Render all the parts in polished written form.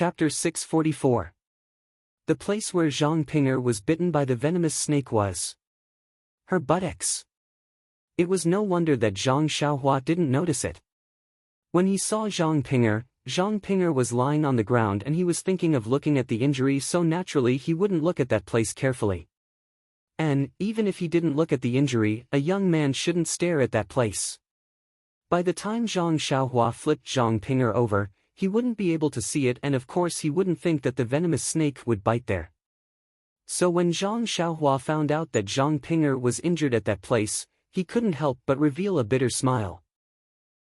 Chapter 644. The place where Zhang Pinger was bitten by the venomous snake was her buttocks. It was no wonder that Zhang Xiaohua didn't notice it. When he saw Zhang Pinger was lying on the ground and he was thinking of looking at the injury, so naturally he wouldn't look at that place carefully. And, even if he didn't look at the injury, a young man shouldn't stare at that place. By the time Zhang Xiaohua flipped Zhang Pinger over, he wouldn't be able to see it, and of course he wouldn't think that the venomous snake would bite there. So when Zhang Xiaohua found out that Zhang Pinger was injured at that place, he couldn't help but reveal a bitter smile.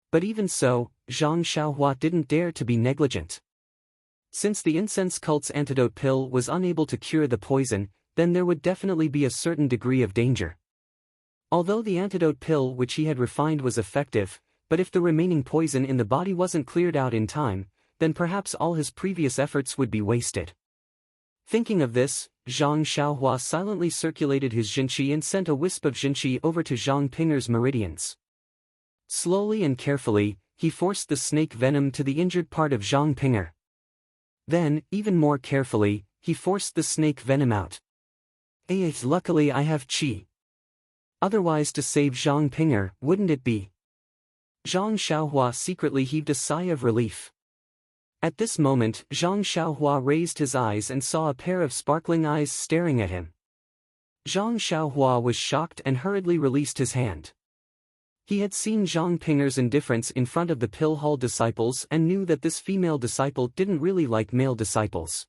But even so, Zhang Xiaohua didn't dare to be negligent. Since the incense cult's antidote pill was unable to cure the poison, then there would definitely be a certain degree of danger. Although the antidote pill which he had refined was effective, but if the remaining poison in the body wasn't cleared out in time, then perhaps all his previous efforts would be wasted. Thinking of this, Zhang Xiaohua silently circulated his jinqi and sent a wisp of jinqi over to Zhang Pinger's meridians. Slowly and carefully, he forced the snake venom to the injured part of Zhang Pinger. Then, even more carefully, he forced the snake venom out. Luckily I have qi. Otherwise, to save Zhang Pinger, wouldn't it be? Zhang Xiaohua secretly heaved a sigh of relief. At this moment, Zhang Xiaohua raised his eyes and saw a pair of sparkling eyes staring at him. Zhang Xiaohua was shocked and hurriedly released his hand. He had seen Zhang Pinger's indifference in front of the pill hall disciples and knew that this female disciple didn't really like male disciples.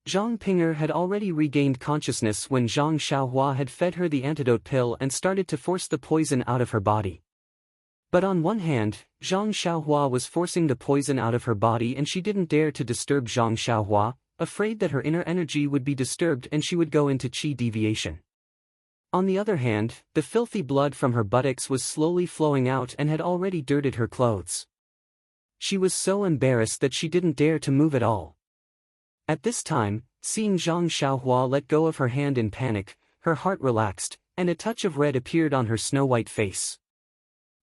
Zhang Pinger had already regained consciousness when Zhang Xiaohua had fed her the antidote pill and started to force the poison out of her body. But on one hand, Zhang Xiaohua was forcing the poison out of her body and she didn't dare to disturb Zhang Xiaohua, afraid that her inner energy would be disturbed and she would go into qi deviation. On the other hand, the filthy blood from her buttocks was slowly flowing out and had already dirtied her clothes. She was so embarrassed that she didn't dare to move at all. At this time, seeing Zhang Xiaohua let go of her hand in panic, her heart relaxed, and a touch of red appeared on her snow-white face.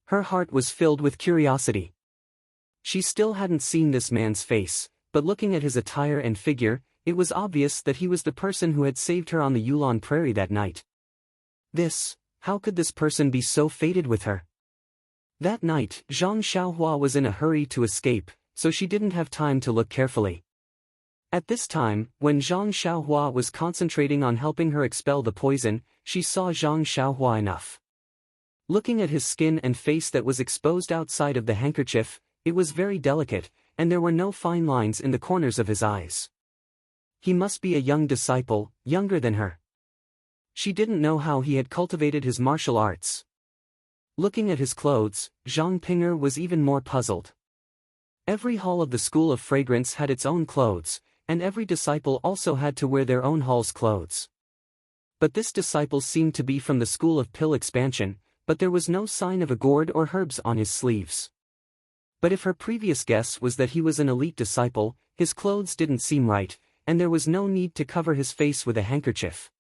Her heart was filled with curiosity. She still hadn't seen this man's face, but looking at his attire and figure, it was obvious that he was the person who had saved her on the Yulon Prairie that night. How could this person be so fated with her? That night, Zhang Xiaohua was in a hurry to escape, so she didn't have time to look carefully. At this time, when Zhang Xiaohua was concentrating on helping her expel the poison, she saw Zhang Xiaohua enough. Looking at his skin and face that was exposed outside of the handkerchief, it was very delicate, and there were no fine lines in the corners of his eyes. He must be a young disciple, younger than her. She didn't know how he had cultivated his martial arts. Looking at his clothes, Zhang Pinger was even more puzzled. Every hall of the School of Fragrance had its own clothes, and every disciple also had to wear their own hall's clothes. But this disciple seemed to be from the School of Pill Expansion, but there was no sign of a gourd or herbs on his sleeves. But if her previous guess was that he was an elite disciple, his clothes didn't seem right, and there was no need to cover his face with a handkerchief.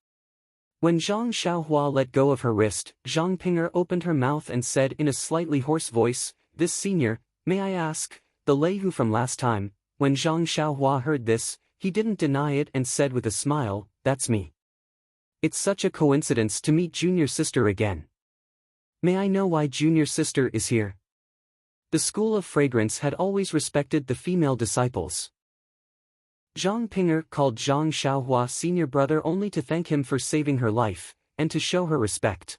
When Zhang Xiaohua let go of her wrist, Zhang Pinger opened her mouth and said in a slightly hoarse voice, "This senior, may I ask, the Leihu from last time?" When Zhang Xiaohua heard this, he didn't deny it and said with a smile, "That's me. It's such a coincidence to meet junior sister again. May I know why junior sister is here?" The School of Fragrance had always respected the female disciples. Zhang Pinger called Zhang Xiaohua senior brother only to thank him for saving her life, and to show her respect.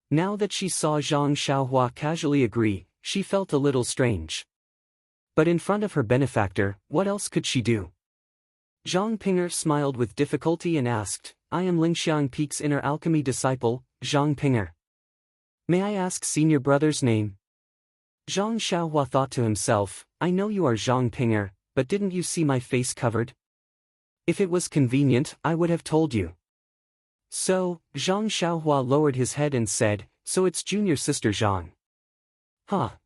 Now that she saw Zhang Xiaohua casually agree, she felt a little strange. But in front of her benefactor, what else could she do? Zhang Pinger smiled with difficulty and asked, "I am Lingxiang Peak's inner alchemy disciple, Zhang Pinger. May I ask senior brother's name?" Zhang Xiaohua thought to himself, "I know you are Zhang Pinger, but didn't you see my face covered? If it was convenient, I would have told you." So, Zhang Xiaohua lowered his head and said, "So it's junior sister Zhang."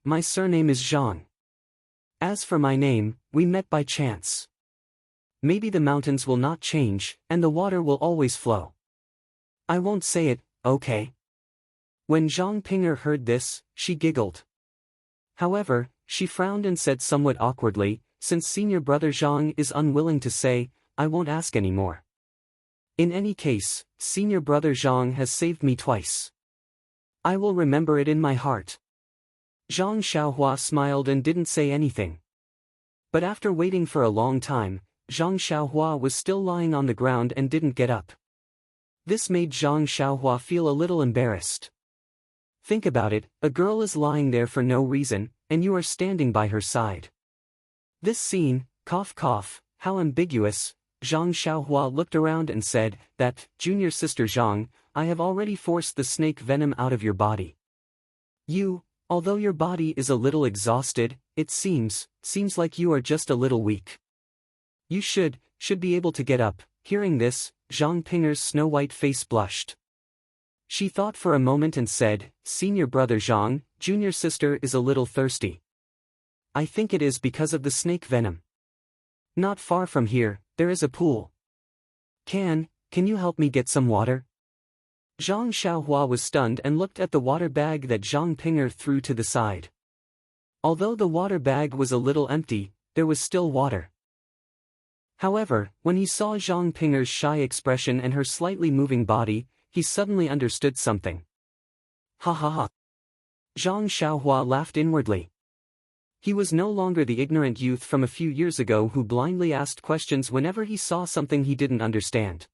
My surname is Zhang. As for my name, we met by chance. Maybe the mountains will not change, and the water will always flow. I won't say it, okay?" When Zhang Pinger heard this, she giggled. However, she frowned and said somewhat awkwardly, since senior brother Zhang is unwilling to say, I won't ask anymore. In any case, senior brother Zhang has saved me twice. I will remember it in my heart. Zhang Xiaohua smiled and didn't say anything. But after waiting for a long time, Zhang Xiaohua was still lying on the ground and didn't get up. This made Zhang Xiaohua feel a little embarrassed. Think about it, a girl is lying there for no reason, and you are standing by her side. This scene, cough cough, how ambiguous. Zhang Xiaohua looked around and said, that, junior sister Zhang, I have already forced the snake venom out of your body. You, although your body is a little exhausted, it seems like you are just a little weak. You should be able to get up. Hearing this, Zhang Pinger's snow-white face blushed. She thought for a moment and said, Senior brother Zhang, junior sister is a little thirsty. I think it is because of the snake venom. Not far from here, there is a pool. Can you help me get some water? Zhang Xiaohua was stunned and looked at the water bag that Zhang Pinger threw to the side. Although the water bag was a little empty, there was still water. However, when he saw Zhang Pinger's shy expression and her slightly moving body, he suddenly understood something. Ha ha ha. Zhang Xiaohua laughed inwardly. He was no longer the ignorant youth from a few years ago who blindly asked questions whenever he saw something he didn't understand.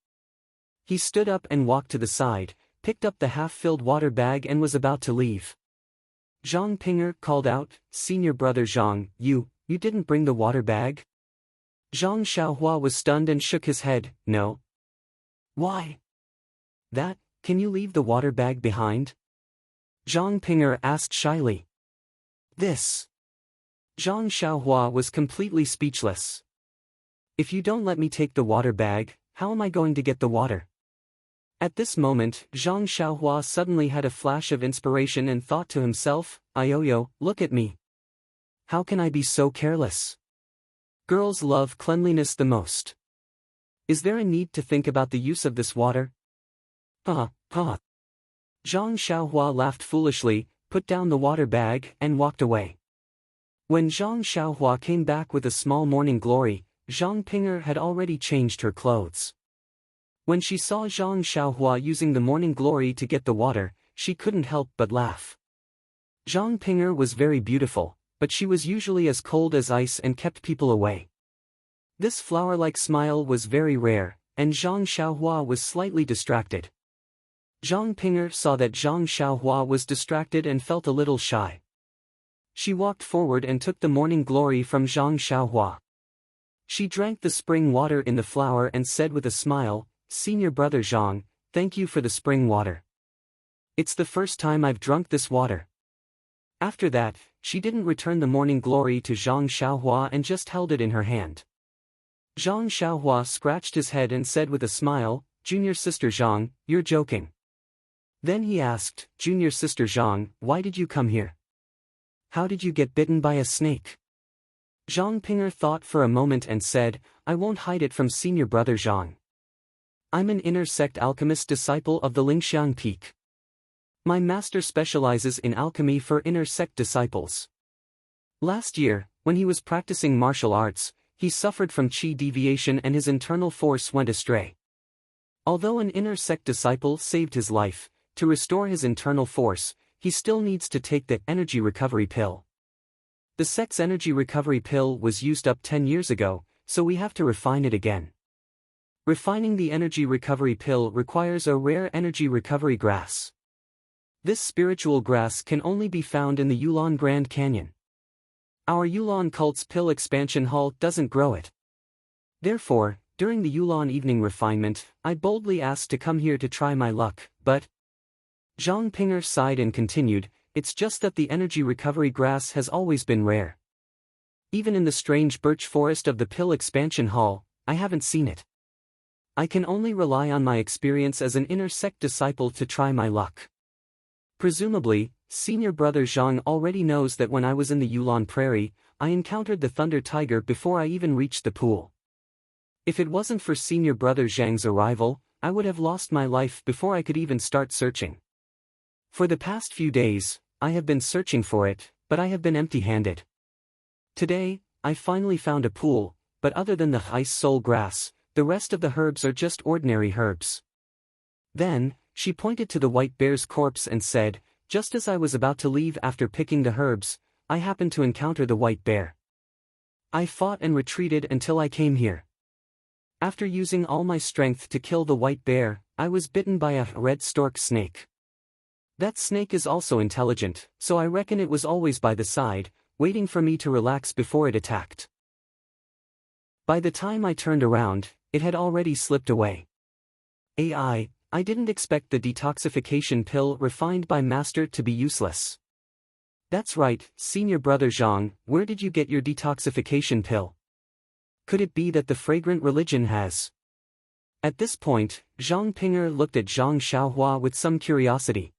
He stood up and walked to the side, picked up the half-filled water bag and was about to leave. Zhang Pinger called out, Senior brother Zhang, you didn't bring the water bag? Zhang Xiaohua was stunned and shook his head, no. Why? Can you leave the water bag behind? Zhang Pinger asked shyly. This. Zhang Xiaohua was completely speechless. If you don't let me take the water bag, how am I going to get the water? At this moment, Zhang Xiaohua suddenly had a flash of inspiration and thought to himself, Ioyo, look at me. How can I be so careless? Girls love cleanliness the most. Is there a need to think about the use of this water? Zhang Xiaohua laughed foolishly, put down the water bag, and walked away. When Zhang Xiaohua came back with a small morning glory, Zhang Pinger had already changed her clothes. When she saw Zhang Xiaohua using the morning glory to get the water, she couldn't help but laugh. Zhang Pinger was very beautiful, but she was usually as cold as ice and kept people away. This flower-like smile was very rare, and Zhang Xiaohua was slightly distracted. Zhang Pinger saw that Zhang Xiaohua was distracted and felt a little shy. She walked forward and took the morning glory from Zhang Xiaohua. She drank the spring water in the flower and said with a smile, Senior brother Zhang, thank you for the spring water. It's the first time I've drunk this water. After that, she didn't return the morning glory to Zhang Xiaohua and just held it in her hand. Zhang Xiaohua scratched his head and said with a smile, Junior sister Zhang, you're joking. Then he asked, Junior sister Zhang, why did you come here? How did you get bitten by a snake? Zhang Pinger thought for a moment and said, I won't hide it from senior brother Zhang. I'm an inner sect alchemist disciple of the Lingxiang Peak. My master specializes in alchemy for inner sect disciples. Last year, when he was practicing martial arts, he suffered from qi deviation and his internal force went astray. Although an inner sect disciple saved his life, to restore his internal force, he still needs to take the energy recovery pill. The sect's energy recovery pill was used up 10 years ago, so we have to refine it again. Refining the energy recovery pill requires a rare energy recovery grass. This spiritual grass can only be found in the Yulon Grand Canyon. Our Yulon cult's pill expansion hall doesn't grow it. Therefore, during the Yulon evening refinement, I boldly asked to come here to try my luck, but... Zhang Pinger sighed and continued, it's just that the energy recovery grass has always been rare. Even in the strange birch forest of the pill expansion hall, I haven't seen it. I can only rely on my experience as an inner sect disciple to try my luck. Presumably, senior brother Zhang already knows that when I was in the Yulon Prairie, I encountered the thunder tiger before I even reached the pool. If it wasn't for senior brother Zhang's arrival, I would have lost my life before I could even start searching. For the past few days, I have been searching for it, but I have been empty-handed. Today, I finally found a pool, but other than the ice soul grass, the rest of the herbs are just ordinary herbs. Then, she pointed to the white bear's corpse and said, just as I was about to leave after picking the herbs, I happened to encounter the white bear. I fought and retreated until I came here. After using all my strength to kill the white bear, I was bitten by a red stork snake. That snake is also intelligent, so I reckon it was always by the side, waiting for me to relax before it attacked. By the time I turned around, it had already slipped away. I didn't expect the detoxification pill refined by Master to be useless. That's right, Senior Brother Zhang, where did you get your detoxification pill? Could it be that the fragrant religion has? At this point, Zhang Ping'er looked at Zhang Xiaohua with some curiosity.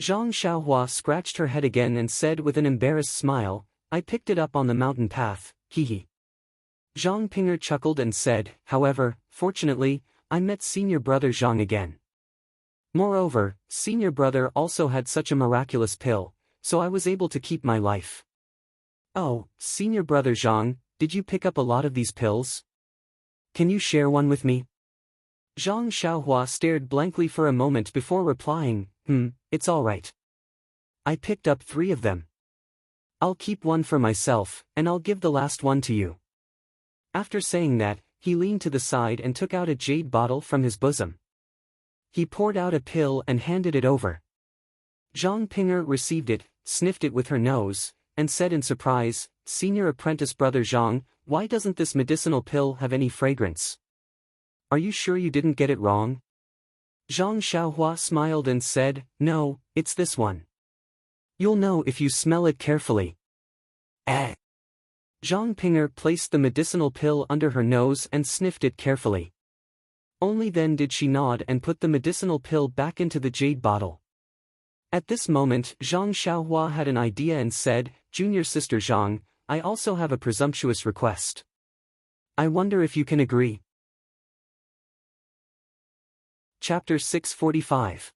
Zhang Xiaohua scratched her head again and said with an embarrassed smile, I picked it up on the mountain path, hee. Zhang Ping'er chuckled and said, however, fortunately, I met Senior Brother Zhang again. Moreover, Senior Brother also had such a miraculous pill, so I was able to keep my life. Oh, Senior Brother Zhang, did you pick up a lot of these pills? Can you share one with me? Zhang Xiaohua stared blankly for a moment before replying, it's all right. I picked up 3 of them. I'll keep one for myself, and I'll give the last one to you. After saying that, he leaned to the side and took out a jade bottle from his bosom. He poured out a pill and handed it over. Zhang Ping'er received it, sniffed it with her nose, and said in surprise, Senior Apprentice Brother Zhang, why doesn't this medicinal pill have any fragrance? Are you sure you didn't get it wrong? Zhang Xiaohua smiled and said, no, it's this one. You'll know if you smell it carefully. Zhang Ping'er placed the medicinal pill under her nose and sniffed it carefully. Only then did she nod and put the medicinal pill back into the jade bottle. At this moment, Zhang Xiaohua had an idea and said, Junior Sister Zhang, I also have a presumptuous request. I wonder if you can agree. Chapter 645.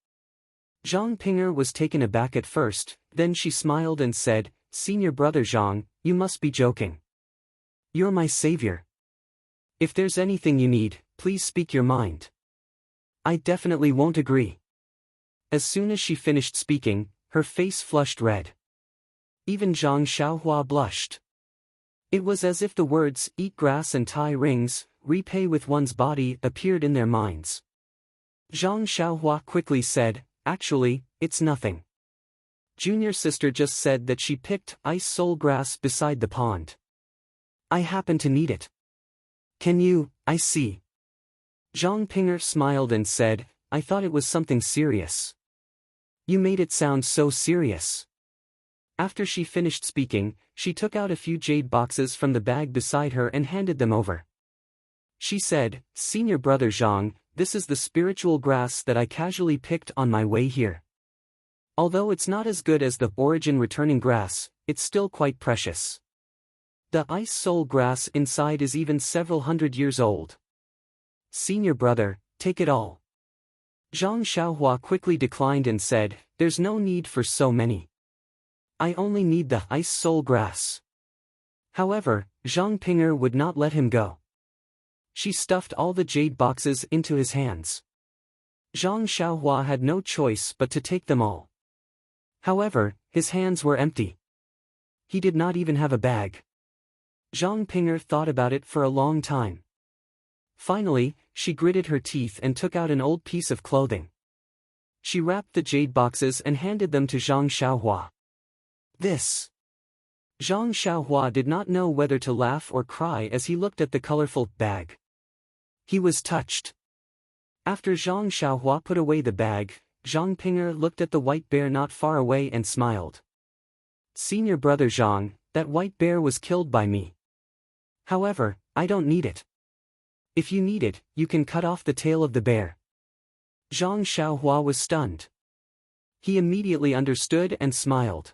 Zhang Ping'er was taken aback at first, then she smiled and said, Senior Brother Zhang, you must be joking. You're my savior. If there's anything you need, please speak your mind. I definitely won't agree. As soon as she finished speaking, her face flushed red. Even Zhang Xiaohua blushed. It was as if the words, eat grass and tie rings, repay with one's body, appeared in their minds. Zhang Xiaohua quickly said, actually, it's nothing. Junior Sister just said that she picked ice soul grass beside the pond. I happen to need it. Can you, I see. Zhang Ping'er smiled and said, I thought it was something serious. You made it sound so serious. After she finished speaking, she took out a few jade boxes from the bag beside her and handed them over. She said, Senior Brother Zhang, this is the spiritual grass that I casually picked on my way here. Although it's not as good as the origin returning grass, it's still quite precious. The ice soul grass inside is even several hundred years old. Senior Brother, take it all. Zhang Xiaohua quickly declined and said, there's no need for so many. I only need the ice soul grass. However, Zhang Ping'er would not let him go. She stuffed all the jade boxes into his hands. Zhang Xiaohua had no choice but to take them all. However, his hands were empty. He did not even have a bag. Zhang Ping'er thought about it for a long time. Finally, she gritted her teeth and took out an old piece of clothing. She wrapped the jade boxes and handed them to Zhang Xiaohua. This. Zhang Xiaohua did not know whether to laugh or cry as he looked at the colorful bag. He was touched. After Zhang Xiaohua put away the bag, Zhang Ping'er looked at the white bear not far away and smiled. Senior Brother Zhang, that white bear was killed by me. However, I don't need it. If you need it, you can cut off the tail of the bear. Zhang Xiaohua was stunned. He immediately understood and smiled.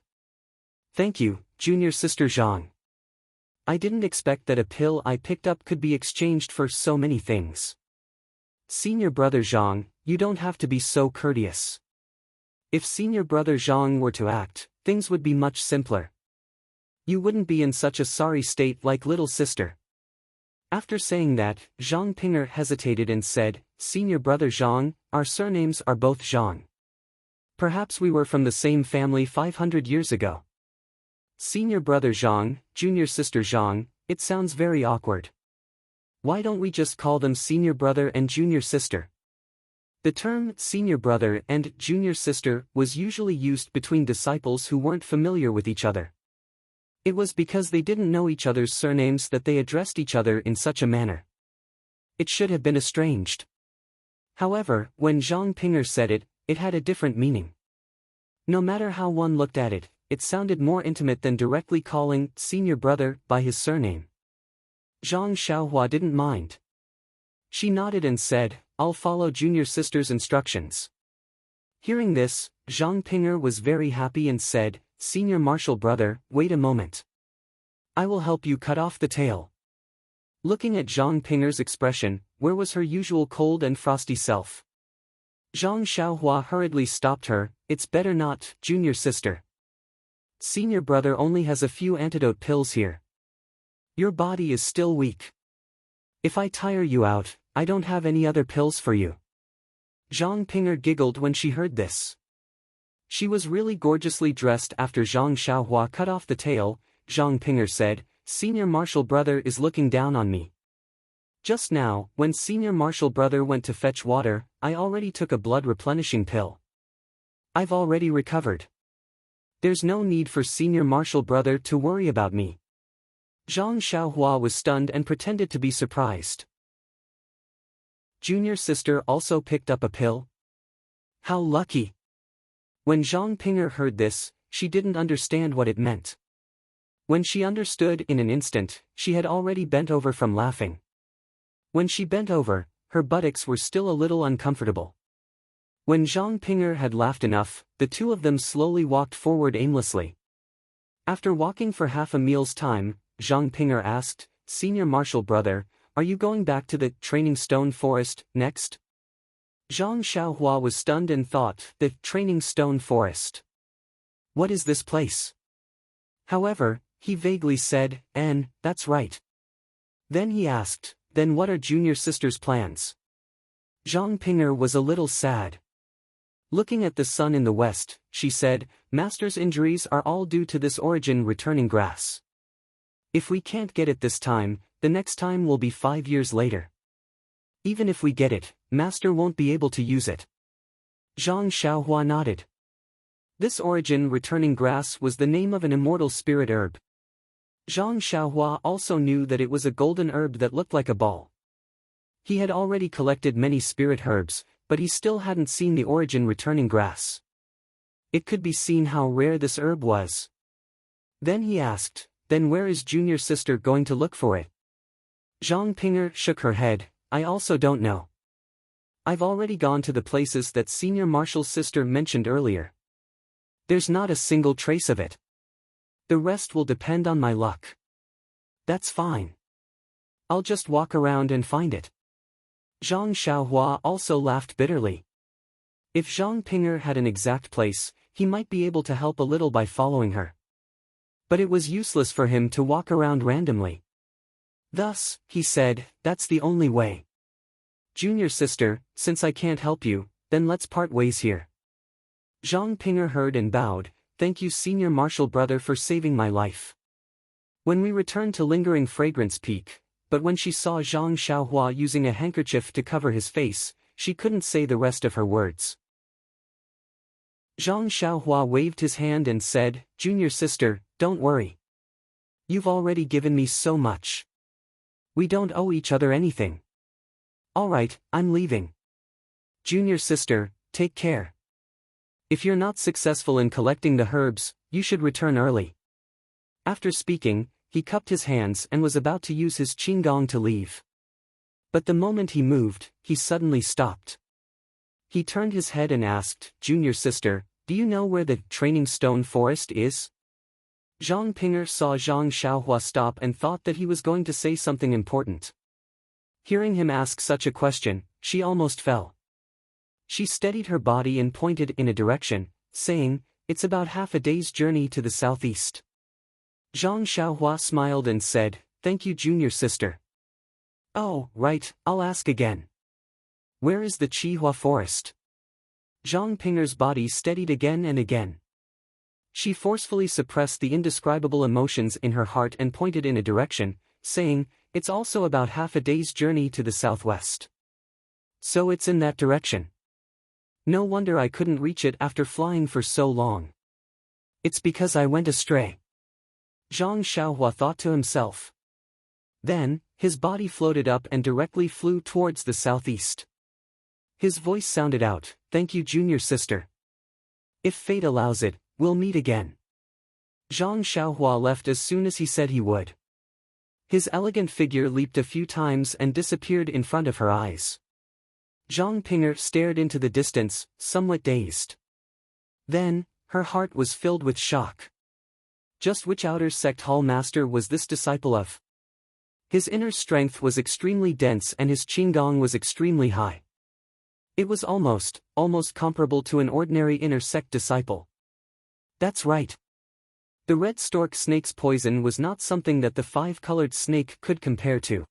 Thank you, Junior Sister Zhang. I didn't expect that a pill I picked up could be exchanged for so many things. Senior Brother Zhang, you don't have to be so courteous. If Senior Brother Zhang were to act, things would be much simpler. You wouldn't be in such a sorry state like little sister. After saying that, Zhang Ping'er hesitated and said, Senior brother Zhang, our surnames are both Zhang. Perhaps we were from the same family 500 years ago. Senior brother Zhang, junior sister Zhang, it sounds very awkward. Why don't we just call them senior brother and junior sister? The term senior brother and junior sister was usually used between disciples who weren't familiar with each other. It was because they didn't know each other's surnames that they addressed each other in such a manner. It should have been estranged. However, when Zhang Ping'er said it, it had a different meaning. No matter how one looked at it, it sounded more intimate than directly calling senior brother by his surname. Zhang Xiaohua didn't mind. She nodded and said, I'll follow junior sister's instructions. Hearing this, Zhang Ping'er was very happy and said, Senior martial brother, wait a moment. I will help you cut off the tail. Looking at Zhang Ping'er's expression, where was her usual cold and frosty self? Zhang Xiaohua hurriedly stopped her, it's better not, junior sister. Senior brother only has a few antidote pills here. Your body is still weak. If I tire you out, I don't have any other pills for you. Zhang Ping'er giggled when she heard this. She was really gorgeously dressed. After Zhang Xiaohua cut off the tail, Zhang Ping'er said, Senior martial brother is looking down on me. Just now, when senior martial brother went to fetch water, I already took a blood replenishing pill. I've already recovered. There's no need for senior martial brother to worry about me. Zhang Xiaohua was stunned and pretended to be surprised. Junior sister also picked up a pill? How lucky! When Zhang Ping'er heard this, she didn't understand what it meant. When she understood in an instant, she had already bent over from laughing. When she bent over, her buttocks were still a little uncomfortable. When Zhang Ping'er had laughed enough, the two of them slowly walked forward aimlessly. After walking for half a meal's time, Zhang Ping'er asked, Senior martial brother, are you going back to the training stone forest next? Zhang Xiaohua was stunned and thought, the training stone forest. What is this place? However, he vaguely said, that's right. Then he asked, then what are junior sister's plans? Zhang Ping'er was a little sad. Looking at the sun in the west, she said, Master's injuries are all due to this origin returning grass. If we can't get it this time, the next time will be 5 years later. Even if we get it, Master won't be able to use it. Zhang Xiaohua nodded. This origin returning grass was the name of an immortal spirit herb. Zhang Xiaohua also knew that it was a golden herb that looked like a ball. He had already collected many spirit herbs, but he still hadn't seen the origin returning grass. It could be seen how rare this herb was. Then he asked, then where is junior sister going to look for it? Zhang Ping'er shook her head, I also don't know. I've already gone to the places that senior martial sister mentioned earlier. There's not a single trace of it. The rest will depend on my luck. That's fine. I'll just walk around and find it. Zhang Xiaohua also laughed bitterly. If Zhang Ping'er had an exact place, he might be able to help a little by following her. But it was useless for him to walk around randomly. Thus, he said, that's the only way. Junior sister, since I can't help you, then let's part ways here. Zhang Ping'er heard and bowed, thank you senior martial brother for saving my life. When we returned to Lingering Fragrance Peak, but when she saw Zhang Xiaohua using a handkerchief to cover his face, she couldn't say the rest of her words. Zhang Xiaohua waved his hand and said, Junior sister, don't worry. You've already given me so much. We don't owe each other anything. Alright, I'm leaving. Junior sister, take care. If you're not successful in collecting the herbs, you should return early. After speaking, he cupped his hands and was about to use his qinggong to leave. But the moment he moved, he suddenly stopped. He turned his head and asked, Junior sister, do you know where the training stone forest is? Zhang Ping'er saw Zhang Xiaohua stop and thought that he was going to say something important. Hearing him ask such a question, she almost fell. She steadied her body and pointed in a direction, saying, it's about half a day's journey to the southeast. Zhang Xiaohua smiled and said, "Thank you, junior sister." "Oh, right, I'll ask again. Where is the Qihua forest?" Zhang Pinger's body steadied again and again. She forcefully suppressed the indescribable emotions in her heart and pointed in a direction, saying, "It's also about half a day's journey to the southwest. So it's in that direction. No wonder I couldn't reach it after flying for so long. It's because I went astray." Zhang Xiaohua thought to himself. Then, his body floated up and directly flew towards the southeast. His voice sounded out, "Thank you, junior sister. If fate allows it, we'll meet again." Zhang Xiaohua left as soon as he said he would. His elegant figure leaped a few times and disappeared in front of her eyes. Zhang Pinger stared into the distance, somewhat dazed. Then, her heart was filled with shock. Just which outer sect hall master was this disciple of? His inner strength was extremely dense and his qinggong was extremely high. It was almost comparable to an ordinary inner sect disciple. That's right. The red stork snake's poison was not something that the five-colored snake could compare to.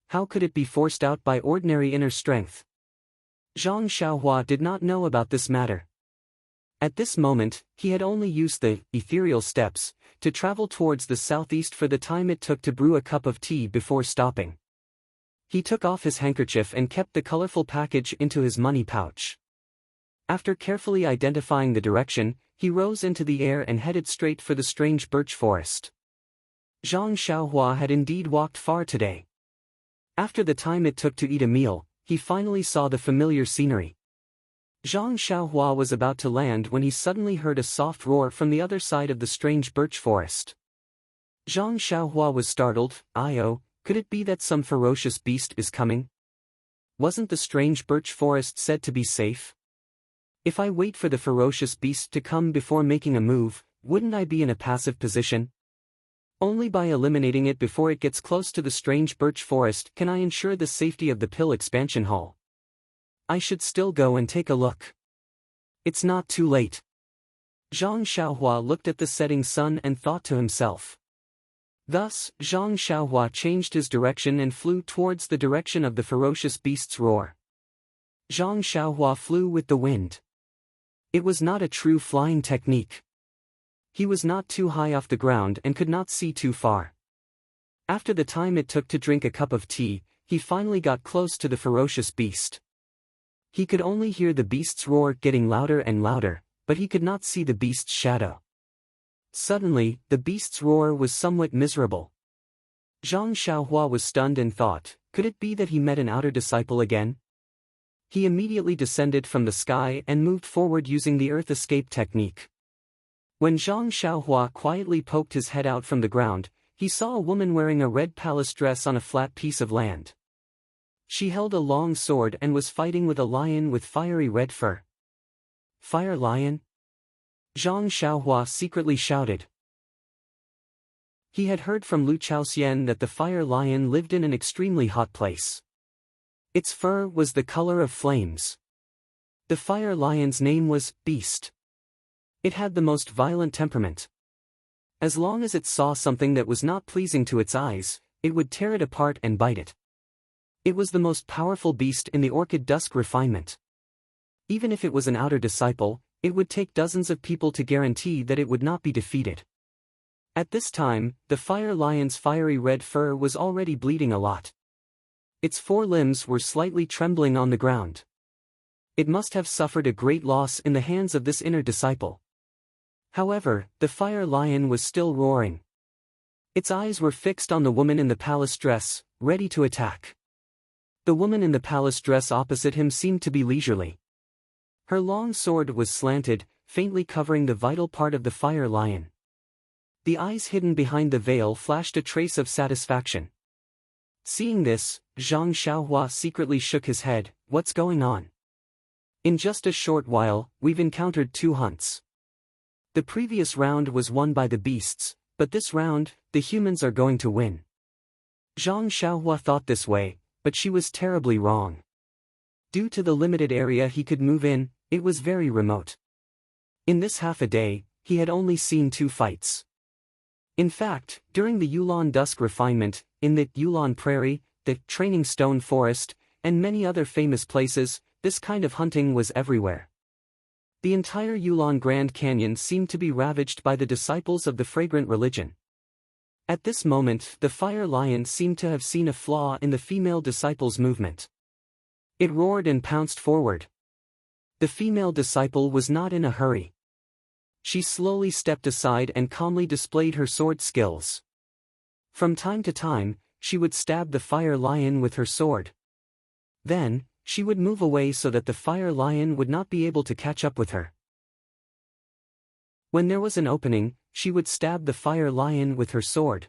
How could it be forced out by ordinary inner strength? Zhang Xiaohua did not know about this matter. At this moment, he had only used the ethereal steps to travel towards the southeast for the time it took to brew a cup of tea before stopping. He took off his handkerchief and kept the colorful package into his money pouch. After carefully identifying the direction, he rose into the air and headed straight for the strange birch forest. Zhang Xiaohua had indeed walked far today. After the time it took to eat a meal, he finally saw the familiar scenery. Zhang Xiaohua was about to land when he suddenly heard a soft roar from the other side of the strange birch forest. Zhang Xiaohua was startled. Could it be that some ferocious beast is coming? Wasn't the strange birch forest said to be safe? If I wait for the ferocious beast to come before making a move, wouldn't I be in a passive position? Only by eliminating it before it gets close to the strange birch forest can I ensure the safety of the pill expansion hall. I should still go and take a look. It's not too late. Zhang Xiaohua looked at the setting sun and thought to himself. Thus, Zhang Xiaohua changed his direction and flew towards the direction of the ferocious beast's roar. Zhang Xiaohua flew with the wind. It was not a true flying technique. He was not too high off the ground and could not see too far. After the time it took to drink a cup of tea, he finally got close to the ferocious beast. He could only hear the beast's roar getting louder and louder, but he could not see the beast's shadow. Suddenly, the beast's roar was somewhat miserable. Zhang Xiaohua was stunned and thought, could it be that he met an outer disciple again? He immediately descended from the sky and moved forward using the earth escape technique. When Zhang Xiaohua quietly poked his head out from the ground, he saw a woman wearing a red palace dress on a flat piece of land. She held a long sword and was fighting with a lion with fiery red fur. Fire lion? Zhang Xiaohua secretly shouted. He had heard from Lu Chaoxian that the fire lion lived in an extremely hot place. Its fur was the color of flames. The fire lion's name was Beast. It had the most violent temperament. As long as it saw something that was not pleasing to its eyes, it would tear it apart and bite it. It was the most powerful beast in the Orchid Dusk refinement. Even if it was an outer disciple, it would take dozens of people to guarantee that it would not be defeated. At this time, the fire lion's fiery red fur was already bleeding a lot. Its four limbs were slightly trembling on the ground. It must have suffered a great loss in the hands of this inner disciple. However, the fire lion was still roaring. Its eyes were fixed on the woman in the palace dress, ready to attack. The woman in the palace dress opposite him seemed to be leisurely. Her long sword was slanted, faintly covering the vital part of the fire lion. The eyes hidden behind the veil flashed a trace of satisfaction. Seeing this, Zhang Xiaohua secretly shook his head. What's going on? In just a short while, we've encountered 2 hunts. The previous round was won by the beasts, but this round, the humans are going to win. Zhang Xiaohua thought this way, but she was terribly wrong. Due to the limited area he could move in, it was very remote. In this half a day, he had only seen 2 fights. In fact, during the Yulon Dusk refinement, in the Yulon Prairie, the Training Stone Forest, and many other famous places, this kind of hunting was everywhere. The entire Yulon Grand Canyon seemed to be ravaged by the disciples of the fragrant religion. At this moment, the fire lion seemed to have seen a flaw in the female disciple's movement. It roared and pounced forward. The female disciple was not in a hurry. She slowly stepped aside and calmly displayed her sword skills. From time to time, she would stab the fire lion with her sword. Then, she would move away so that the fire lion would not be able to catch up with her. When there was an opening, she would stab the fire lion with her sword.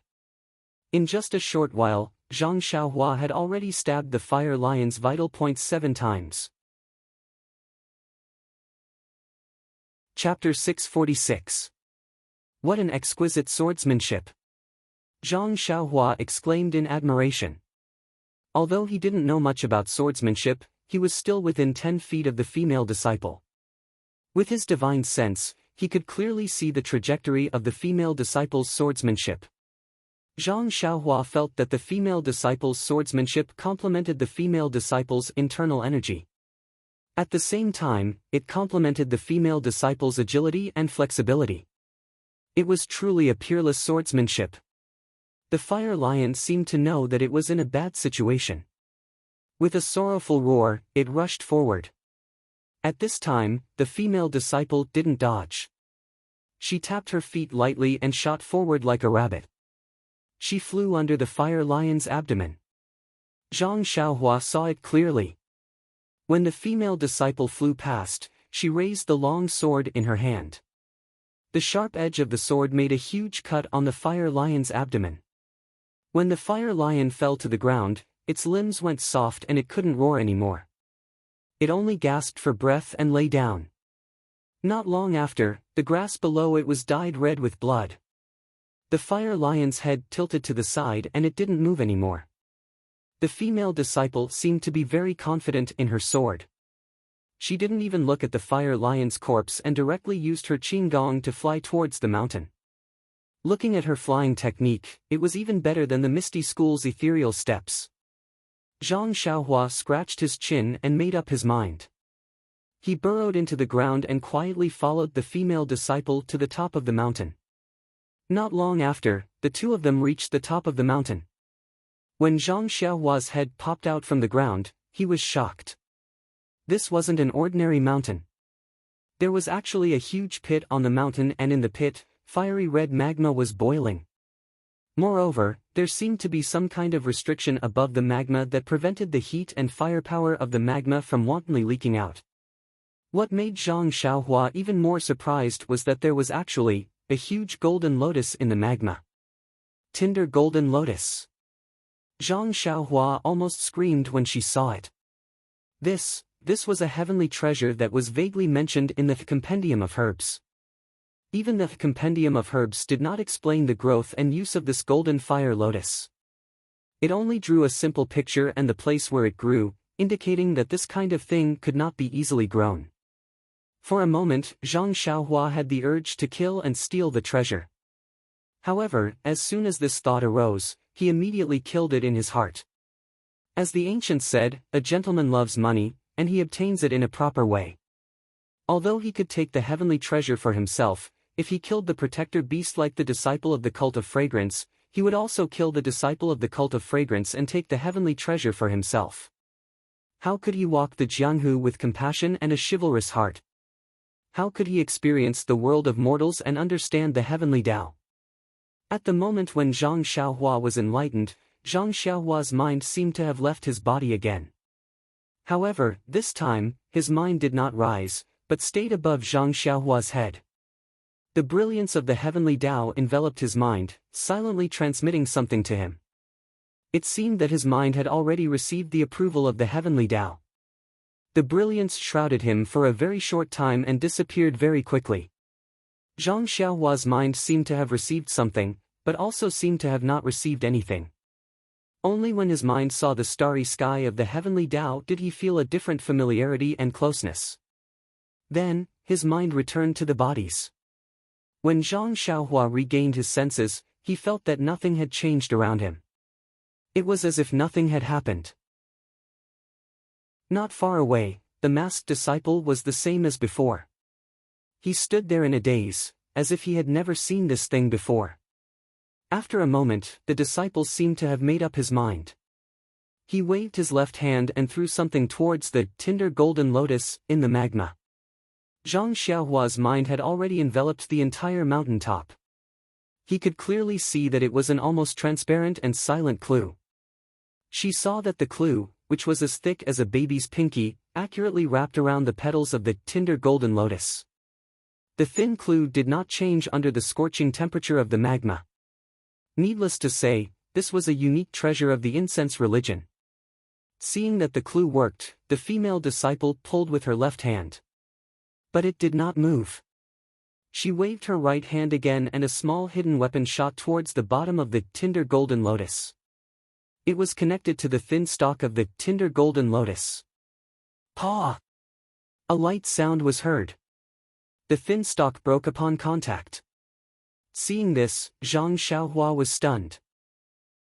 In just a short while, Zhang Xiaohua had already stabbed the fire lion's vital points 7 times. Chapter 646. What an exquisite swordsmanship! Zhang Xiaohua exclaimed in admiration. Although he didn't know much about swordsmanship, he was still within 10 feet of the female disciple. With his divine sense, he could clearly see the trajectory of the female disciple's swordsmanship. Zhang Xiaohua felt that the female disciple's swordsmanship complemented the female disciple's internal energy. At the same time, it complemented the female disciple's agility and flexibility. It was truly a peerless swordsmanship. The fire lion seemed to know that it was in a bad situation. With a sorrowful roar, it rushed forward. At this time, the female disciple didn't dodge. She tapped her feet lightly and shot forward like a rabbit. She flew under the fire lion's abdomen. Zhang Xiaohua saw it clearly. When the female disciple flew past, she raised the long sword in her hand. The sharp edge of the sword made a huge cut on the fire lion's abdomen. When the fire lion fell to the ground, its limbs went soft and it couldn't roar anymore. It only gasped for breath and lay down. Not long after, the grass below it was dyed red with blood. The fire lion's head tilted to the side and it didn't move anymore. The female disciple seemed to be very confident in her sword. She didn't even look at the fire lion's corpse and directly used her qinggong to fly towards the mountain. Looking at her flying technique, it was even better than the Misty School's ethereal steps. Zhang Xiaohua scratched his chin and made up his mind. He burrowed into the ground and quietly followed the female disciple to the top of the mountain. Not long after, the two of them reached the top of the mountain. When Zhang Xiaohua's head popped out from the ground, he was shocked. This wasn't an ordinary mountain. There was actually a huge pit on the mountain, and in the pit, fiery red magma was boiling. Moreover, there seemed to be some kind of restriction above the magma that prevented the heat and firepower of the magma from wantonly leaking out. What made Zhang Xiaohua even more surprised was that there was actually a huge golden lotus in the magma. Tinder golden lotus. Zhang Xiaohua almost screamed when she saw it. This was a heavenly treasure that was vaguely mentioned in the Compendium of Herbs. Even the Compendium of Herbs did not explain the growth and use of this golden fire lotus. It only drew a simple picture and the place where it grew, indicating that this kind of thing could not be easily grown. For a moment, Zhang Xiaohua had the urge to kill and steal the treasure. However, as soon as this thought arose, he immediately killed it in his heart. As the ancients said, a gentleman loves money, and he obtains it in a proper way. Although he could take the heavenly treasure for himself, if he killed the protector beast like the disciple of the cult of fragrance, he would also kill the disciple of the cult of fragrance and take the heavenly treasure for himself. How could he walk the Jianghu with compassion and a chivalrous heart? How could he experience the world of mortals and understand the heavenly Tao? At the moment when Zhang Xiaohua was enlightened, Zhang Xiaohua's mind seemed to have left his body again. However, this time, his mind did not rise, but stayed above Zhang Xiaohua's head. The brilliance of the heavenly Tao enveloped his mind, silently transmitting something to him. It seemed that his mind had already received the approval of the heavenly Tao. The brilliance shrouded him for a very short time and disappeared very quickly. Zhang Xiaohua's mind seemed to have received something, but also seemed to have not received anything. Only when his mind saw the starry sky of the heavenly Tao did he feel a different familiarity and closeness. Then, his mind returned to the bodies. When Zhang Xiaohua regained his senses, he felt that nothing had changed around him. It was as if nothing had happened. Not far away, the masked disciple was the same as before. He stood there in a daze, as if he had never seen this thing before. After a moment, the disciple seemed to have made up his mind. He waved his left hand and threw something towards the tender golden lotus in the magma. Zhang Xiaohua's mind had already enveloped the entire mountaintop. He could clearly see that it was an almost transparent and silent clue. She saw that the clue, which was as thick as a baby's pinky, accurately wrapped around the petals of the tender golden lotus. The thin clue did not change under the scorching temperature of the magma. Needless to say, this was a unique treasure of the incense religion. Seeing that the clue worked, the female disciple pulled with her left hand. But it did not move. She waved her right hand again and a small hidden weapon shot towards the bottom of the tender golden lotus. It was connected to the thin stalk of the tender golden lotus. Paw! A light sound was heard. The thin stalk broke upon contact. Seeing this, Zhang Xiaohua was stunned.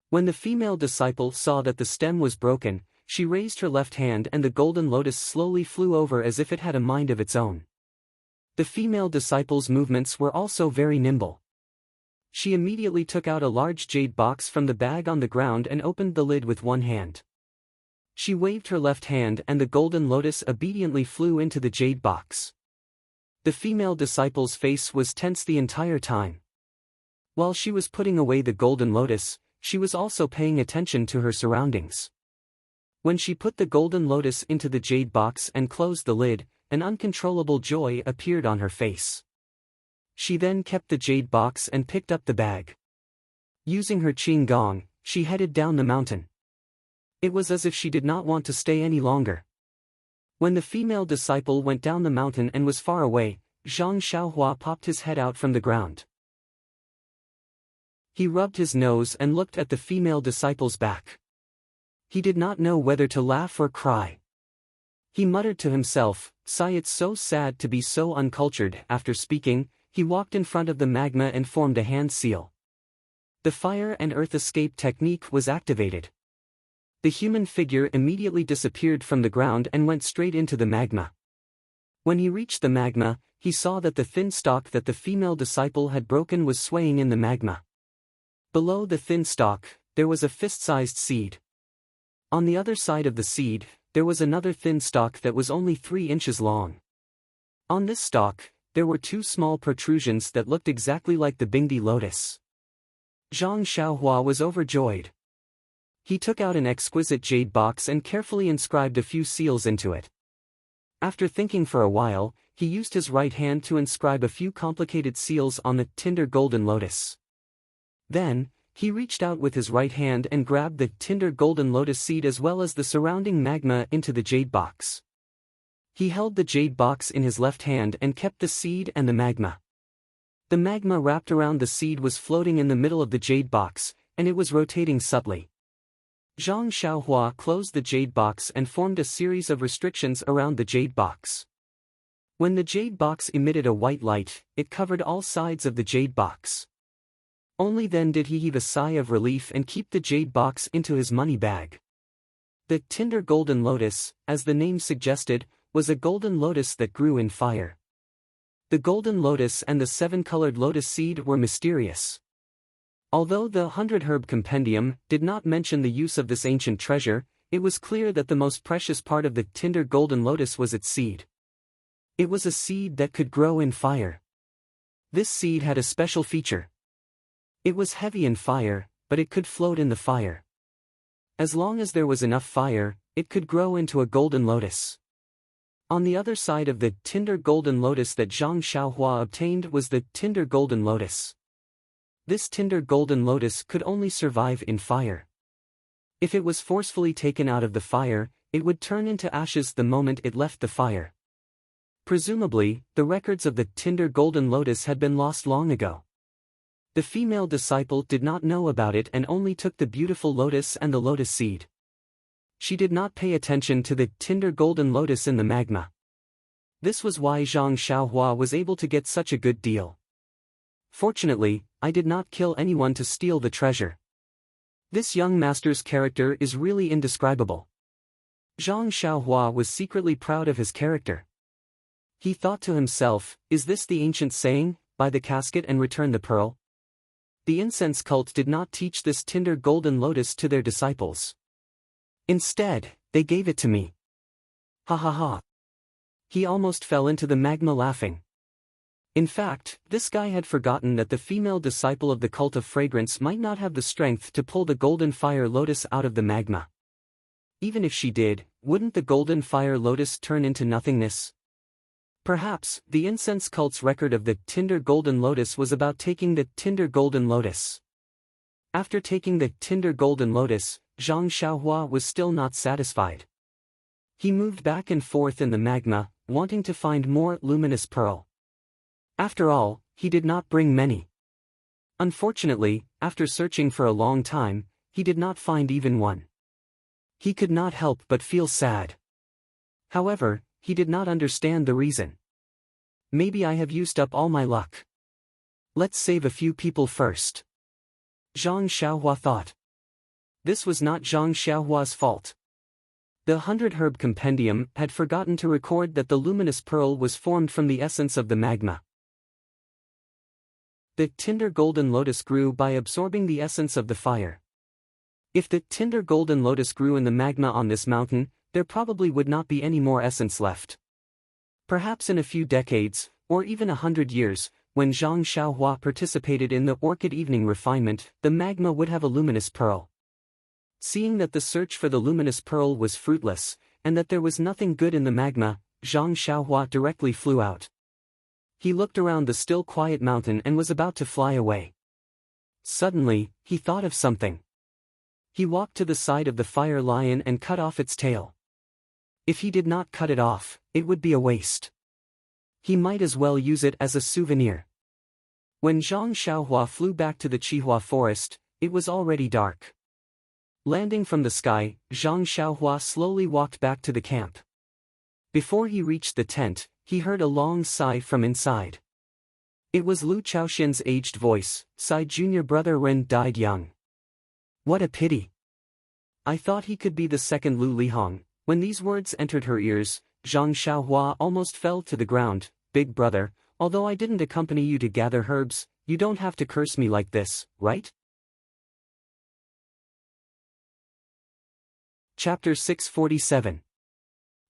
When the female disciple saw that the stem was broken, she raised her left hand and the golden lotus slowly flew over as if it had a mind of its own. The female disciple's movements were also very nimble. She immediately took out a large jade box from the bag on the ground and opened the lid with one hand. She waved her left hand and the golden lotus obediently flew into the jade box. The female disciple's face was tense the entire time. While she was putting away the golden lotus, she was also paying attention to her surroundings. When she put the golden lotus into the jade box and closed the lid, an uncontrollable joy appeared on her face. She then kept the jade box and picked up the bag. Using her qing gong, she headed down the mountain. It was as if she did not want to stay any longer. When the female disciple went down the mountain and was far away, Zhang Xiaohua popped his head out from the ground. He rubbed his nose and looked at the female disciple's back. He did not know whether to laugh or cry. He muttered to himself, "Sigh, it's so sad to be so uncultured." After speaking, he walked in front of the magma and formed a hand seal. The fire and earth escape technique was activated. The human figure immediately disappeared from the ground and went straight into the magma. When he reached the magma, he saw that the thin stalk that the female disciple had broken was swaying in the magma. Below the thin stalk, there was a fist-sized seed. On the other side of the seed, there was another thin stalk that was only 3 inches long. On this stalk, there were 2 small protrusions that looked exactly like the Bingdi lotus. Zhang Xiaohua was overjoyed. He took out an exquisite jade box and carefully inscribed a few seals into it. After thinking for a while, he used his right hand to inscribe a few complicated seals on the tender golden lotus. Then, he reached out with his right hand and grabbed the tender golden lotus seed as well as the surrounding magma into the jade box. He held the jade box in his left hand and kept the seed and the magma. The magma wrapped around the seed was floating in the middle of the jade box, and it was rotating subtly. Zhang Xiaohua closed the jade box and formed a series of restrictions around the jade box. When the jade box emitted a white light, it covered all sides of the jade box. Only then did he heave a sigh of relief and keep the jade box into his money bag. The tender golden lotus, as the name suggested, was a golden lotus that grew in fire. The golden lotus and the 7-colored lotus seed were mysterious. Although the 100 Herb Compendium did not mention the use of this ancient treasure, it was clear that the most precious part of the tender golden lotus was its seed. It was a seed that could grow in fire. This seed had a special feature. It was heavy in fire, but it could float in the fire. As long as there was enough fire, it could grow into a golden lotus. On the other side of the tender golden lotus that Zhang Xiaohua obtained was the tender golden lotus. This tender golden lotus could only survive in fire. If it was forcefully taken out of the fire, it would turn into ashes the moment it left the fire. Presumably, the records of the tender golden lotus had been lost long ago. The female disciple did not know about it and only took the beautiful lotus and the lotus seed. She did not pay attention to the tender golden lotus in the magma. This was why Zhang Xiaohua was able to get such a good deal. Fortunately, I did not kill anyone to steal the treasure. This young master's character is really indescribable. Zhang Xiaohua was secretly proud of his character. He thought to himself, is this the ancient saying, buy the casket and return the pearl? The incense cult did not teach this tinder golden lotus to their disciples. Instead, they gave it to me. Ha ha ha. He almost fell into the magma laughing. In fact, this guy had forgotten that the female disciple of the cult of fragrance might not have the strength to pull the golden fire lotus out of the magma. Even if she did, wouldn't the golden fire lotus turn into nothingness? Perhaps, the incense cult's record of the tinder golden lotus was about taking the tinder golden lotus. After taking the tinder golden lotus, Zhang Xiaohua was still not satisfied. He moved back and forth in the magma, wanting to find more luminous pearl. After all, he did not bring many. Unfortunately, after searching for a long time, he did not find even one. He could not help but feel sad. However, he did not understand the reason. Maybe I have used up all my luck. Let's save a few people first. Zhang Xiaohua thought. This was not Zhang Xiaohua's fault. The 100 Herb Compendium had forgotten to record that the luminous pearl was formed from the essence of the magma. The tinder golden lotus grew by absorbing the essence of the fire. If the tinder golden lotus grew in the magma on this mountain, there probably would not be any more essence left. Perhaps in a few decades, or even 100 years, when Zhang Xiaohua participated in the orchid evening refinement, the magma would have a luminous pearl. Seeing that the search for the luminous pearl was fruitless, and that there was nothing good in the magma, Zhang Xiaohua directly flew out. He looked around the still quiet mountain and was about to fly away. Suddenly, he thought of something. He walked to the side of the fire lion and cut off its tail. If he did not cut it off, it would be a waste. He might as well use it as a souvenir. When Zhang Xiaohua flew back to the Qihua forest, it was already dark. Landing from the sky, Zhang Xiaohua slowly walked back to the camp. Before he reached the tent, he heard a long sigh from inside. It was Lu Chaoxian's aged voice, sighed junior brother Ren died young. What a pity. I thought he could be the second Lu Lihong. When these words entered her ears, Zhang Xiaohua almost fell to the ground. Big brother, although I didn't accompany you to gather herbs, you don't have to curse me like this, right? Chapter 647.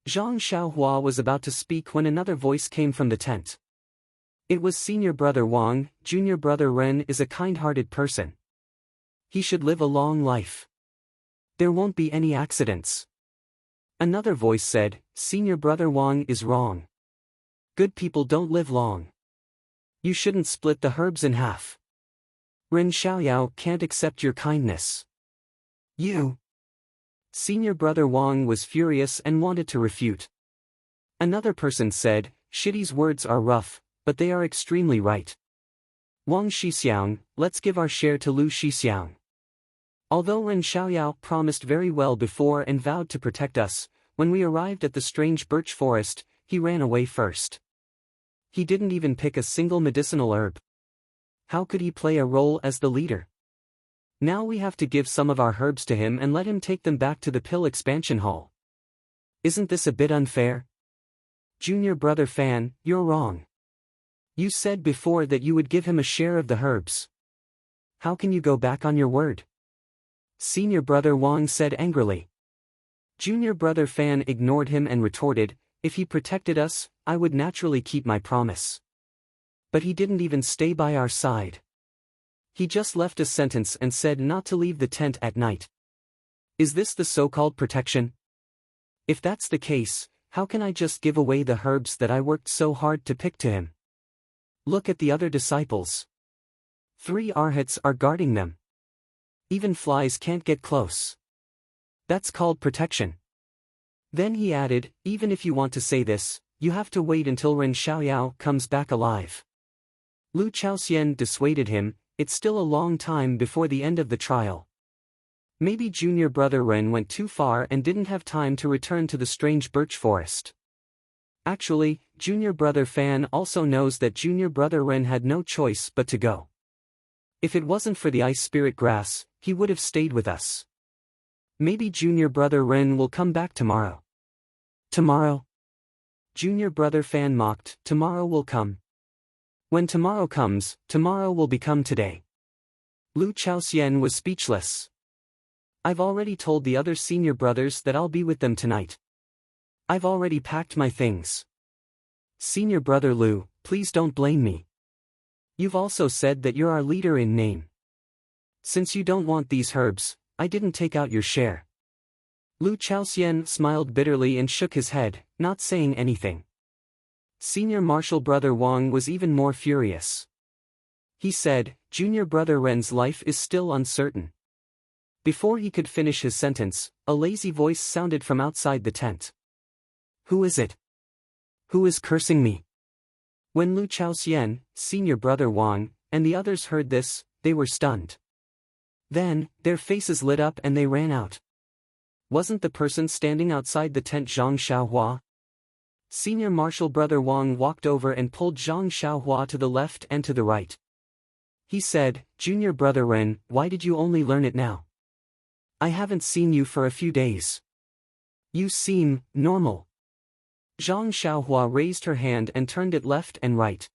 Zhang Xiaohua was about to speak when another voice came from the tent. It was senior brother Wang. Junior brother Ren is a kind-hearted person. He should live a long life. There won't be any accidents. Another voice said, senior brother Wang is wrong. Good people don't live long. You shouldn't split the herbs in half. Ren Xiaoyao can't accept your kindness. You. Senior brother Wang was furious and wanted to refute. Another person said, Shidi's words are rough, but they are extremely right. Wang Shixiang, let's give our share to Lu Shixiang. Although Ren Xiaoyao promised very well before and vowed to protect us, when we arrived at the strange birch forest, he ran away first. He didn't even pick a single medicinal herb. How could he play a role as the leader? Now we have to give some of our herbs to him and let him take them back to the pill expansion hall. Isn't this a bit unfair? Junior brother Fan, you're wrong. You said before that you would give him a share of the herbs. How can you go back on your word? Senior brother Wang said angrily. Junior brother Fan ignored him and retorted, if he protected us, I would naturally keep my promise. But he didn't even stay by our side. He just left a sentence and said not to leave the tent at night. Is this the so-called protection? If that's the case, how can I just give away the herbs that I worked so hard to pick to him? Look at the other disciples. 3 arhats are guarding them. Even flies can't get close. That's called protection. Then he added, even if you want to say this, you have to wait until Ren Xiaoyao comes back alive. Lu Chaoxian dissuaded him, it's still a long time before the end of the trial. Maybe junior brother Ren went too far and didn't have time to return to the strange birch forest. Actually, Junior Brother Fan also knows that Junior Brother Ren had no choice but to go. If it wasn't for the ice spirit grass, he would have stayed with us. Maybe Junior Brother Ren will come back tomorrow. Tomorrow? Junior Brother Fan mocked, tomorrow will come. When tomorrow comes, tomorrow will become today. Lu Chaoxian was speechless. I've already told the other senior brothers that I'll be with them tonight. I've already packed my things. Senior Brother Lu, please don't blame me. You've also said that you're our leader in name. Since you don't want these herbs, I didn't take out your share. Lu Chaoxian smiled bitterly and shook his head, not saying anything. Senior Marshal Brother Wang was even more furious. He said, Junior Brother Ren's life is still uncertain. Before he could finish his sentence, a lazy voice sounded from outside the tent. Who is it? Who is cursing me? When Lu Chaoxian, Senior Brother Wang, and the others heard this, they were stunned. Then, their faces lit up and they ran out. Wasn't the person standing outside the tent Zhang Xiaohua? Senior Marshal Brother Wang walked over and pulled Zhang Xiaohua to the left and to the right. He said, Junior Brother Ren, why did you only learn it now? I haven't seen you for a few days. You seem normal. Zhang Xiaohua raised her hand and turned it left and right.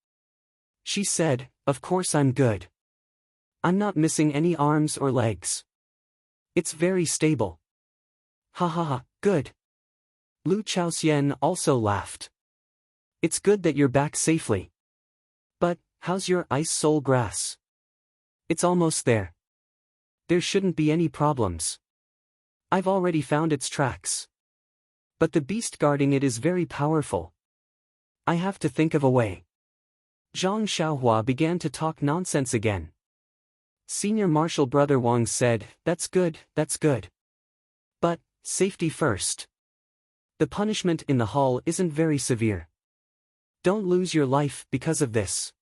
She said, of course I'm good. I'm not missing any arms or legs. It's very stable. Ha ha ha, good. Lu Chaoxian also laughed. It's good that you're back safely. But, how's your ice soul grass? It's almost there. There shouldn't be any problems. I've already found its tracks. But the beast guarding it is very powerful. I have to think of a way. Zhang Xiaohua began to talk nonsense again. Senior Marshal Brother Wang said, that's good, that's good. But, safety first. The punishment in the hall isn't very severe. Don't lose your life because of this.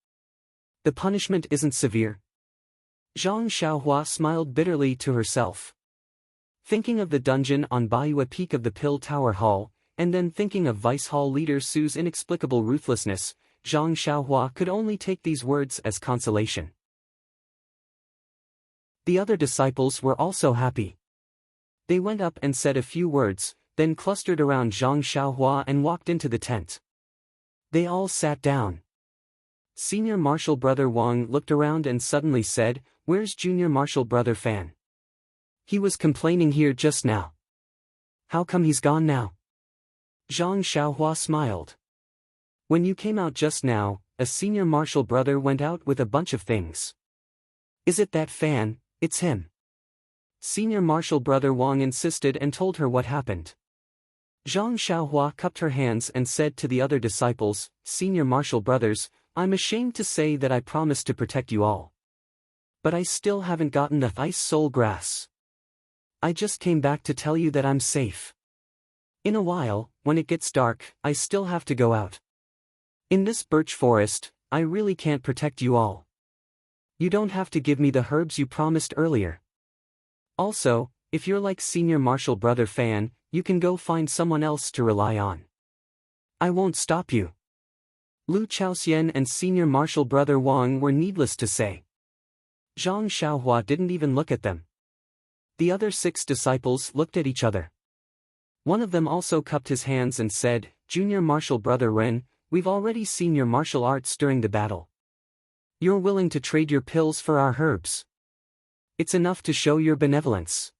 The punishment isn't severe. Zhang Xiaohua smiled bitterly to herself. Thinking of the dungeon on Bayua Peak of the Pill Tower Hall, and then thinking of Vice Hall leader Su's inexplicable ruthlessness, Zhang Xiaohua could only take these words as consolation. The other disciples were also happy. They went up and said a few words, then clustered around Zhang Xiaohua and walked into the tent. They all sat down. Senior Marshal Brother Wang looked around and suddenly said, where's Junior Marshal Brother Fan? He was complaining here just now. How come he's gone now? Zhang Xiaohua smiled. When you came out just now, a Senior Marshal Brother went out with a bunch of things. Is it that Fan? It's him. Senior Marshal Brother Wang insisted and told her what happened. Zhang Xiaohua cupped her hands and said to the other disciples, Senior Marshal Brothers, I'm ashamed to say that I promised to protect you all. But I still haven't gotten the ice soul grass. I just came back to tell you that I'm safe. In a while, when it gets dark, I still have to go out. In this birch forest, I really can't protect you all. You don't have to give me the herbs you promised earlier. Also, if you're like Senior Marshal Brother Fan, you can go find someone else to rely on. I won't stop you. Lu Chaoxian and Senior Marshal Brother Wang were needless to say. Zhang Xiaohua didn't even look at them. The other 6 disciples looked at each other. One of them also cupped his hands and said, Junior Marshal Brother Ren, we've already seen your martial arts during the battle. You're willing to trade your pills for our herbs. It's enough to show your benevolence.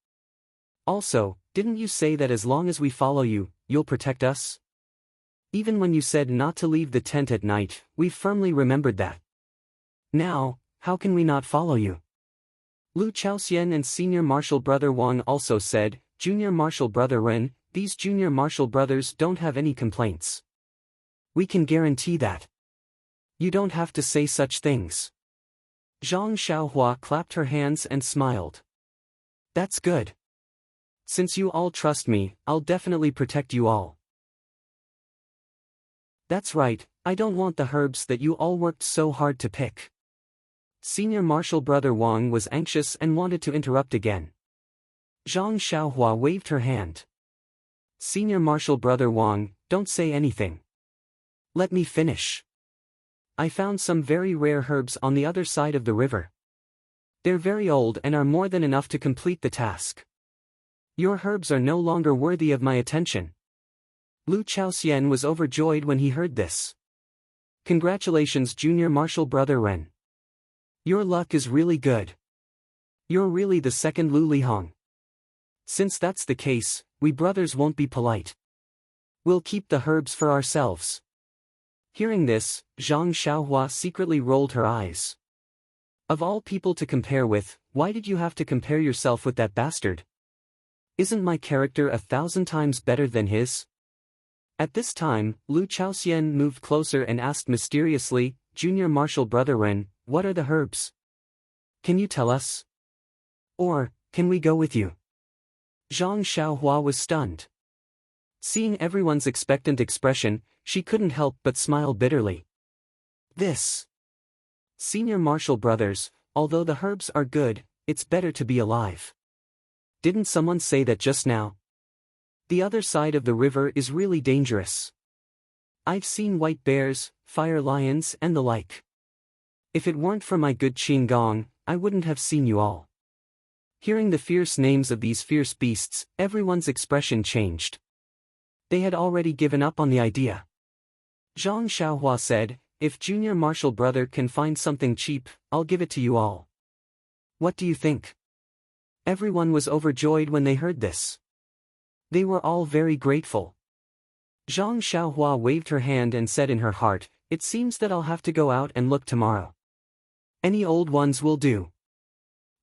Also, didn't you say that as long as we follow you, you'll protect us? Even when you said not to leave the tent at night, we firmly remembered that. Now, how can we not follow you? Lu Chaoxian and Senior Marshal Brother Wang also said, Junior Marshal Brother Ren, these Junior Marshal Brothers don't have any complaints. We can guarantee that. You don't have to say such things. Zhang Xiaohua clapped her hands and smiled. That's good. Since you all trust me, I'll definitely protect you all. That's right, I don't want the herbs that you all worked so hard to pick. Senior Marshal Brother Wang was anxious and wanted to interrupt again. Zhang Xiaohua waved her hand. Senior Marshal Brother Wang, don't say anything. Let me finish. I found some very rare herbs on the other side of the river. They're very old and are more than enough to complete the task. Your herbs are no longer worthy of my attention. Lu Chaoxian was overjoyed when he heard this. Congratulations, junior martial brother Ren. Your luck is really good. You're really the second Lu Lihong. Since that's the case, we brothers won't be polite. We'll keep the herbs for ourselves. Hearing this, Zhang Xiaohua secretly rolled her eyes. Of all people to compare with, why did you have to compare yourself with that bastard? Isn't my character 1,000 times better than his? At this time, Lu Chaoxian moved closer and asked mysteriously, Junior martial brother Ren, what are the herbs? Can you tell us? Or, can we go with you? Zhang Xiaohua was stunned. Seeing everyone's expectant expression, she couldn't help but smile bitterly. This. Senior martial brothers, although the herbs are good, it's better to be alive. Didn't someone say that just now? The other side of the river is really dangerous. I've seen white bears, fire lions and the like. If it weren't for my good Qin Gong, I wouldn't have seen you all. Hearing the fierce names of these fierce beasts, everyone's expression changed. They had already given up on the idea. Zhang Xiaohua said, if junior martial brother can find something cheap, I'll give it to you all. What do you think? Everyone was overjoyed when they heard this. They were all very grateful. Zhang Xiaohua waved her hand and said in her heart, it seems that I'll have to go out and look tomorrow. Any old ones will do.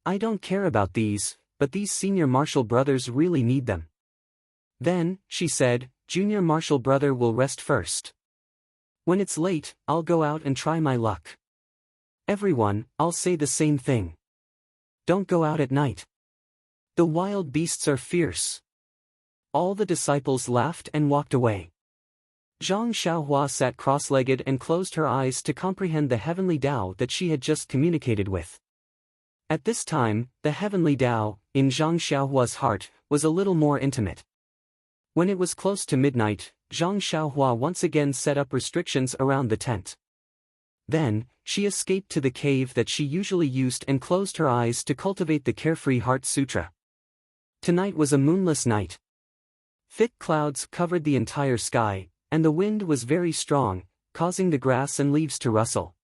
I don't care about these, but these senior martial brothers really need them. Then, she said, junior martial brother will rest first. When it's late, I'll go out and try my luck. Everyone, I'll say the same thing. Don't go out at night. The wild beasts are fierce. All the disciples laughed and walked away. Zhang Xiaohua sat cross-legged and closed her eyes to comprehend the heavenly Tao that she had just communicated with. At this time, the heavenly Tao, in Zhang Xiaohua's heart, was a little more intimate. When it was close to midnight, Zhang Xiaohua once again set up restrictions around the tent. Then, she escaped to the cave that she usually used and closed her eyes to cultivate the Carefree Heart Sutra. Tonight was a moonless night. Thick clouds covered the entire sky, and the wind was very strong, causing the grass and leaves to rustle.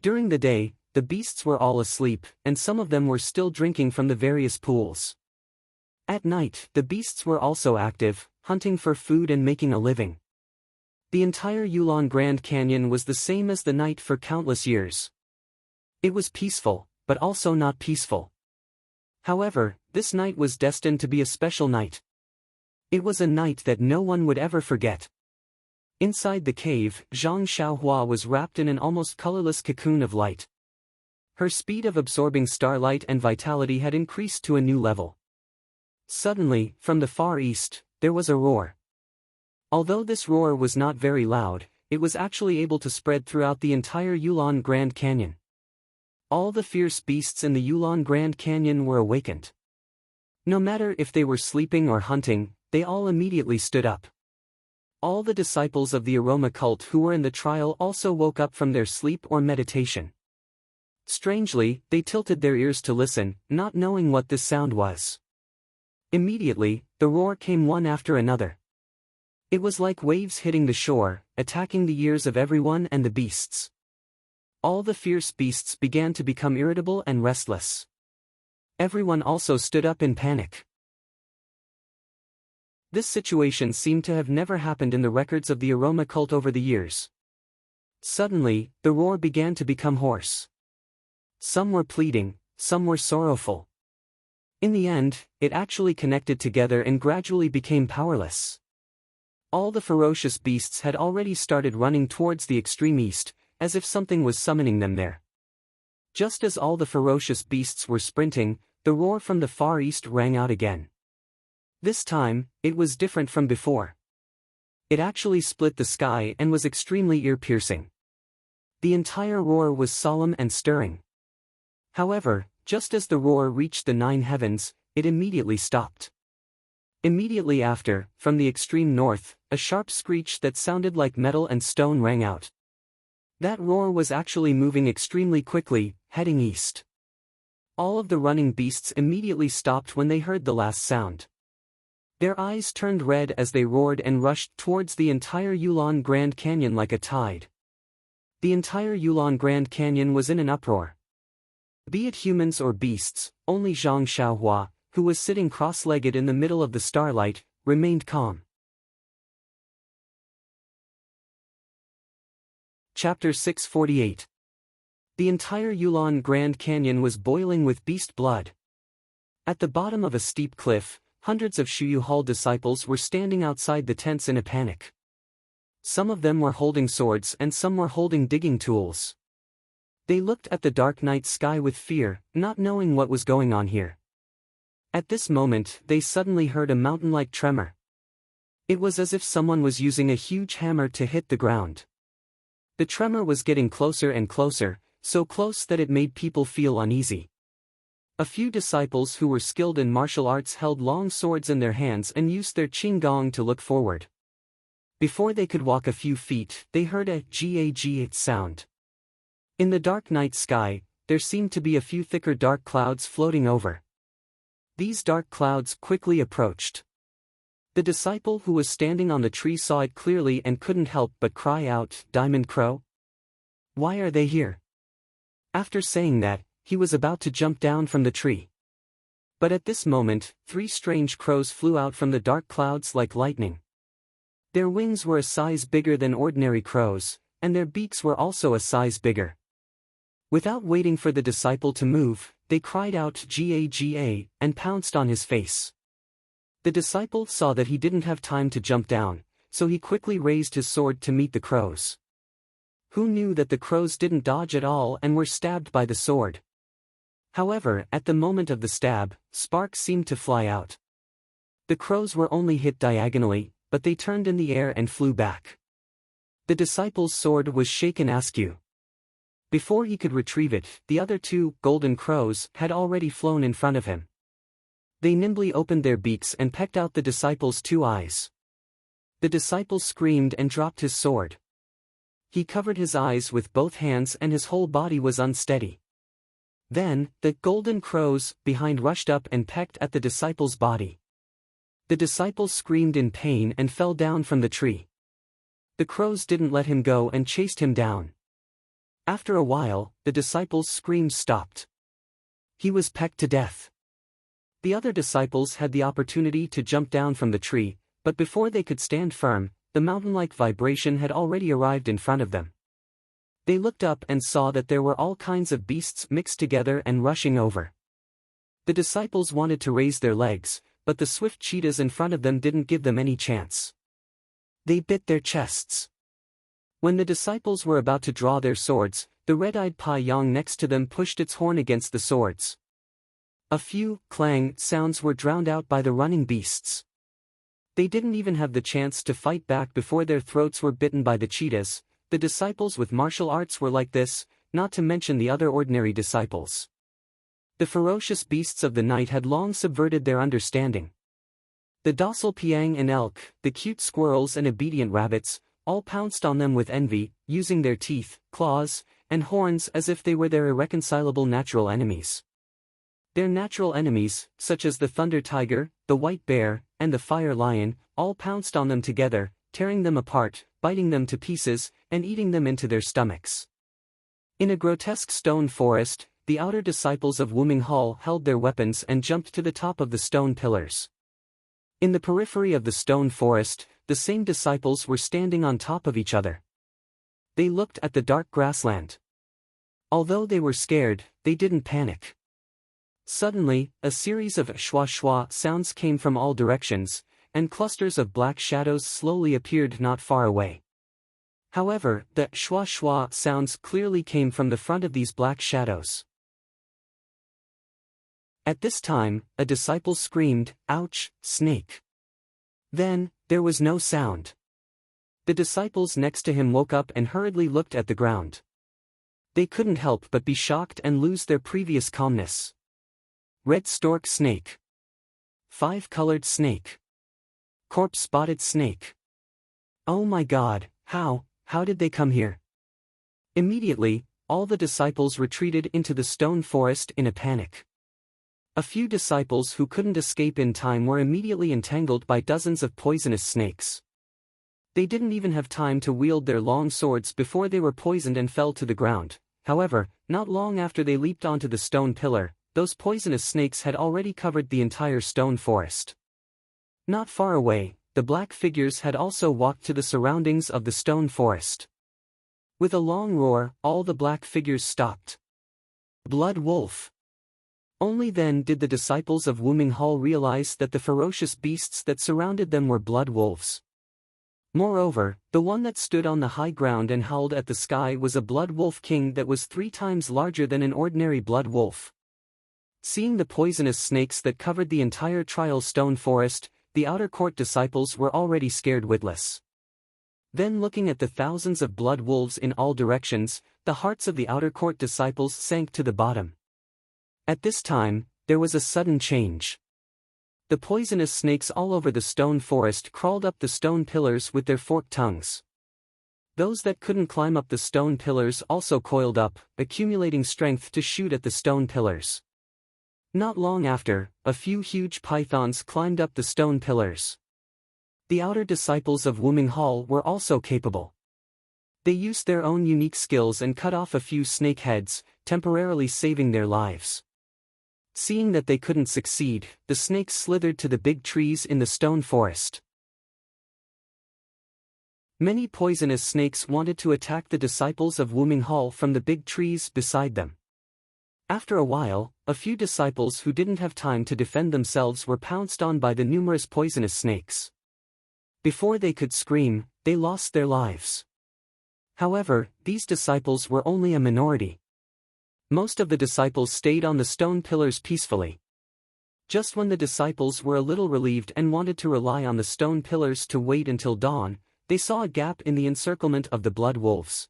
During the day, the beasts were all asleep, and some of them were still drinking from the various pools. At night, the beasts were also active, hunting for food and making a living. The entire Yulon Grand Canyon was the same as the night for countless years. It was peaceful, but also not peaceful. However, this night was destined to be a special night. It was a night that no one would ever forget. Inside the cave, Zhang Xiaohua was wrapped in an almost colorless cocoon of light. Her speed of absorbing starlight and vitality had increased to a new level. Suddenly, from the far east, there was a roar. Although this roar was not very loud, it was actually able to spread throughout the entire Yulon Grand Canyon. All the fierce beasts in the Yulon Grand Canyon were awakened. No matter if they were sleeping or hunting, they all immediately stood up. All the disciples of the aroma cult who were in the trial also woke up from their sleep or meditation. Strangely, they tilted their ears to listen, not knowing what this sound was. Immediately, the roar came one after another. It was like waves hitting the shore, attacking the ears of everyone and the beasts. All the fierce beasts began to become irritable and restless. Everyone also stood up in panic. This situation seemed to have never happened in the records of the aroma cult over the years. Suddenly, the roar began to become hoarse. Some were pleading, some were sorrowful. In the end, it actually connected together and gradually became powerless. All the ferocious beasts had already started running towards the extreme east, as if something was summoning them there. Just as all the ferocious beasts were sprinting, the roar from the far east rang out again. This time, it was different from before. It actually split the sky and was extremely ear-piercing. The entire roar was solemn and stirring. However, just as the roar reached the 9 heavens, it immediately stopped. Immediately after, from the extreme north, a sharp screech that sounded like metal and stone rang out. That roar was actually moving extremely quickly, heading east. All of the running beasts immediately stopped when they heard the last sound. Their eyes turned red as they roared and rushed towards the entire Yulon Grand Canyon like a tide. The entire Yulon Grand Canyon was in an uproar. Be it humans or beasts, only Zhang Xiaohua, who was sitting cross-legged in the middle of the starlight, remained calm. Chapter 648. The entire Yulon Grand Canyon was boiling with beast blood. At the bottom of a steep cliff, hundreds of Shuyu Hall disciples were standing outside the tents in a panic. Some of them were holding swords and some were holding digging tools. They looked at the dark night sky with fear, not knowing what was going on here. At this moment, they suddenly heard a mountain-like tremor. It was as if someone was using a huge hammer to hit the ground. The tremor was getting closer and closer, so close that it made people feel uneasy. A few disciples who were skilled in martial arts held long swords in their hands and used their qinggong to look forward. Before they could walk a few feet, they heard a gag sound. In the dark night sky, there seemed to be a few thicker dark clouds floating over. These dark clouds quickly approached. The disciple who was standing on the tree saw it clearly and couldn't help but cry out, "Diamond Crow? Why are they here?" After saying that, he was about to jump down from the tree. But at this moment, 3 strange crows flew out from the dark clouds like lightning. Their wings were a size bigger than ordinary crows, and their beaks were also a size bigger. Without waiting for the disciple to move, they cried out "Gaga" and pounced on his face. The disciple saw that he didn't have time to jump down, so he quickly raised his sword to meet the crows. Who knew that the crows didn't dodge at all and were stabbed by the sword? However, at the moment of the stab, sparks seemed to fly out. The crows were only hit diagonally, but they turned in the air and flew back. The disciple's sword was shaken askew. Before he could retrieve it, the other 2 golden crows had already flown in front of him. They nimbly opened their beaks and pecked out the disciple's 2 eyes. The disciple screamed and dropped his sword. He covered his eyes with both hands and his whole body was unsteady. Then, the golden crows behind rushed up and pecked at the disciple's body. The disciple screamed in pain and fell down from the tree. The crows didn't let him go and chased him down. After a while, the disciple's screams stopped. He was pecked to death. The other disciples had the opportunity to jump down from the tree, but before they could stand firm, the mountain-like vibration had already arrived in front of them. They looked up and saw that there were all kinds of beasts mixed together and rushing over. The disciples wanted to raise their legs, but the swift cheetahs in front of them didn't give them any chance. They bit their chests. When the disciples were about to draw their swords, the red-eyed Paiyang next to them pushed its horn against the swords. A few clang sounds were drowned out by the running beasts. They didn't even have the chance to fight back before their throats were bitten by the cheetahs. The disciples with martial arts were like this, not to mention the other ordinary disciples. The ferocious beasts of the night had long subverted their understanding. The docile piang and elk, the cute squirrels and obedient rabbits, all pounced on them with envy, using their teeth, claws, and horns as if they were their irreconcilable natural enemies. Their natural enemies, such as the thunder tiger, the white bear, and the fire lion, all pounced on them together, tearing them apart, biting them to pieces, and eating them into their stomachs. In a grotesque stone forest, the outer disciples of Wuming Hall held their weapons and jumped to the top of the stone pillars. In the periphery of the stone forest, the same disciples were standing on top of each other. They looked at the dark grassland. Although they were scared, they didn't panic. Suddenly, a series of shwa-shwa sounds came from all directions, and clusters of black shadows slowly appeared not far away. However, the shwa-shwa sounds clearly came from the front of these black shadows. At this time, a disciple screamed, "Ouch, snake!" Then, there was no sound. The disciples next to him woke up and hurriedly looked at the ground. They couldn't help but be shocked and lose their previous calmness. Red stork snake. 5-colored snake. corpse-spotted snake. Oh my God, how did they come here? Immediately, all the disciples retreated into the stone forest in a panic. A few disciples who couldn't escape in time were immediately entangled by dozens of poisonous snakes. They didn't even have time to wield their long swords before they were poisoned and fell to the ground. However, not long after they leaped onto the stone pillar, those poisonous snakes had already covered the entire stone forest. Not far away, the black figures had also walked to the surroundings of the stone forest. With a long roar, all the black figures stopped. Blood wolf. Only then did the disciples of Wuming Hall realize that the ferocious beasts that surrounded them were blood wolves. Moreover, the one that stood on the high ground and howled at the sky was a blood wolf king that was 3 times larger than an ordinary blood wolf. Seeing the poisonous snakes that covered the entire trial stone forest, the outer court disciples were already scared witless. Then looking at the thousands of blood wolves in all directions, the hearts of the outer court disciples sank to the bottom. At this time, there was a sudden change. The poisonous snakes all over the stone forest crawled up the stone pillars with their forked tongues. Those that couldn't climb up the stone pillars also coiled up, accumulating strength to shoot at the stone pillars. Not long after, a few huge pythons climbed up the stone pillars. The outer disciples of Wuming Hall were also capable. They used their own unique skills and cut off a few snake heads, temporarily saving their lives. Seeing that they couldn't succeed, the snakes slithered to the big trees in the stone forest. Many poisonous snakes wanted to attack the disciples of Wuming Hall from the big trees beside them. After a while, a few disciples who didn't have time to defend themselves were pounced on by the numerous poisonous snakes. Before they could scream, they lost their lives. However, these disciples were only a minority. Most of the disciples stayed on the stone pillars peacefully. Just when the disciples were a little relieved and wanted to rely on the stone pillars to wait until dawn, they saw a gap in the encirclement of the blood wolves.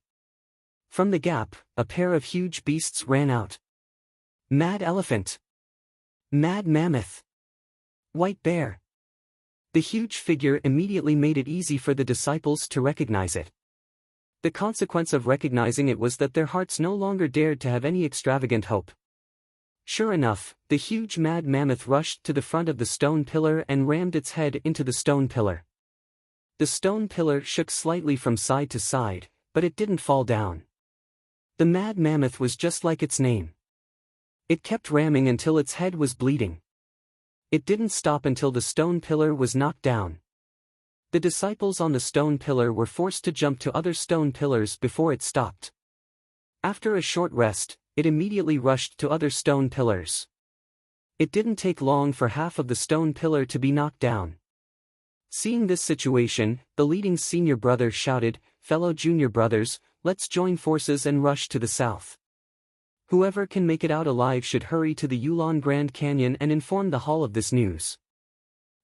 From the gap, a pair of huge beasts ran out. Mad elephant. Mad mammoth. White bear. The huge figure immediately made it easy for the disciples to recognize it. The consequence of recognizing it was that their hearts no longer dared to have any extravagant hope. Sure enough, the huge mad mammoth rushed to the front of the stone pillar and rammed its head into the stone pillar. The stone pillar shook slightly from side to side, but it didn't fall down. The mad mammoth was just like its name. It kept ramming until its head was bleeding. It didn't stop until the stone pillar was knocked down. The disciples on the stone pillar were forced to jump to other stone pillars before it stopped. After a short rest, it immediately rushed to other stone pillars. It didn't take long for half of the stone pillar to be knocked down. Seeing this situation, the leading senior brother shouted, "Fellow junior brothers, let's join forces and rush to the south. Whoever can make it out alive should hurry to the Yulon Grand Canyon and inform the hall of this news."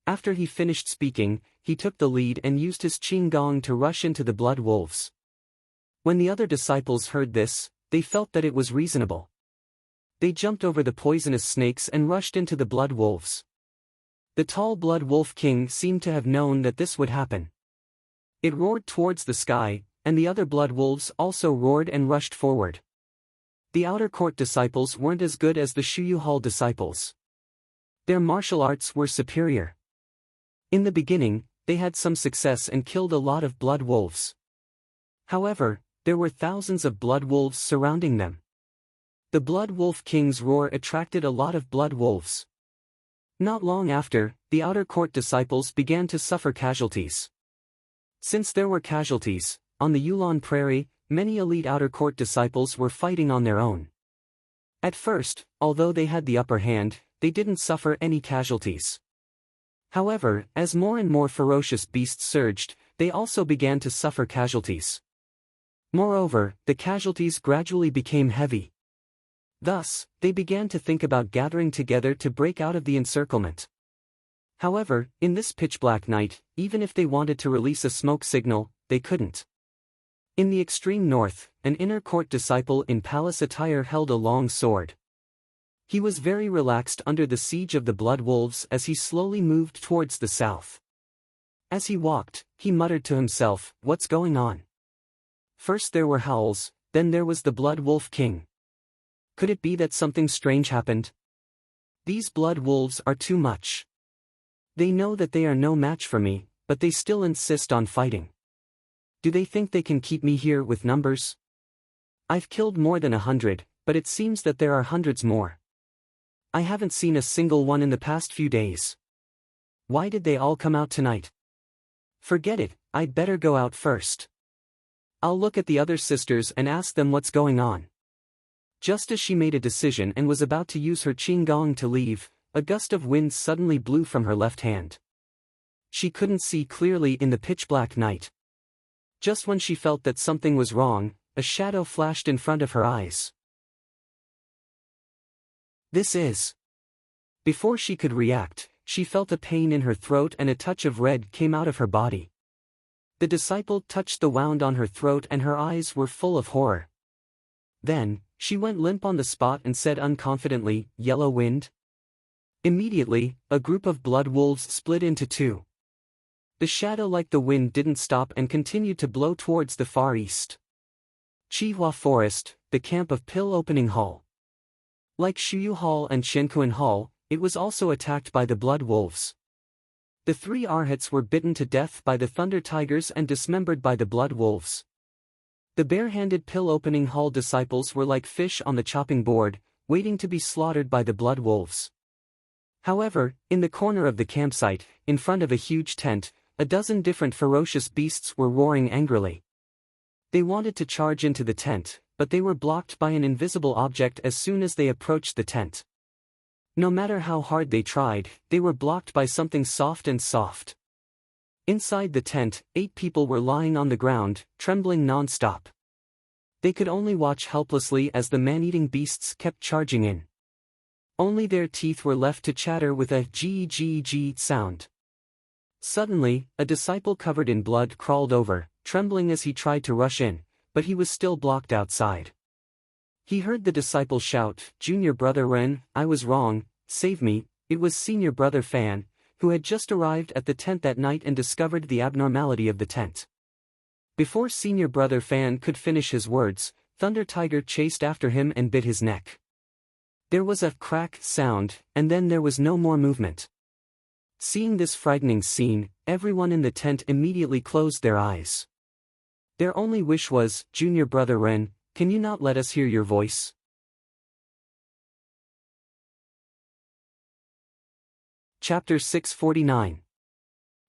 After he finished speaking, he took the lead and used his qinggong to rush into the blood wolves. When the other disciples heard this, they felt that it was reasonable. They jumped over the poisonous snakes and rushed into the blood wolves. The tall blood wolf king seemed to have known that this would happen. It roared towards the sky, and the other blood wolves also roared and rushed forward. The outer court disciples weren't as good as the Shuyu Hall disciples. Their martial arts were superior. In the beginning, they had some success and killed a lot of blood wolves. However, there were thousands of blood wolves surrounding them. The blood wolf king's roar attracted a lot of blood wolves. Not long after, the outer court disciples began to suffer casualties. Since there were casualties, on the Yulon Prairie, many elite outer court disciples were fighting on their own. At first, although they had the upper hand, they didn't suffer any casualties. However, as more and more ferocious beasts surged, they also began to suffer casualties. Moreover, the casualties gradually became heavy. Thus, they began to think about gathering together to break out of the encirclement. However, in this pitch-black night, even if they wanted to release a smoke signal, they couldn't. In the extreme north, an inner court disciple in palace attire held a long sword. He was very relaxed under the siege of the blood wolves as he slowly moved towards the south. As he walked, he muttered to himself, "What's going on?" First there were howls, then there was the Blood Wolf King. Could it be that something strange happened? These blood wolves are too much. They know that they are no match for me, but they still insist on fighting. Do they think they can keep me here with numbers? I've killed more than 100, but it seems that there are hundreds more. I haven't seen a single one in the past few days. Why did they all come out tonight? Forget it, I'd better go out first. I'll look at the other sisters and ask them what's going on. Just as she made a decision and was about to use her qinggong to leave, a gust of wind suddenly blew from her left hand. She couldn't see clearly in the pitch-black night. Just when she felt that something was wrong, a shadow flashed in front of her eyes. This is... Before she could react, she felt a pain in her throat and a touch of red came out of her body. The disciple touched the wound on her throat and her eyes were full of horror. Then, she went limp on the spot and said unconfidently, "Yellow wind?" Immediately, a group of blood wolves split into two. The shadow like the wind didn't stop and continued to blow towards the far east. Chihua Forest, the camp of Pill Opening Hall. Like Shuyu Hall and Shenkuan Hall, it was also attacked by the blood wolves. The three arhats were bitten to death by the thunder tigers and dismembered by the blood wolves. The bare-handed Pill Opening Hall disciples were like fish on the chopping board, waiting to be slaughtered by the blood wolves. However, in the corner of the campsite, in front of a huge tent, a dozen different ferocious beasts were roaring angrily. They wanted to charge into the tent, but they were blocked by an invisible object as soon as they approached the tent. No matter how hard they tried, they were blocked by something soft and soft. Inside the tent, 8 people were lying on the ground, trembling non-stop. They could only watch helplessly as the man-eating beasts kept charging in. Only their teeth were left to chatter with a g sound. Suddenly, a disciple covered in blood crawled over, trembling as he tried to rush in, but he was still blocked outside. He heard the disciple shout, "Junior brother Ren, I was wrong, save me." It was senior brother Fan, who had just arrived at the tent that night and discovered the abnormality of the tent. Before senior brother Fan could finish his words, Thunder Tiger chased after him and bit his neck. There was a crack sound, and then there was no more movement. Seeing this frightening scene, everyone in the tent immediately closed their eyes. Their only wish was, "Junior brother Ren, can you not let us hear your voice?" Chapter 649.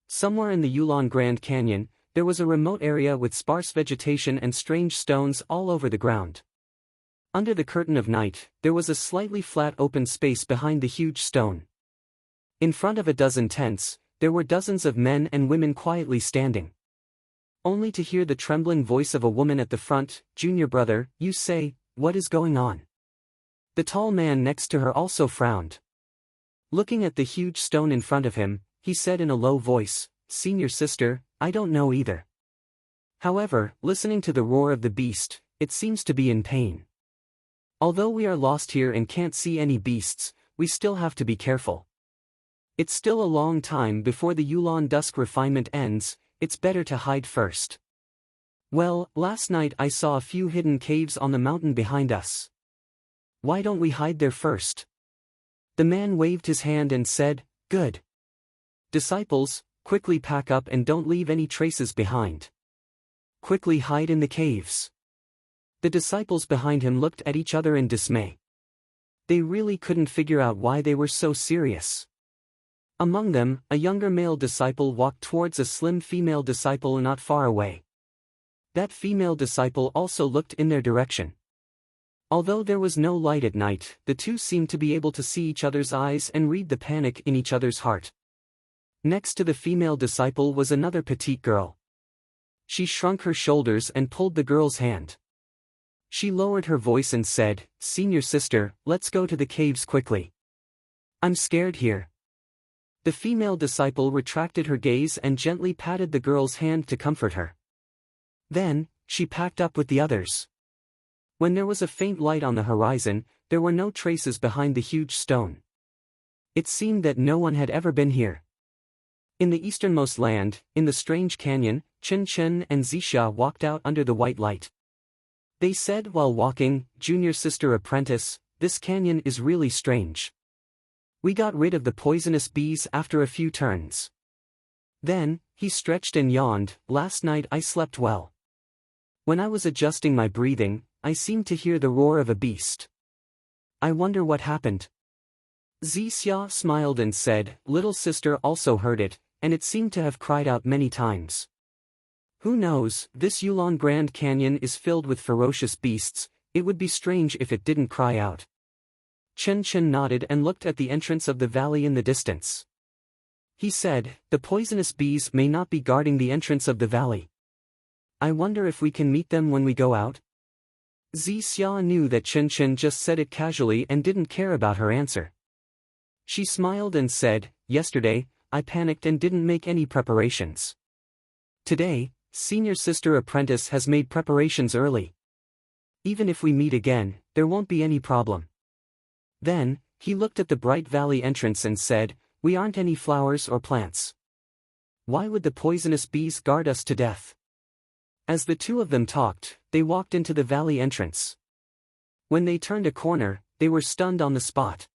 Somewhere in the Yulon Grand Canyon, there was a remote area with sparse vegetation and strange stones all over the ground. Under the curtain of night, there was a slightly flat open space behind the huge stone. In front of a dozen tents, there were dozens of men and women quietly standing. Only to hear the trembling voice of a woman at the front, "Junior brother, you say, what is going on?" The tall man next to her also frowned. Looking at the huge stone in front of him, he said in a low voice, "Senior sister, I don't know either. However, listening to the roar of the beast, it seems to be in pain. Although we are lost here and can't see any beasts, we still have to be careful. It's still a long time before the Yulon dusk refinement ends, it's better to hide first. Well, last night I saw a few hidden caves on the mountain behind us. Why don't we hide there first?" The man waved his hand and said, "Good. Disciples, quickly pack up and don't leave any traces behind. Quickly hide in the caves." The disciples behind him looked at each other in dismay. They really couldn't figure out why they were so serious. Among them, a younger male disciple walked towards a slim female disciple not far away. That female disciple also looked in their direction. Although there was no light at night, the two seemed to be able to see each other's eyes and read the panic in each other's heart. Next to the female disciple was another petite girl. She shrunk her shoulders and pulled the girl's hand. She lowered her voice and said, "Senior sister, let's go to the caves quickly. I'm scared here." The female disciple retracted her gaze and gently patted the girl's hand to comfort her. Then, she packed up with the others. When there was a faint light on the horizon, there were no traces behind the huge stone. It seemed that no one had ever been here. In the easternmost land, in the strange canyon, Chen Chen and Zixia walked out under the white light. They said while walking, "Junior sister apprentice, this canyon is really strange. We got rid of the poisonous bees after a few turns." Then, he stretched and yawned, "Last night I slept well. When I was adjusting my breathing, I seemed to hear the roar of a beast. I wonder what happened." Zixia smiled and said, "Little sister also heard it, and it seemed to have cried out many times. Who knows, this Yulon Grand Canyon is filled with ferocious beasts, it would be strange if it didn't cry out." Chen Chen nodded and looked at the entrance of the valley in the distance. He said, "The poisonous bees may not be guarding the entrance of the valley. I wonder if we can meet them when we go out?" Zixia knew that Chen Chen just said it casually and didn't care about her answer. She smiled and said, "Yesterday, I panicked and didn't make any preparations. Today, senior sister apprentice has made preparations early. Even if we meet again, there won't be any problem." Then, he looked at the bright valley entrance and said, "We aren't any flowers or plants. Why would the poisonous bees guard us to death?" As the two of them talked, they walked into the valley entrance. When they turned a corner, they were stunned on the spot.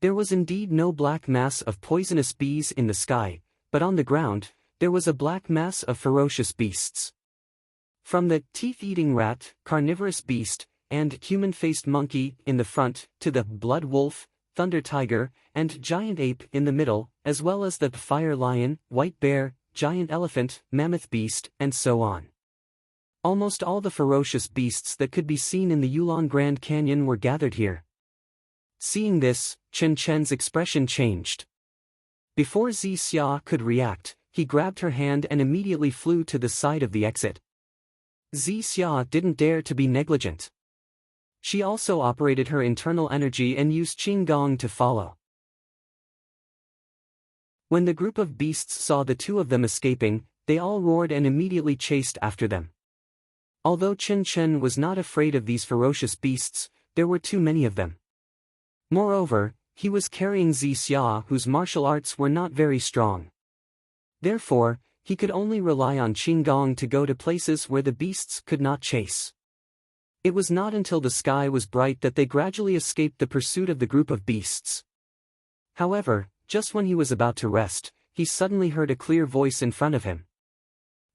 There was indeed no black mass of poisonous bees in the sky, but on the ground, there was a black mass of ferocious beasts. From the teeth-eating rat, carnivorous beast, and human-faced monkey in the front, to the blood wolf, thunder tiger, and giant ape in the middle, as well as the fire lion, white bear, giant elephant, mammoth beast, and so on. Almost all the ferocious beasts that could be seen in the Yulon Grand Canyon were gathered here. Seeing this, Chen Chen's expression changed. Before Zixia could react, he grabbed her hand and immediately flew to the side of the exit. Zixia didn't dare to be negligent. She also operated her internal energy and used Qinggong to follow. When the group of beasts saw the two of them escaping, they all roared and immediately chased after them. Although Chen Chen was not afraid of these ferocious beasts, there were too many of them. Moreover, he was carrying Zixia, whose martial arts were not very strong. Therefore, he could only rely on Qinggong to go to places where the beasts could not chase. It was not until the sky was bright that they gradually escaped the pursuit of the group of beasts. However, just when he was about to rest, he suddenly heard a clear voice in front of him.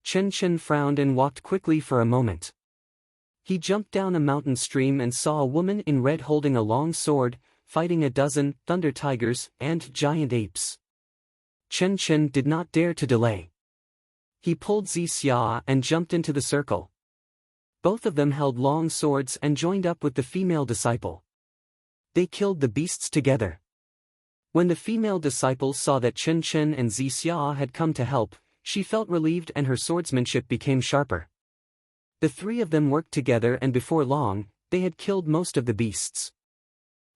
Chen Chen frowned and walked quickly for a moment. He jumped down a mountain stream and saw a woman in red holding a long sword, fighting a dozen thunder tigers and giant apes. Chen Chen did not dare to delay. He pulled Zixia and jumped into the circle. Both of them held long swords and joined up with the female disciple. They killed the beasts together. When the female disciple saw that Chen Chen and Zixia had come to help, she felt relieved and her swordsmanship became sharper. The three of them worked together and before long, they had killed most of the beasts.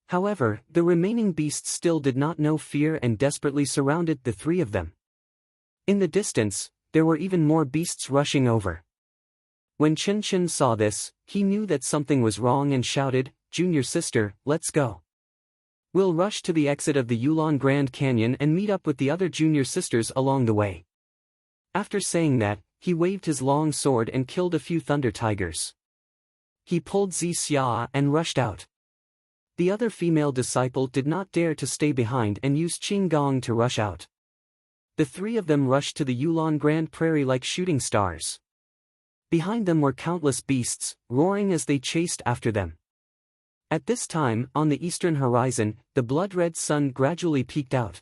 However, the remaining beasts still did not know fear and desperately surrounded the three of them. In the distance, there were even more beasts rushing over. When Chen Chen saw this, he knew that something was wrong and shouted, "Junior sister, let's go. We'll rush to the exit of the Yulon Grand Canyon and meet up with the other junior sisters along the way." After saying that, he waved his long sword and killed a few thunder tigers. He pulled Zixia and rushed out. The other female disciple did not dare to stay behind and used Qinggong to rush out. The three of them rushed to the Yulon Grand Prairie like shooting stars. Behind them were countless beasts, roaring as they chased after them. At this time, on the eastern horizon, the blood-red sun gradually peeked out.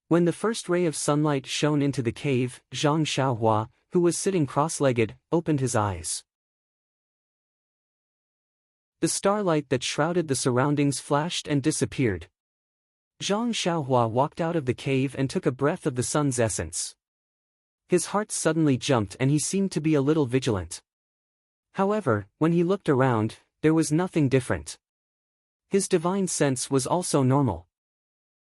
When the first ray of sunlight shone into the cave, Zhang Xiaohua, who was sitting cross-legged, opened his eyes. The starlight that shrouded the surroundings flashed and disappeared. Zhang Xiaohua walked out of the cave and took a breath of the sun's essence. His heart suddenly jumped and he seemed to be a little vigilant. However, when he looked around, there was nothing different. His divine sense was also normal.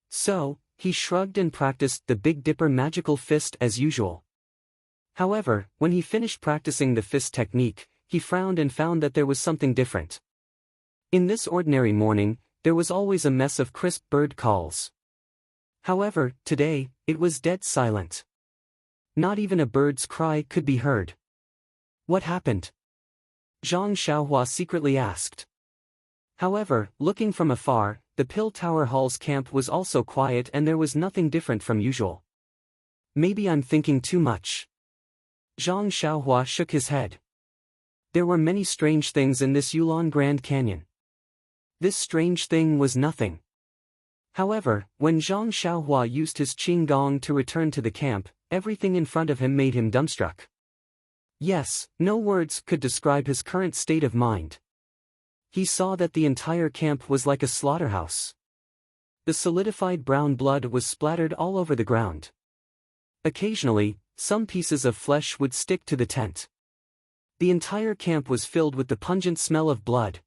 So, he shrugged and practiced the Big Dipper magical fist as usual. However, when he finished practicing the fist technique, he frowned and found that there was something different. In this ordinary morning, there was always a mess of crisp bird calls. However, today, it was dead silent. Not even a bird's cry could be heard. What happened? Zhang Xiaohua secretly asked. However, looking from afar, the Pill Tower Hall's camp was also quiet and there was nothing different from usual. Maybe I'm thinking too much. Zhang Xiaohua shook his head. There were many strange things in this Yulon Grand Canyon. This strange thing was nothing. However, when Zhang Xiaohua used his Qinggong to return to the camp, everything in front of him made him dumbstruck. Yes, no words could describe his current state of mind. He saw that the entire camp was like a slaughterhouse. The solidified brown blood was splattered all over the ground. Occasionally, some pieces of flesh would stick to the tent. The entire camp was filled with the pungent smell of blood.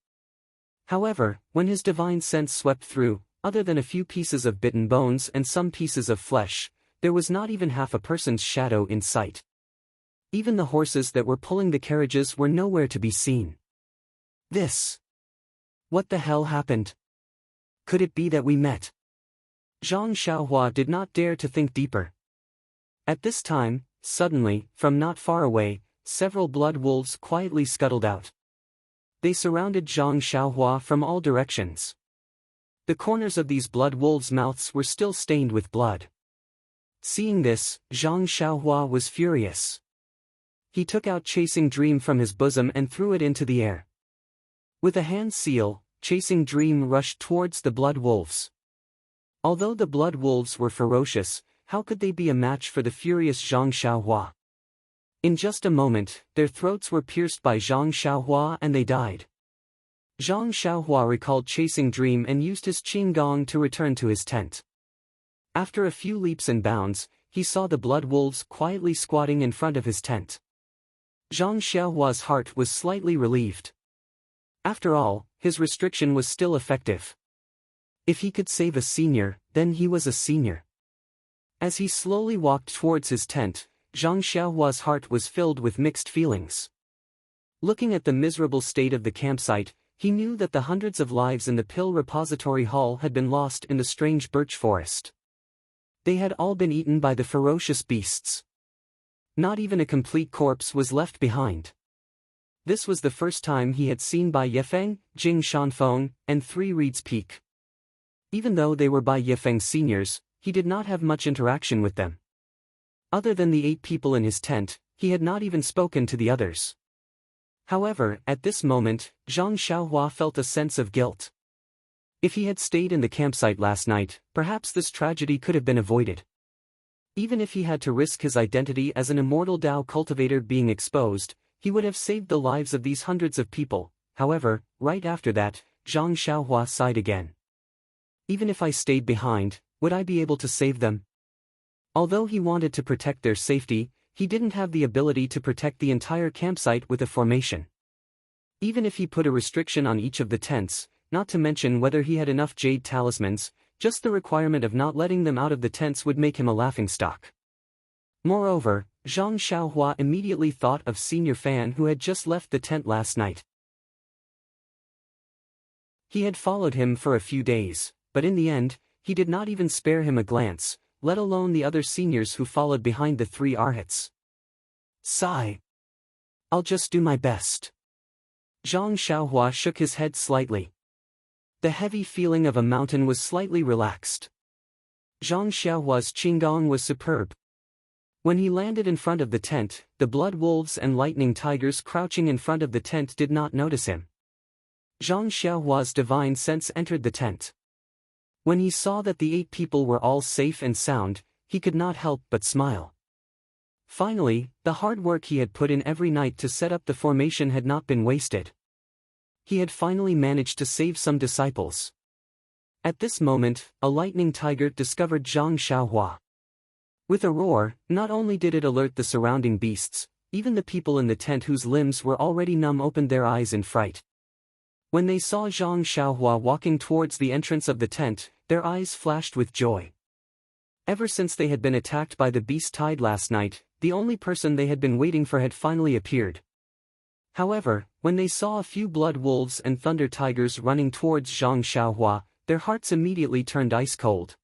However, when his divine sense swept through, other than a few pieces of bitten bones and some pieces of flesh, there was not even half a person's shadow in sight. Even the horses that were pulling the carriages were nowhere to be seen. What the hell happened? Could it be that we met? Zhang Xiaohua did not dare to think deeper. At this time, suddenly, from not far away, several blood wolves quietly scuttled out. They surrounded Zhang Xiaohua from all directions. The corners of these blood wolves' mouths were still stained with blood. Seeing this, Zhang Xiaohua was furious. He took out Chasing Dream from his bosom and threw it into the air. With a hand seal, Chasing Dream rushed towards the blood wolves. Although the blood wolves were ferocious, how could they be a match for the furious Zhang Xiaohua? In just a moment, their throats were pierced by Zhang Xiaohua and they died. Zhang Xiaohua recalled Chasing Dream and used his Qinggong to return to his tent. After a few leaps and bounds, he saw the blood wolves quietly squatting in front of his tent. Zhang Xiaohua's heart was slightly relieved. After all, his restriction was still effective. If he could save a senior, then he was a senior. As he slowly walked towards his tent, Zhang Xiaohua's heart was filled with mixed feelings. Looking at the miserable state of the campsite, he knew that the hundreds of lives in the Pill Repository Hall had been lost in the strange birch forest. They had all been eaten by the ferocious beasts. Not even a complete corpse was left behind. This was the first time he had seen Bai Yefeng, Jing Shanfeng, and Three Reeds Peak. Even though they were Bai Yefeng's seniors, he did not have much interaction with them. Other than the 8 people in his tent, he had not even spoken to the others. However, at this moment, Zhang Xiaohua felt a sense of guilt. If he had stayed in the campsite last night, perhaps this tragedy could have been avoided. Even if he had to risk his identity as an immortal Dao cultivator being exposed, he would have saved the lives of these hundreds of people. However, right after that, Zhang Xiaohua sighed again. Even if I stayed behind, would I be able to save them? Although he wanted to protect their safety, he didn't have the ability to protect the entire campsite with a formation. Even if he put a restriction on each of the tents, not to mention whether he had enough jade talismans, just the requirement of not letting them out of the tents would make him a laughingstock. Moreover, Zhang Xiaohua immediately thought of Senior Fan who had just left the tent last night. He had followed him for a few days, but in the end, he did not even spare him a glance, let alone the other seniors who followed behind the 3 arhats. Sigh. I'll just do my best. Zhang Xiaohua shook his head slightly. The heavy feeling of a mountain was slightly relaxed. Zhang Xiaohua's Qinggong was superb. When he landed in front of the tent, the blood wolves and lightning tigers crouching in front of the tent did not notice him. Zhang Xiaohua's divine sense entered the tent. When he saw that the 8 people were all safe and sound, he could not help but smile. Finally, the hard work he had put in every night to set up the formation had not been wasted. He had finally managed to save some disciples. At this moment, a lightning tiger discovered Zhang Xiaohua. With a roar, not only did it alert the surrounding beasts, even the people in the tent whose limbs were already numb opened their eyes in fright. When they saw Zhang Xiaohua walking towards the entrance of the tent, their eyes flashed with joy. Ever since they had been attacked by the beast tide last night, the only person they had been waiting for had finally appeared. However, when they saw a few blood wolves and thunder tigers running towards Zhang Xiaohua, their hearts immediately turned ice cold.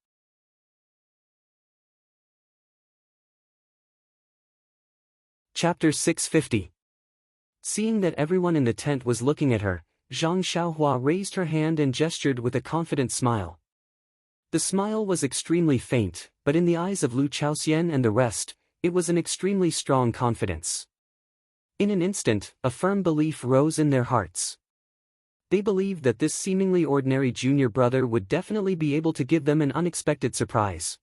Chapter 650. Seeing that everyone in the tent was looking at her, Zhang Xiaohua raised her hand and gestured with a confident smile. The smile was extremely faint, but in the eyes of Lu Chaoxian and the rest, it was an extremely strong confidence. In an instant, a firm belief rose in their hearts. They believed that this seemingly ordinary junior brother would definitely be able to give them an unexpected surprise.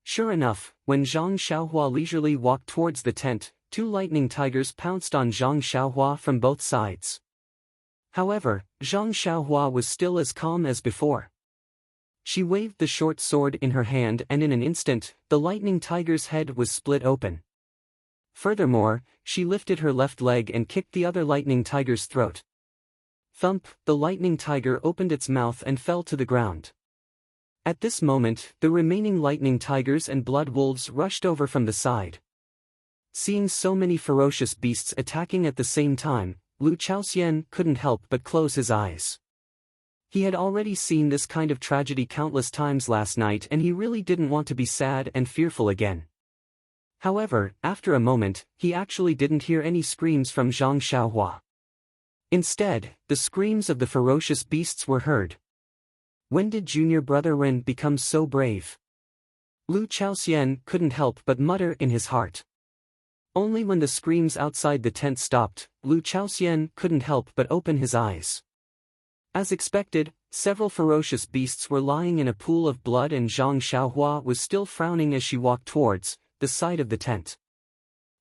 Sure enough, when Zhang Xiaohua leisurely walked towards the tent, 2 lightning tigers pounced on Zhang Xiaohua from both sides. However, Zhang Xiaohua was still as calm as before. She waved the short sword in her hand and in an instant, the lightning tiger's head was split open. Furthermore, she lifted her left leg and kicked the other lightning tiger's throat. Thump, the lightning tiger opened its mouth and fell to the ground. At this moment, the remaining lightning tigers and blood wolves rushed over from the side. Seeing so many ferocious beasts attacking at the same time, Lu Chaoxian couldn't help but close his eyes. He had already seen this kind of tragedy countless times last night and he really didn't want to be sad and fearful again. However, after a moment, he actually didn't hear any screams from Zhang Xiaohua. Instead, the screams of the ferocious beasts were heard. When did junior brother Ren become so brave? Lu Chaoxian couldn't help but mutter in his heart. Only when the screams outside the tent stopped, Lu Chaoxian couldn't help but open his eyes. As expected, several ferocious beasts were lying in a pool of blood and Zhang Xiaohua was still frowning as she walked towards the side of the tent.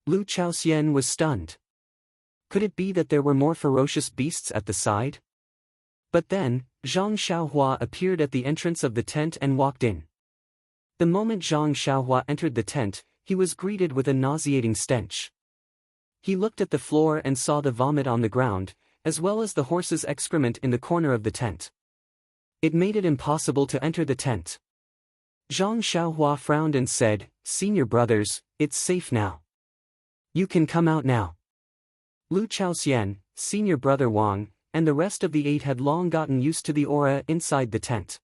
Lu Chaoxian was stunned. Could it be that there were more ferocious beasts at the side? But then, Zhang Xiaohua appeared at the entrance of the tent and walked in. The moment Zhang Xiaohua entered the tent, he was greeted with a nauseating stench. He looked at the floor and saw the vomit on the ground, as well as the horse's excrement in the corner of the tent. It made it impossible to enter the tent. Zhang Xiaohua frowned and said, "Senior brothers, it's safe now. You can come out now." Lu Chaoxian, senior brother Wang, and the rest of the 8 had long gotten used to the aura inside the tent.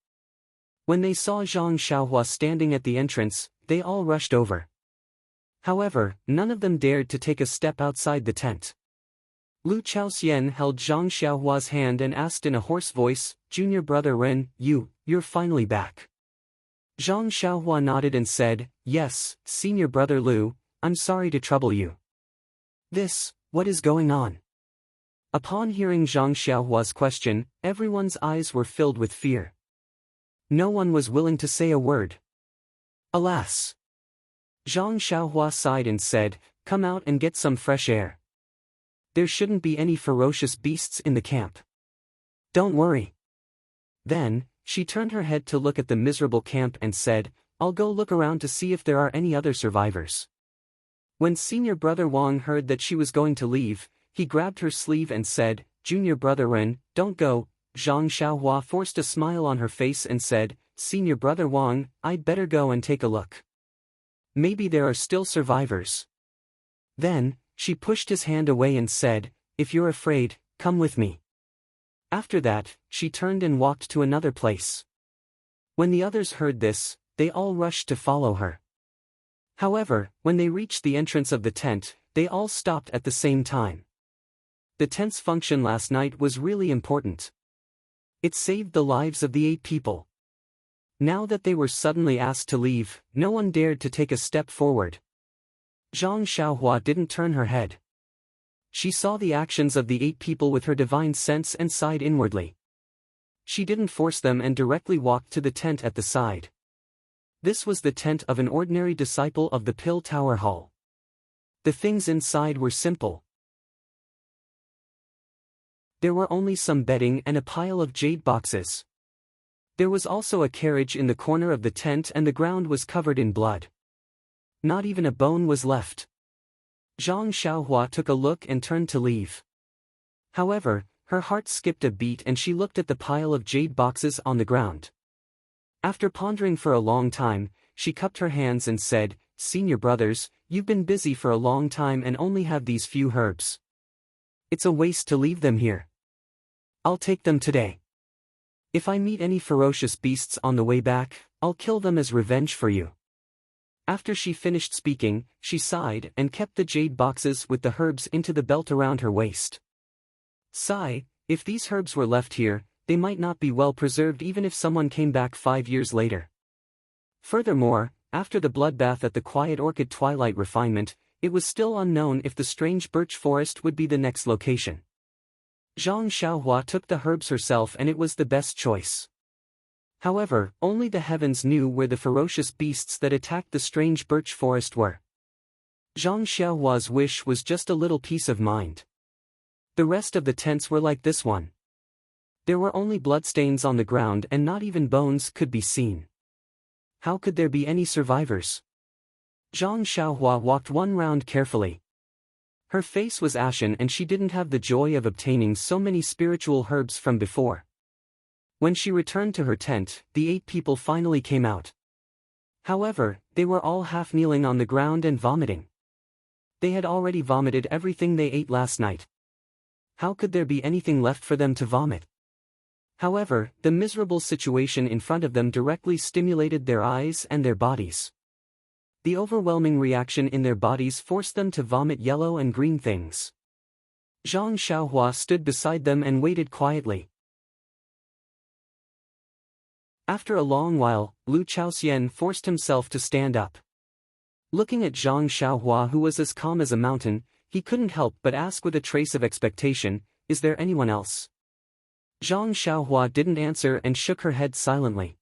When they saw Zhang Xiaohua standing at the entrance, they all rushed over. However, none of them dared to take a step outside the tent. Lu Chaoxian held Zhang Xiaohua's hand and asked in a hoarse voice, "Junior brother Ren, you're finally back." Zhang Xiaohua nodded and said, "Yes, senior brother Lu, I'm sorry to trouble you." What is going on?" Upon hearing Zhang Xiaohua's question, everyone's eyes were filled with fear. No one was willing to say a word. Alas! Zhang Xiaohua sighed and said, "Come out and get some fresh air. There shouldn't be any ferocious beasts in the camp. Don't worry." Then, she turned her head to look at the miserable camp and said, "I'll go look around to see if there are any other survivors." When senior brother Wang heard that she was going to leave, he grabbed her sleeve and said, "Junior brother Ren, don't go." Zhang Xiaohua forced a smile on her face and said, "Senior brother Wang, I'd better go and take a look. Maybe there are still survivors." Then, she pushed his hand away and said, "If you're afraid, come with me." After that, she turned and walked to another place. When the others heard this, they all rushed to follow her. However, when they reached the entrance of the tent, they all stopped at the same time. The tent's function last night was really important. It saved the lives of the 8 people. Now that they were suddenly asked to leave, no one dared to take a step forward. Zhang Xiaohua didn't turn her head. She saw the actions of the 8 people with her divine sense and sighed inwardly. She didn't force them and directly walked to the tent at the side. This was the tent of an ordinary disciple of the Pill Tower Hall. The things inside were simple. There were only some bedding and a pile of jade boxes. There was also a carriage in the corner of the tent and the ground was covered in blood. Not even a bone was left. Zhang Xiaohua took a look and turned to leave. However, her heart skipped a beat and she looked at the pile of jade boxes on the ground. After pondering for a long time, she cupped her hands and said, "Senior brothers, you've been busy for a long time and only have these few herbs. It's a waste to leave them here. I'll take them today. If I meet any ferocious beasts on the way back, I'll kill them as revenge for you." After she finished speaking, she sighed and kept the jade boxes with the herbs into the belt around her waist. Sigh, if these herbs were left here, they might not be well preserved even if someone came back 5 years later. Furthermore, after the bloodbath at the Quiet Orchid Twilight Refinement, it was still unknown if the strange birch forest would be the next location. Zhang Xiaohua took the herbs herself and it was the best choice. However, only the heavens knew where the ferocious beasts that attacked the strange birch forest were. Zhang Xiaohua's wish was just a little peace of mind. The rest of the tents were like this one. There were only bloodstains on the ground and not even bones could be seen. How could there be any survivors? Zhang Xiaohua walked one round carefully. Her face was ashen and she didn't have the joy of obtaining so many spiritual herbs from before. When she returned to her tent, the 8 people finally came out. However, they were all half kneeling on the ground and vomiting. They had already vomited everything they ate last night. How could there be anything left for them to vomit? However, the miserable situation in front of them directly stimulated their eyes and their bodies. The overwhelming reaction in their bodies forced them to vomit yellow and green things. Zhang Xiaohua stood beside them and waited quietly. After a long while, Lu Chaoxian forced himself to stand up. Looking at Zhang Xiaohua, who was as calm as a mountain, he couldn't help but ask with a trace of expectation, "Is there anyone else?" Zhang Xiaohua didn't answer and shook her head silently.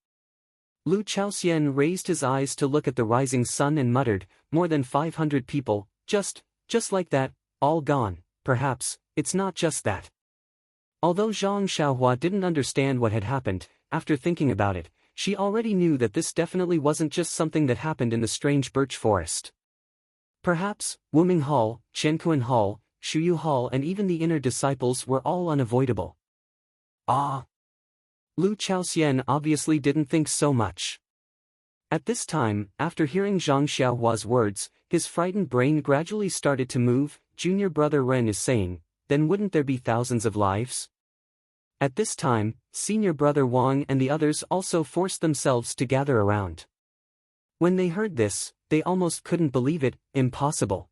Lu Chaoxian raised his eyes to look at the rising sun and muttered, "More than 500 people, just like that, all gone. Perhaps, it's not just that." Although Zhang Xiaohua didn't understand what had happened, after thinking about it, she already knew that this definitely wasn't just something that happened in the strange birch forest. Perhaps, Wuming Hall, Chenkuan Hall, Shuyu Hall and even the inner disciples were all unavoidable. Ah! Lu Chaoxian obviously didn't think so much. At this time, after hearing Zhang Xiaohua's words, his frightened brain gradually started to move. Junior brother Ren is saying, then wouldn't there be thousands of lives? At this time, senior brother Wang and the others also forced themselves to gather around. When they heard this, they almost couldn't believe it. Impossible.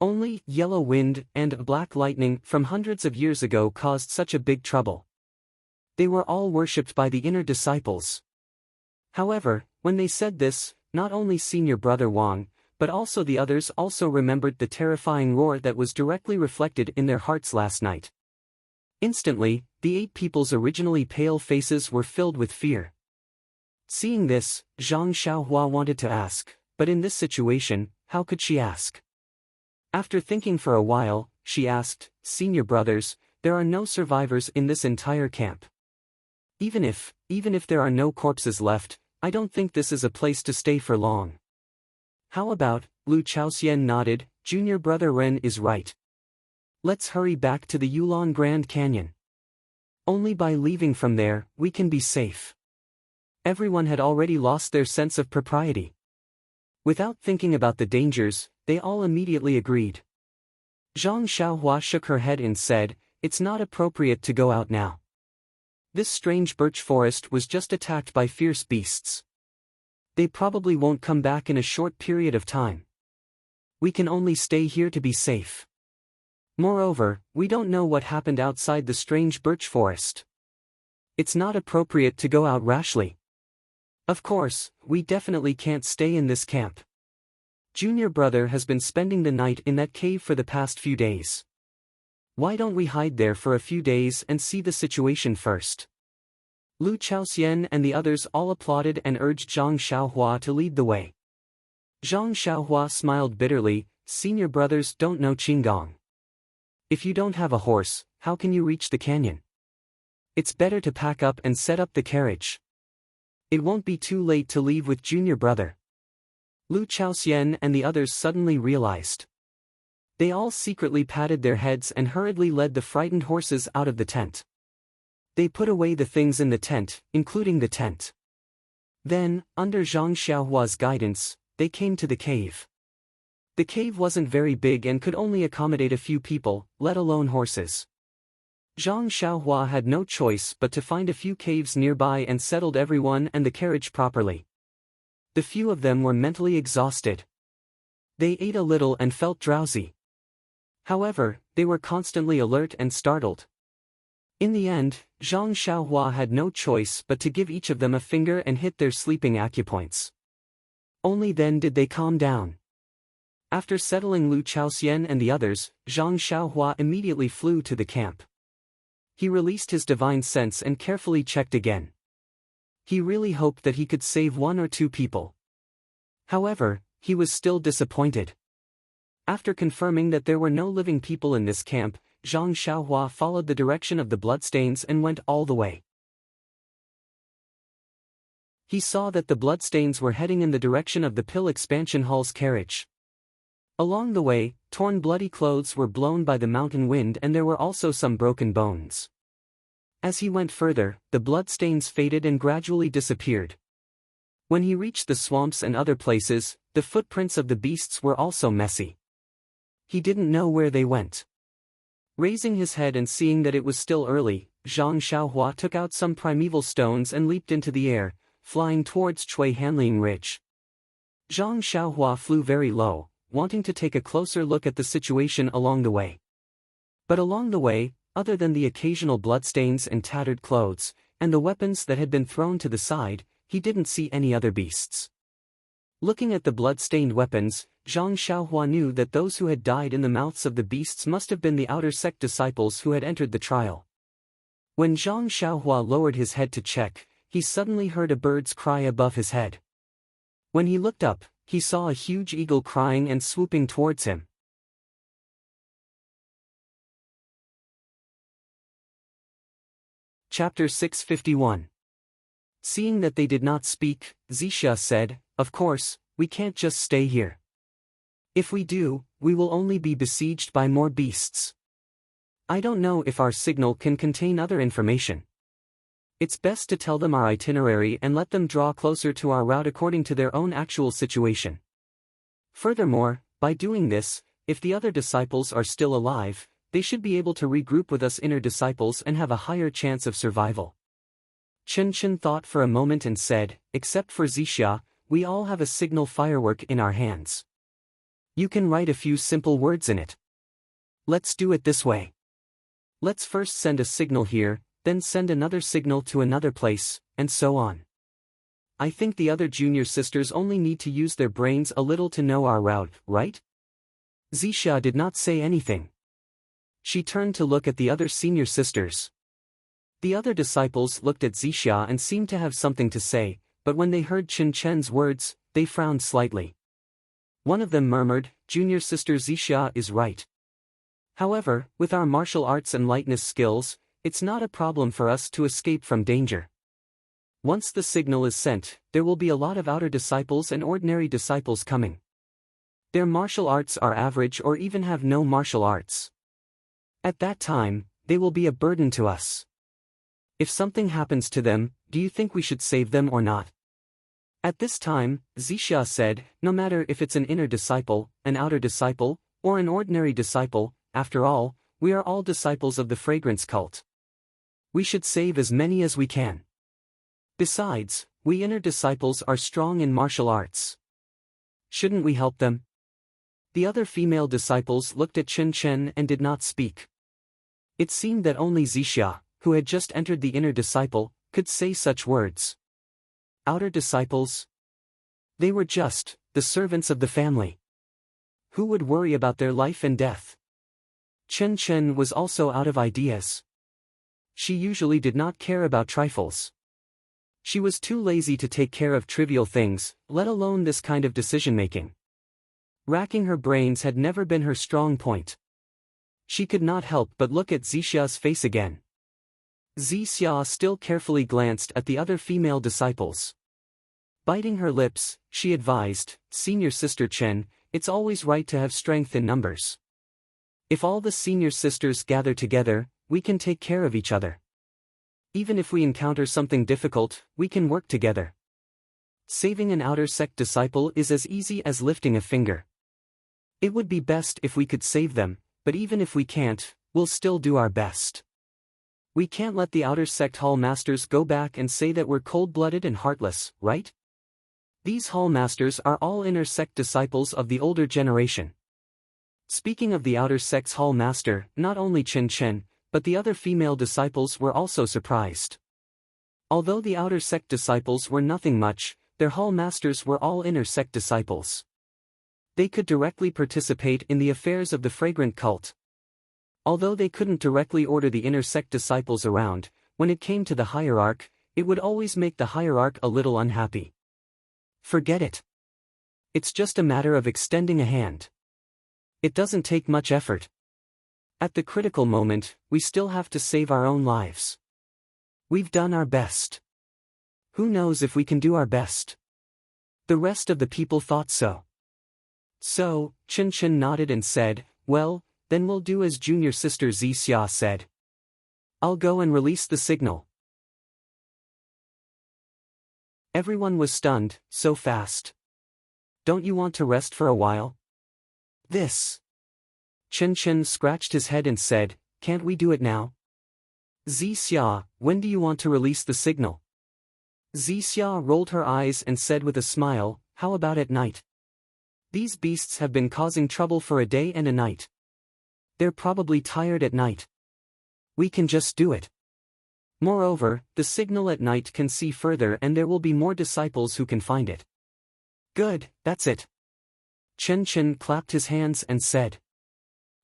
Only yellow wind and black lightning from hundreds of years ago caused such a big trouble. They were all worshipped by the inner disciples. However, when they said this, not only senior brother Wang, but also the others also remembered the terrifying roar that was directly reflected in their hearts last night. Instantly, the 8 people's originally pale faces were filled with fear. Seeing this, Zhang Xiaohua wanted to ask, but in this situation, how could she ask? After thinking for a while, she asked, "Senior brothers, there are no survivors in this entire camp. Even if there are no corpses left, I don't think this is a place to stay for long." "How about," Lu Chaoxian nodded, "Junior brother Ren is right. Let's hurry back to the Yulon Grand Canyon. Only by leaving from there, we can be safe." Everyone had already lost their sense of propriety. Without thinking about the dangers, they all immediately agreed. Zhang Xiaohua shook her head and said, "It's not appropriate to go out now. This strange birch forest was just attacked by fierce beasts. They probably won't come back in a short period of time. We can only stay here to be safe. Moreover, we don't know what happened outside the strange birch forest. It's not appropriate to go out rashly. Of course, we definitely can't stay in this camp. Junior brother has been spending the night in that cave for the past few days. Why don't we hide there for a few days and see the situation first?" Lu Chaoxian and the others all applauded and urged Zhang Xiaohua to lead the way. Zhang Xiaohua smiled bitterly, "Senior brothers don't know Qinggong. If you don't have a horse, how can you reach the canyon? It's better to pack up and set up the carriage. It won't be too late to leave with junior brother." Lu Chaoxian and the others suddenly realized. They all secretly patted their heads and hurriedly led the frightened horses out of the tent. They put away the things in the tent, including the tent. Then, under Zhang Xiaohua's guidance, they came to the cave. The cave wasn't very big and could only accommodate a few people, let alone horses. Zhang Xiaohua had no choice but to find a few caves nearby and settled everyone and the carriage properly. The few of them were mentally exhausted. They ate a little and felt drowsy. However, they were constantly alert and startled. In the end, Zhang Xiaohua had no choice but to give each of them a finger and hit their sleeping acupoints. Only then did they calm down. After settling Lu Chaoxian and the others, Zhang Xiaohua immediately flew to the camp. He released his divine sense and carefully checked again. He really hoped that he could save 1 or 2 people. However, he was still disappointed. After confirming that there were no living people in this camp, Zhang Xiaohua followed the direction of the bloodstains and went all the way. He saw that the bloodstains were heading in the direction of the Pill Expansion Hall's carriage. Along the way, torn bloody clothes were blown by the mountain wind and there were also some broken bones. As he went further, the bloodstains faded and gradually disappeared. When he reached the swamps and other places, the footprints of the beasts were also messy. He didn't know where they went. Raising his head and seeing that it was still early, Zhang Xiaohua took out some primeval stones and leaped into the air, flying towards Chui Hanling Ridge. Zhang Xiaohua flew very low, wanting to take a closer look at the situation along the way. But along the way, other than the occasional bloodstains and tattered clothes, and the weapons that had been thrown to the side, he didn't see any other beasts. Looking at the blood-stained weapons, Zhang Xiaohua knew that those who had died in the mouths of the beasts must have been the outer sect disciples who had entered the trial. When Zhang Xiaohua lowered his head to check, he suddenly heard a bird's cry above his head. When he looked up, he saw a huge eagle crying and swooping towards him. Chapter 651. Seeing that they did not speak, Zixia said, "Of course, we can't just stay here. If we do, we will only be besieged by more beasts. I don't know if our signal can contain other information. It's best to tell them our itinerary and let them draw closer to our route according to their own actual situation. Furthermore, by doing this, if the other disciples are still alive, they should be able to regroup with us inner disciples and have a higher chance of survival." Chen Chen thought for a moment and said, "Except for Zixia, we all have a signal firework in our hands. You can write a few simple words in it. Let's do it this way. Let's first send a signal here, then send another signal to another place, and so on. I think the other junior sisters only need to use their brains a little to know our route, right?" Zixia did not say anything. She turned to look at the other senior sisters. The other disciples looked at Zixia and seemed to have something to say, but when they heard Chen Chen's words, they frowned slightly. One of them murmured, "Junior sister Zixia is right. However, with our martial arts and lightness skills, it's not a problem for us to escape from danger. Once the signal is sent, there will be a lot of outer disciples and ordinary disciples coming. Their martial arts are average or even have no martial arts. At that time, they will be a burden to us. If something happens to them, do you think we should save them or not?" At this time, Zixia said, "No matter if it's an inner disciple, an outer disciple, or an ordinary disciple, after all, we are all disciples of the fragrance cult. We should save as many as we can. Besides, we inner disciples are strong in martial arts. Shouldn't we help them?" The other female disciples looked at Chen Chen and did not speak. It seemed that only Zixia, who had just entered the inner disciple, could say such words. Outer disciples? They were just the servants of the family. Who would worry about their life and death? Chen Chen was also out of ideas. She usually did not care about trifles. She was too lazy to take care of trivial things, let alone this kind of decision-making. Racking her brains had never been her strong point. She could not help but look at Zixia's face again. Zixia still carefully glanced at the other female disciples. Biting her lips, she advised, "Senior sister Chen, it's always right to have strength in numbers. If all the senior sisters gather together, we can take care of each other. Even if we encounter something difficult, we can work together. Saving an outer sect disciple is as easy as lifting a finger. It would be best if we could save them, but even if we can't, we'll still do our best. We can't let the outer sect hall masters go back and say that we're cold-blooded and heartless, right?" These hall masters are all inner sect disciples of the older generation. Speaking of the outer sect's hall master, not only Chen Chen, but the other female disciples were also surprised. Although the outer sect disciples were nothing much, their hall masters were all inner sect disciples. They could directly participate in the affairs of the fragrant cult. Although they couldn't directly order the inner sect disciples around, when it came to the hierarch, it would always make the hierarch a little unhappy. Forget it. It's just a matter of extending a hand. It doesn't take much effort. At the critical moment, we still have to save our own lives. We've done our best. Who knows if we can do our best? The rest of the people thought so. So, Chen Chen nodded and said, well, then we'll do as junior sister Xia said. I'll go and release the signal. Everyone was stunned, so fast. Don't you want to rest for a while? Chen Chen scratched his head and said, can't we do it now? Xia, when do you want to release the signal? Xia rolled her eyes and said with a smile, how about at night? These beasts have been causing trouble for a day and a night. They're probably tired at night. We can just do it. Moreover, the signal at night can see further and there will be more disciples who can find it. Good, that's it. Chen Chen clapped his hands and said.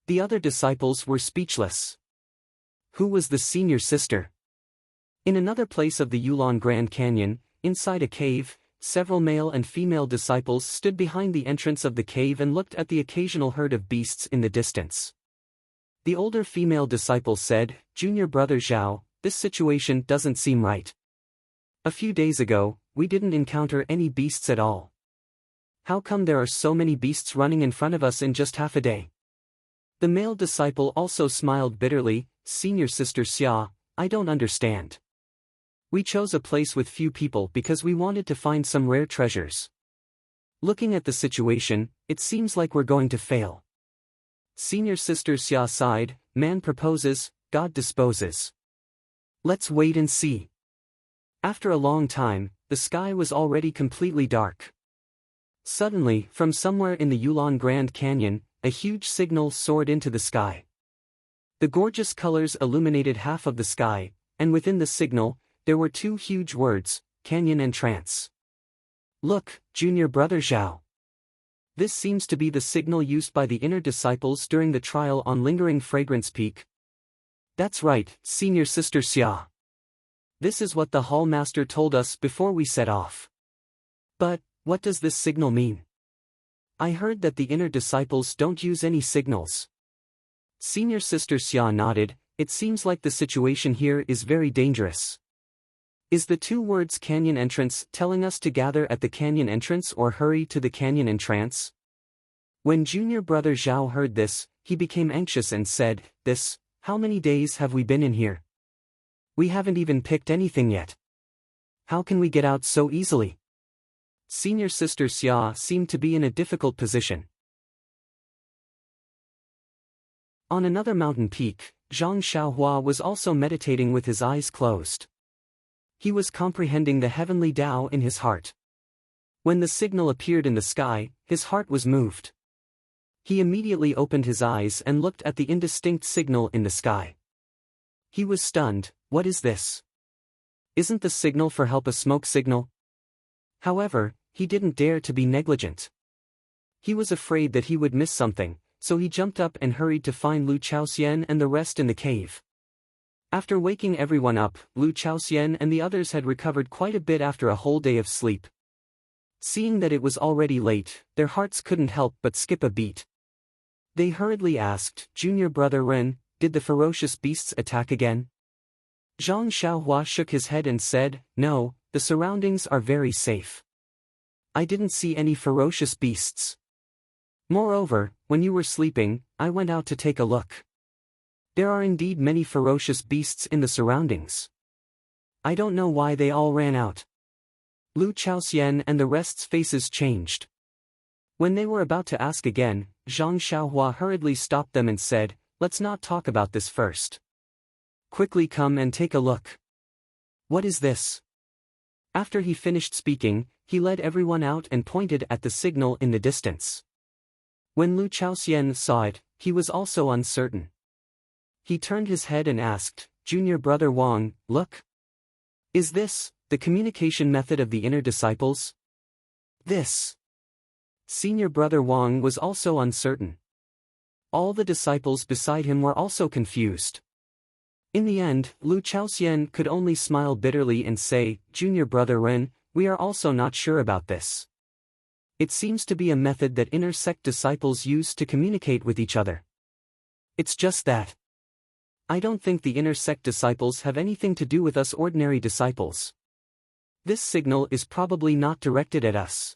The other disciples were speechless. Who was the senior sister? In another place of the Yulon Grand Canyon, inside a cave, several male and female disciples stood behind the entrance of the cave and looked at the occasional herd of beasts in the distance. The older female disciple said, Junior brother Zhao, this situation doesn't seem right. A few days ago, we didn't encounter any beasts at all. How come there are so many beasts running in front of us in just half a day? The male disciple also smiled bitterly, Senior Sister Xia, I don't understand. We chose a place with few people because we wanted to find some rare treasures. Looking at the situation, it seems like we're going to fail. Senior Sister Xia sighed, man proposes, God disposes. Let's wait and see. After a long time, the sky was already completely dark. Suddenly, from somewhere in the Yulon Grand Canyon, a huge signal soared into the sky. The gorgeous colors illuminated half of the sky, and within the signal, there were two huge words, Canyon Entrance. Look, Junior Brother Zhao. This seems to be the signal used by the inner disciples during the trial on Lingering Fragrance Peak. That's right, Senior Sister Xia. This is what the hall master told us before we set off. But, what does this signal mean? I heard that the inner disciples don't use any signals. Senior Sister Xia nodded, it seems like the situation here is very dangerous. Is the two words canyon entrance telling us to gather at the canyon entrance or hurry to the canyon entrance? When Junior Brother Zhao heard this, he became anxious and said, how many days have we been in here? We haven't even picked anything yet. How can we get out so easily? Senior Sister Xia seemed to be in a difficult position. On another mountain peak, Zhang Xiaohua was also meditating with his eyes closed. He was comprehending the heavenly Tao in his heart. When the signal appeared in the sky, his heart was moved. He immediately opened his eyes and looked at the indistinct signal in the sky. He was stunned, what is this? Isn't the signal for help a smoke signal? However, he didn't dare to be negligent. He was afraid that he would miss something, so he jumped up and hurried to find Lu Chaoxian and the rest in the cave. After waking everyone up, Lu Chaoxian and the others had recovered quite a bit after a whole day of sleep. Seeing that it was already late, their hearts couldn't help but skip a beat. They hurriedly asked, Junior Brother Ren, did the ferocious beasts attack again? Zhang Xiaohua shook his head and said, no, the surroundings are very safe. I didn't see any ferocious beasts. Moreover, when you were sleeping, I went out to take a look. There are indeed many ferocious beasts in the surroundings. I don't know why they all ran out. Lu Chaoxian and the rest's faces changed. When they were about to ask again, Zhang Xiaohua hurriedly stopped them and said, let's not talk about this first. Quickly come and take a look. What is this? After he finished speaking, He led everyone out and pointed at the signal in the distance. When Lu Chaoxian saw it, he was also uncertain. He turned his head and asked, "Junior brother Wang, look. Is this the communication method of the inner disciples?" This. Senior brother Wang was also uncertain. All the disciples beside him were also confused. In the end, Lu Chaoxian could only smile bitterly and say, "Junior brother Ren, we are also not sure about this. It seems to be a method that inner sect disciples use to communicate with each other. It's just that. I don't think the inner sect disciples have anything to do with us ordinary disciples. This signal is probably not directed at us."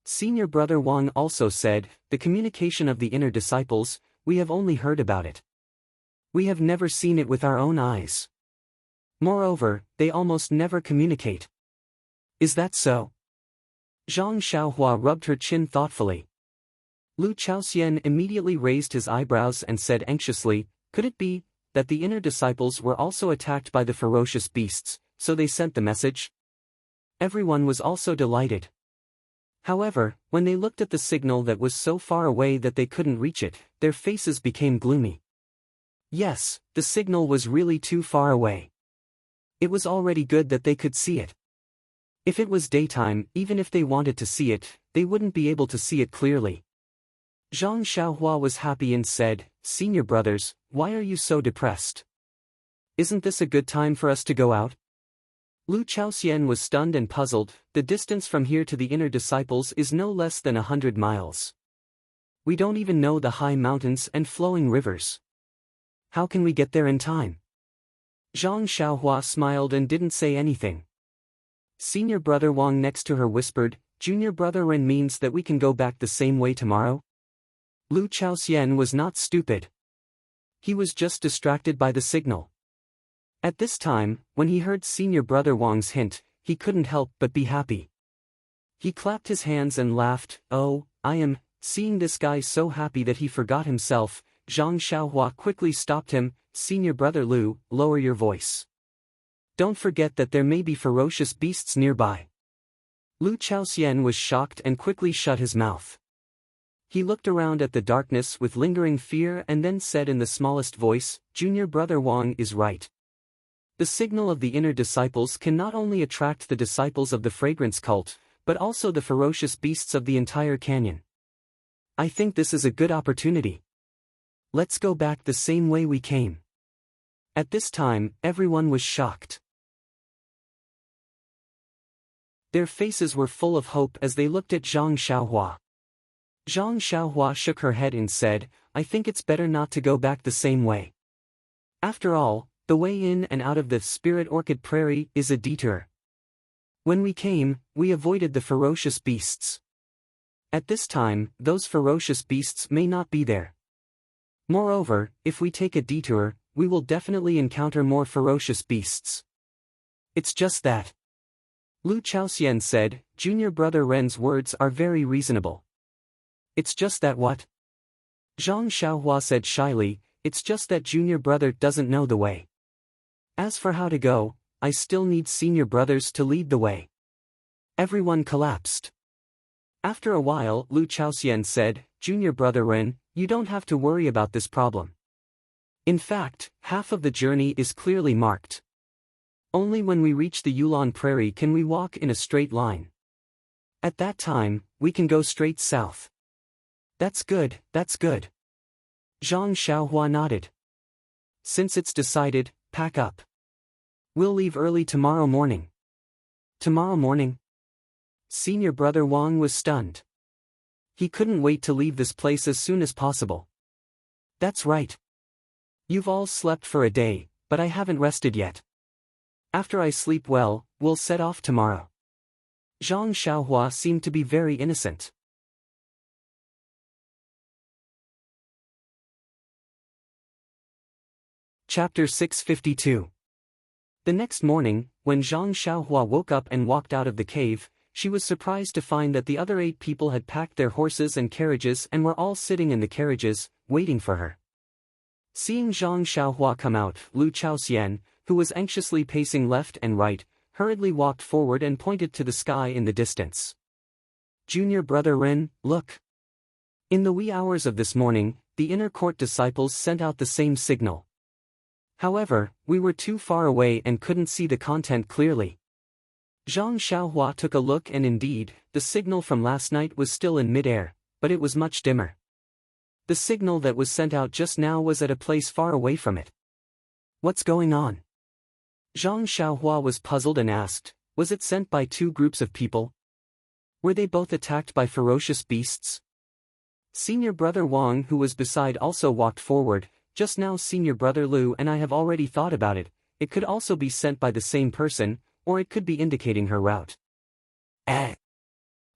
Senior brother Wang also said, "The communication of the inner disciples, we have only heard about it. We have never seen it with our own eyes. Moreover, they almost never communicate." "Is that so?" Zhang Xiaohua rubbed her chin thoughtfully. Lu Chaoxian immediately raised his eyebrows and said anxiously, "Could it be that the inner disciples were also attacked by the ferocious beasts, so they sent the message?" Everyone was also delighted. However, when they looked at the signal that was so far away that they couldn't reach it, their faces became gloomy. Yes, the signal was really too far away. It was already good that they could see it. If it was daytime, even if they wanted to see it, they wouldn't be able to see it clearly. Zhang Xiaohua was happy and said, "Senior brothers, why are you so depressed? Isn't this a good time for us to go out?" Lu Chaoxian was stunned and puzzled. The distance from here to the inner disciples is no less than 100 miles. We don't even know the high mountains and flowing rivers. How can we get there in time? Zhang Xiaohua smiled and didn't say anything. Senior brother Wang next to her whispered, "Junior brother Ren means that we can go back the same way tomorrow?" Lu Chaoxian was not stupid. He was just distracted by the signal. At this time, when he heard senior brother Wang's hint, he couldn't help but be happy. He clapped his hands and laughed, "Oh, I am seeing this guy so happy that he forgot himself." Zhang Xiaohua quickly stopped him, "Senior brother Lu, lower your voice. Don't forget that there may be ferocious beasts nearby." Lu Chaoxian was shocked and quickly shut his mouth. He looked around at the darkness with lingering fear and then said in the smallest voice, "Junior brother Wang is right. The signal of the inner disciples can not only attract the disciples of the fragrance cult, but also the ferocious beasts of the entire canyon. I think this is a good opportunity. Let's go back the same way we came." At this time, everyone was shocked. Their faces were full of hope as they looked at Zhang Xiaohua. Zhang Xiaohua shook her head and said, "I think it's better not to go back the same way. After all, the way in and out of the Spirit Orchid Prairie is a detour. When we came, we avoided the ferocious beasts. At this time, those ferocious beasts may not be there. Moreover, if we take a detour, we will definitely encounter more ferocious beasts. It's just that." Lu Chaoxian said, "Junior brother Ren's words are very reasonable." "It's just that what?" Zhang Xiaohua said shyly, "It's just that junior brother doesn't know the way. As for how to go, I still need senior brothers to lead the way." Everyone collapsed. After a while, Lu Chaoxian said, "Junior brother Ren, you don't have to worry about this problem. In fact, half of the journey is clearly marked. Only when we reach the Yulon Prairie can we walk in a straight line. At that time, we can go straight south." That's good, that's good." Zhang Xiaohua nodded. "Since it's decided, pack up. We'll leave early tomorrow morning." "Tomorrow morning?" Senior brother Wang was stunned. He couldn't wait to leave this place as soon as possible. "That's right. You've all slept for a day, but I haven't rested yet. After I sleep well, we'll set off tomorrow." Zhang Xiaohua seemed to be very innocent. Chapter 652. The next morning, when Zhang Xiaohua woke up and walked out of the cave, she was surprised to find that the other 8 people had packed their horses and carriages and were all sitting in the carriages, waiting for her. Seeing Zhang Xiaohua come out, Lu Chaoxian, who was anxiously pacing left and right, hurriedly walked forward and pointed to the sky in the distance. "Junior brother Ren, look." In the wee hours of this morning, the inner court disciples sent out the same signal. However, we were too far away and couldn't see the content clearly. Zhang Xiaohua took a look, and indeed, the signal from last night was still in mid-air, but it was much dimmer. The signal that was sent out just now was at a place far away from it. "What's going on?" Zhang Xiaohua was puzzled and asked, "Was it sent by two groups of people? Were they both attacked by ferocious beasts?" Senior brother Wang, who was beside, also walked forward. "Just now Senior brother Lu and I have already thought about it. It could also be sent by the same person, or it could be indicating her route.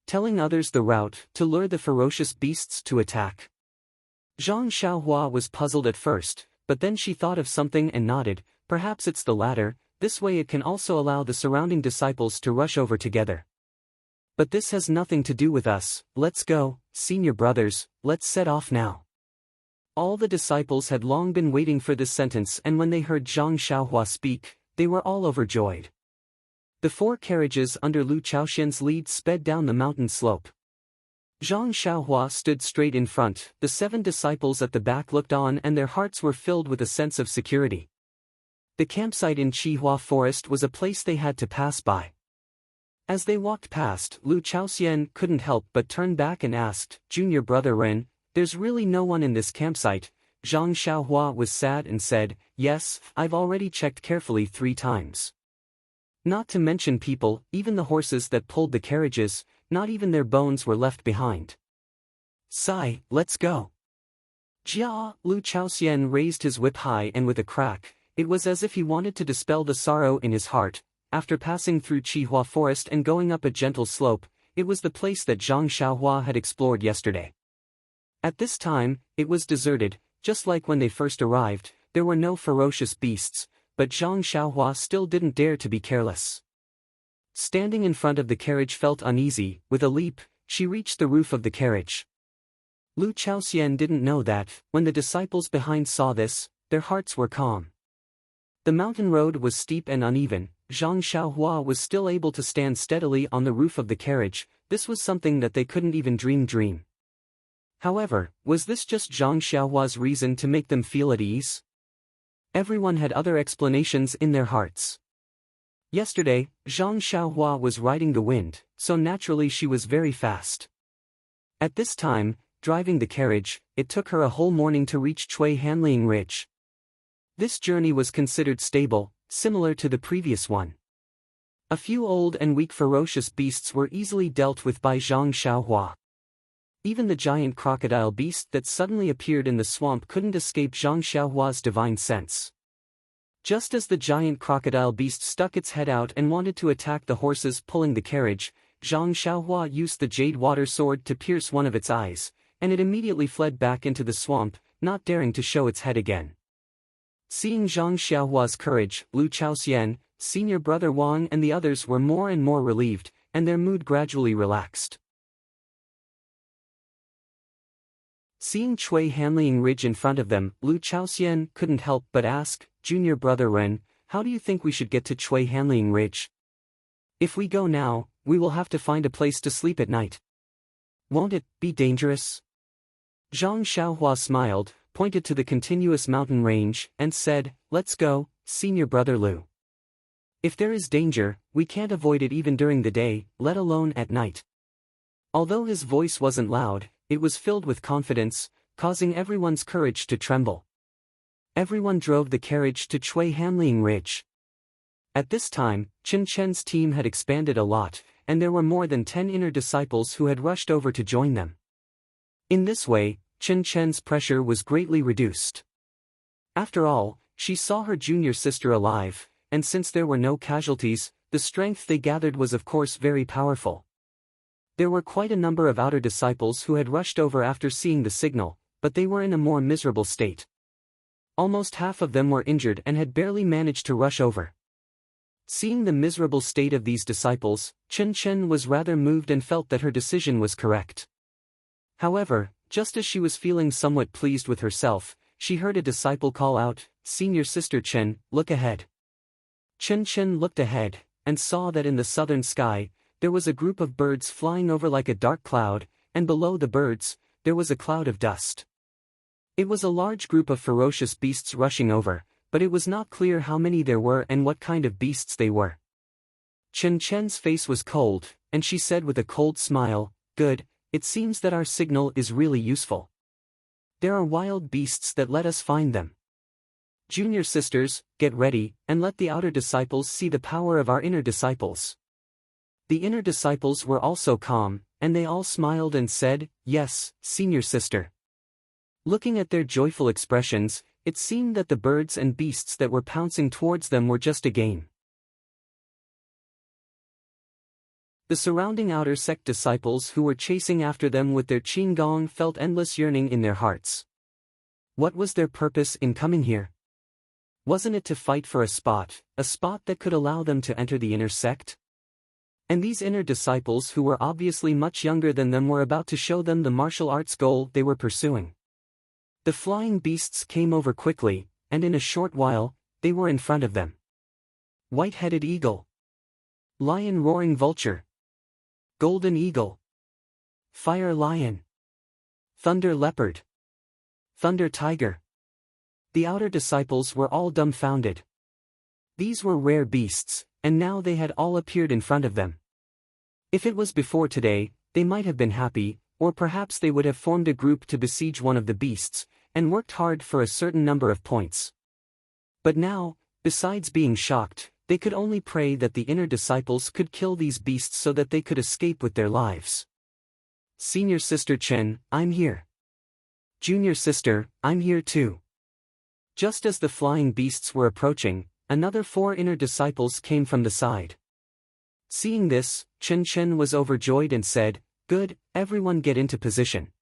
Telling others the route to lure the ferocious beasts to attack." Zhang Xiaohua was puzzled at first, but then she thought of something and nodded. "Perhaps it's the latter. This way it can also allow the surrounding disciples to rush over together. But this has nothing to do with us. Let's go, senior brothers, let's set off now." All the disciples had long been waiting for this sentence, and when they heard Zhang Xiaohua speak, they were all overjoyed. The 4 carriages under Lu Chaoxian's lead sped down the mountain slope. Zhang Xiaohua stood straight in front, the 7 disciples at the back looked on, and their hearts were filled with a sense of security. The campsite in Qihua Forest was a place they had to pass by. As they walked past, Lu Chaoxian couldn't help but turn back and asked, "Junior brother Ren, there's really no one in this campsite?" Zhang Xiaohua was sad and said, "Yes, I've already checked carefully 3 times. Not to mention people, even the horses that pulled the carriages, not even their bones were left behind." "Sai, let's go." Jia, Lu Chaoxian raised his whip high, and with a crack, it was as if he wanted to dispel the sorrow in his heart. After passing through Qihua Forest and going up a gentle slope, it was the place that Zhang Xiaohua had explored yesterday. At this time, it was deserted, just like when they first arrived. There were no ferocious beasts, but Zhang Xiaohua still didn't dare to be careless. Standing in front of the carriage felt uneasy. With a leap, she reached the roof of the carriage. Lu Chaoxian didn't know that, when the disciples behind saw this, their hearts were calm. The mountain road was steep and uneven. Zhang Xiaohua was still able to stand steadily on the roof of the carriage. This was something that they couldn't even dream. However, was this just Zhang Xiaohua's reason to make them feel at ease? Everyone had other explanations in their hearts. Yesterday, Zhang Xiaohua was riding the wind, so naturally she was very fast. At this time, driving the carriage, it took her a whole morning to reach Chui Hanliang Ridge. This journey was considered stable, similar to the previous one. A few old and weak ferocious beasts were easily dealt with by Zhang Xiaohua. Even the giant crocodile beast that suddenly appeared in the swamp couldn't escape Zhang Xiaohua's divine sense. Just as the giant crocodile beast stuck its head out and wanted to attack the horses pulling the carriage, Zhang Xiaohua used the jade water sword to pierce one of its eyes, and it immediately fled back into the swamp, not daring to show its head again. Seeing Zhang Xiaohua's courage, Lu Chaoxian, senior brother Wang and the others were more and more relieved, and their mood gradually relaxed. Seeing Chui Hanliang Ridge in front of them, Lu Chaoxian couldn't help but ask, "Junior brother Ren, how do you think we should get to Chui Hanliang Ridge? If we go now, we will have to find a place to sleep at night. Won't it be dangerous?" Zhang Xiaohua smiled, pointed to the continuous mountain range, and said, "Let's go, senior brother Lu. If there is danger, we can't avoid it even during the day, let alone at night." Although his voice wasn't loud, it was filled with confidence, causing everyone's courage to tremble. Everyone drove the carriage to Chui Hanliang Ridge. At this time, Chen Chen's team had expanded a lot, and there were more than 10 inner disciples who had rushed over to join them. In this way, Chen Chen's pressure was greatly reduced. After all, she saw her junior sister alive, and since there were no casualties, the strength they gathered was of course very powerful. There were quite a number of outer disciples who had rushed over after seeing the signal, but they were in a more miserable state. Almost half of them were injured and had barely managed to rush over. Seeing the miserable state of these disciples, Chen Chen was rather moved and felt that her decision was correct. However, just as she was feeling somewhat pleased with herself, she heard a disciple call out, "Senior sister Chen, look ahead." Chen Chen looked ahead, and saw that in the southern sky, there was a group of birds flying over like a dark cloud, and below the birds, there was a cloud of dust. It was a large group of ferocious beasts rushing over, but it was not clear how many there were and what kind of beasts they were. Chen Chen's face was cold, and she said with a cold smile, "Good, it seems that our signal is really useful. There are wild beasts that let us find them. Junior sisters, get ready, and let the outer disciples see the power of our inner disciples." The inner disciples were also calm, and they all smiled and said, "Yes, senior sister." Looking at their joyful expressions, it seemed that the birds and beasts that were pouncing towards them were just a game. The surrounding outer sect disciples who were chasing after them with their qinggong felt endless yearning in their hearts. What was their purpose in coming here? Wasn't it to fight for a spot that could allow them to enter the inner sect? And these inner disciples who were obviously much younger than them were about to show them the martial arts goal they were pursuing. The flying beasts came over quickly, and in a short while, they were in front of them. White-headed eagle. Lion roaring vulture. Golden eagle. Fire lion. Thunder leopard. Thunder tiger. The outer disciples were all dumbfounded. These were rare beasts, and now they had all appeared in front of them. If it was before today, they might have been happy, or perhaps they would have formed a group to besiege one of the beasts, and worked hard for a certain number of points. But now, besides being shocked, they could only pray that the inner disciples could kill these beasts so that they could escape with their lives. "Senior sister Chen, I'm here. Junior sister, I'm here too." Just as the flying beasts were approaching, another 4 inner disciples came from the side. Seeing this, Chen Chen was overjoyed and said, "Good, everyone get into position.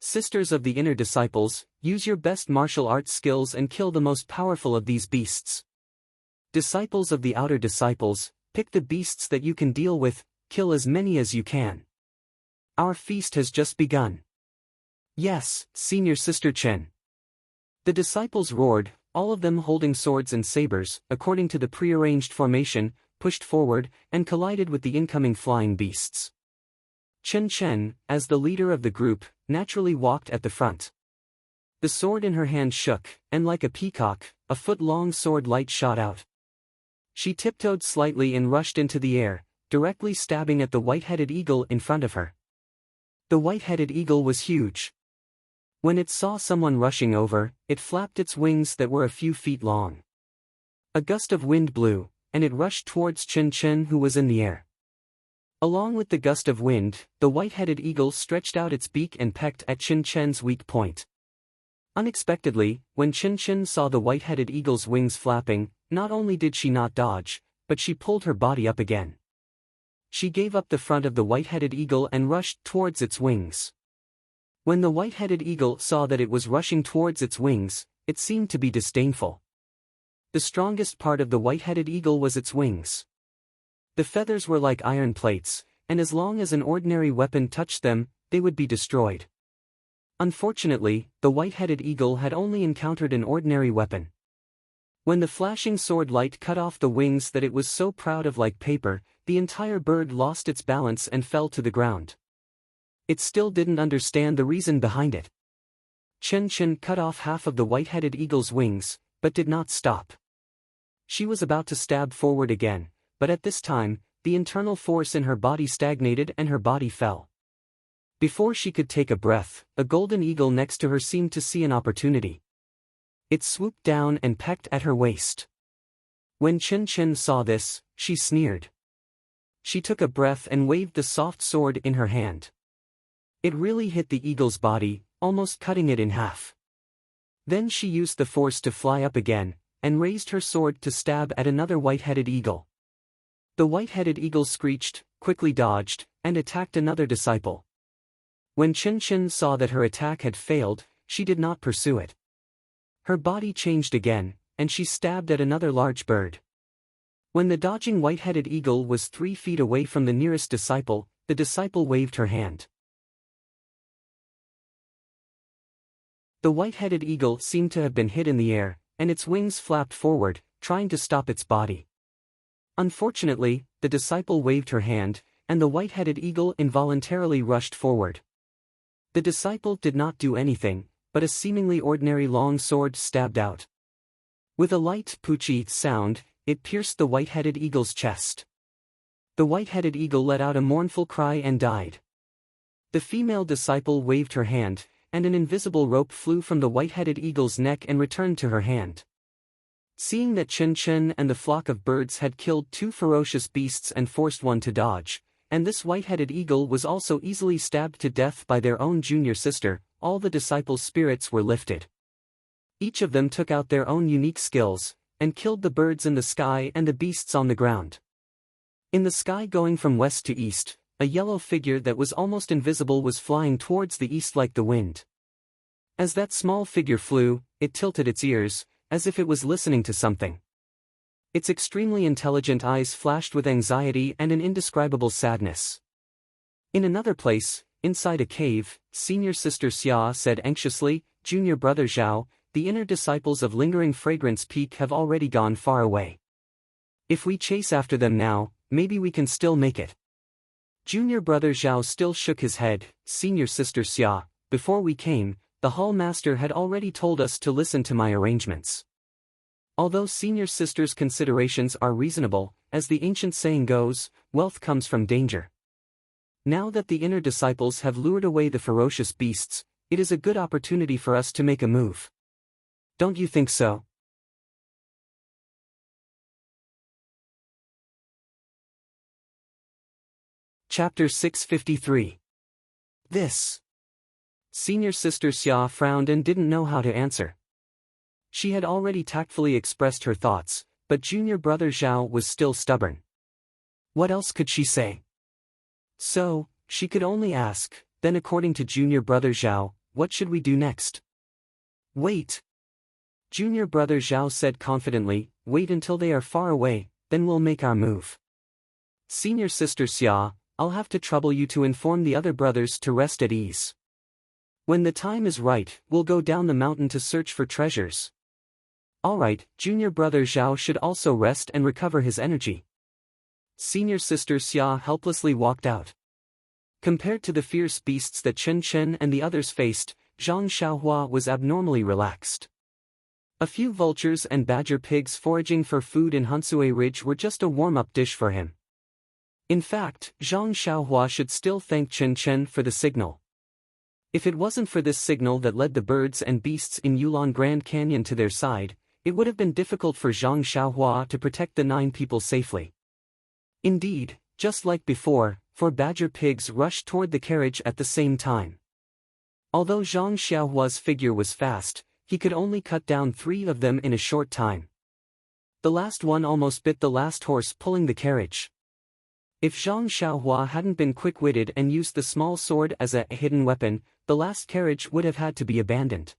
Sisters of the inner disciples, use your best martial arts skills and kill the most powerful of these beasts. Disciples of the outer disciples, pick the beasts that you can deal with, kill as many as you can. Our feast has just begun." "Yes, senior sister Chen." The disciples roared, all of them holding swords and sabers, according to the prearranged formation, pushed forward, and collided with the incoming flying beasts. Chen Chen, as the leader of the group, naturally walked at the front. The sword in her hand shook, and like a peacock, a foot-long sword light shot out. She tiptoed slightly and rushed into the air, directly stabbing at the white-headed eagle in front of her. The white-headed eagle was huge. When it saw someone rushing over, it flapped its wings that were a few feet long. A gust of wind blew, and it rushed towards Chen Chen who was in the air. Along with the gust of wind, the white-headed eagle stretched out its beak and pecked at Chen Chen's weak point. Unexpectedly, when Chen Chen saw the white-headed eagle's wings flapping, not only did she not dodge, but she pulled her body up again. She gave up the front of the white-headed eagle and rushed towards its wings. When the white-headed eagle saw that it was rushing towards its wings, it seemed to be disdainful. The strongest part of the white-headed eagle was its wings. The feathers were like iron plates, and as long as an ordinary weapon touched them, they would be destroyed. Unfortunately, the white-headed eagle had only encountered an ordinary weapon. When the flashing sword light cut off the wings that it was so proud of like paper, the entire bird lost its balance and fell to the ground. It still didn't understand the reason behind it. Chen Chen cut off half of the white-headed eagle's wings, but did not stop. She was about to stab forward again, but at this time, the internal force in her body stagnated and her body fell. Before she could take a breath, a golden eagle next to her seemed to see an opportunity. It swooped down and pecked at her waist. When Chen Chen saw this, she sneered. She took a breath and waved the soft sword in her hand. It really hit the eagle's body, almost cutting it in half. Then she used the force to fly up again, and raised her sword to stab at another white-headed eagle. The white-headed eagle screeched, quickly dodged, and attacked another disciple. When Chen Chen saw that her attack had failed, she did not pursue it. Her body changed again, and she stabbed at another large bird. When the dodging white-headed eagle was 3 feet away from the nearest disciple, the disciple waved her hand. The white-headed eagle seemed to have been hit in the air, and its wings flapped forward, trying to stop its body. Unfortunately, the disciple waved her hand, and the white-headed eagle involuntarily rushed forward. The disciple did not do anything, but a seemingly ordinary long sword stabbed out. With a light poochie sound, it pierced the white-headed eagle's chest. The white-headed eagle let out a mournful cry and died. The female disciple waved her hand, and an invisible rope flew from the white-headed eagle's neck and returned to her hand. Seeing that Chen Chen and the flock of birds had killed two ferocious beasts and forced one to dodge, and this white-headed eagle was also easily stabbed to death by their own junior sister, all the disciples' spirits were lifted. Each of them took out their own unique skills, and killed the birds in the sky and the beasts on the ground. In the sky going from west to east, a yellow figure that was almost invisible was flying towards the east like the wind. As that small figure flew, it tilted its ears, as if it was listening to something. Its extremely intelligent eyes flashed with anxiety and an indescribable sadness. In another place, inside a cave, senior sister Xia said anxiously, "Junior brother Zhao, the inner disciples of Lingering Fragrance Peak have already gone far away. If we chase after them now, maybe we can still make it." Junior brother Zhao still shook his head. "Senior sister Xia, before we came, the hall master had already told us to listen to my arrangements. Although senior sister's considerations are reasonable, as the ancient saying goes, wealth comes from danger. Now that the inner disciples have lured away the ferocious beasts, it is a good opportunity for us to make a move. Don't you think so?" Chapter 653. This. Senior sister Xia frowned and didn't know how to answer. She had already tactfully expressed her thoughts, but junior brother Zhao was still stubborn. What else could she say? So, she could only ask, "Then according to junior brother Zhao, what should we do next?" "Wait." Junior brother Zhao said confidently, "Wait until they are far away, then we'll make our move." Senior sister Xia, "I'll have to trouble you to inform the other brothers to rest at ease. When the time is right, we'll go down the mountain to search for treasures." "Alright." Junior brother Zhao should also rest and recover his energy. Senior sister Xia helplessly walked out. Compared to the fierce beasts that Chen Chen and the others faced, Zhang Xiaohua was abnormally relaxed. A few vultures and badger pigs foraging for food in Hansue Ridge were just a warm-up dish for him. In fact, Zhang Xiaohua should still thank Chen Chen for the signal. If it wasn't for this signal that led the birds and beasts in Yulon Grand Canyon to their side, it would have been difficult for Zhang Xiaohua to protect the 9 people safely. Indeed, just like before, 4 badger pigs rushed toward the carriage at the same time. Although Zhang Xiaohua's figure was fast, he could only cut down 3 of them in a short time. The last one almost bit the last horse pulling the carriage. If Zhang Xiaohua hadn't been quick-witted and used the small sword as a hidden weapon, the last carriage would have had to be abandoned.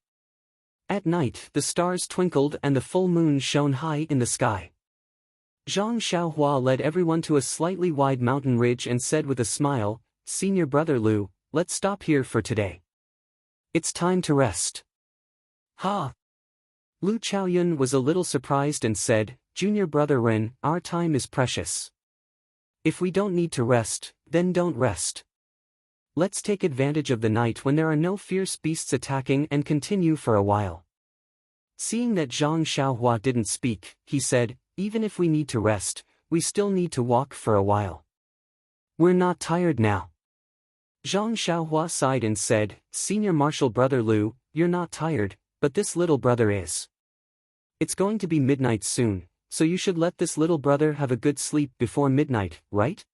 At night, the stars twinkled and the full moon shone high in the sky. Zhang Xiaohua led everyone to a slightly wide mountain ridge and said with a smile, "Senior brother Lu, let's stop here for today. It's time to rest." "Ha!" Lu Chaoyun was a little surprised and said, "Junior brother Ren, our time is precious. If we don't need to rest, then don't rest. Let's take advantage of the night when there are no fierce beasts attacking and continue for a while." Seeing that Zhang Xiaohua didn't speak, he said, "Even if we need to rest, we still need to walk for a while. We're not tired now." Zhang Xiaohua sighed and said, "Senior martial brother Lu, you're not tired, but this little brother is. It's going to be midnight soon, so you should let this little brother have a good sleep before midnight, right?"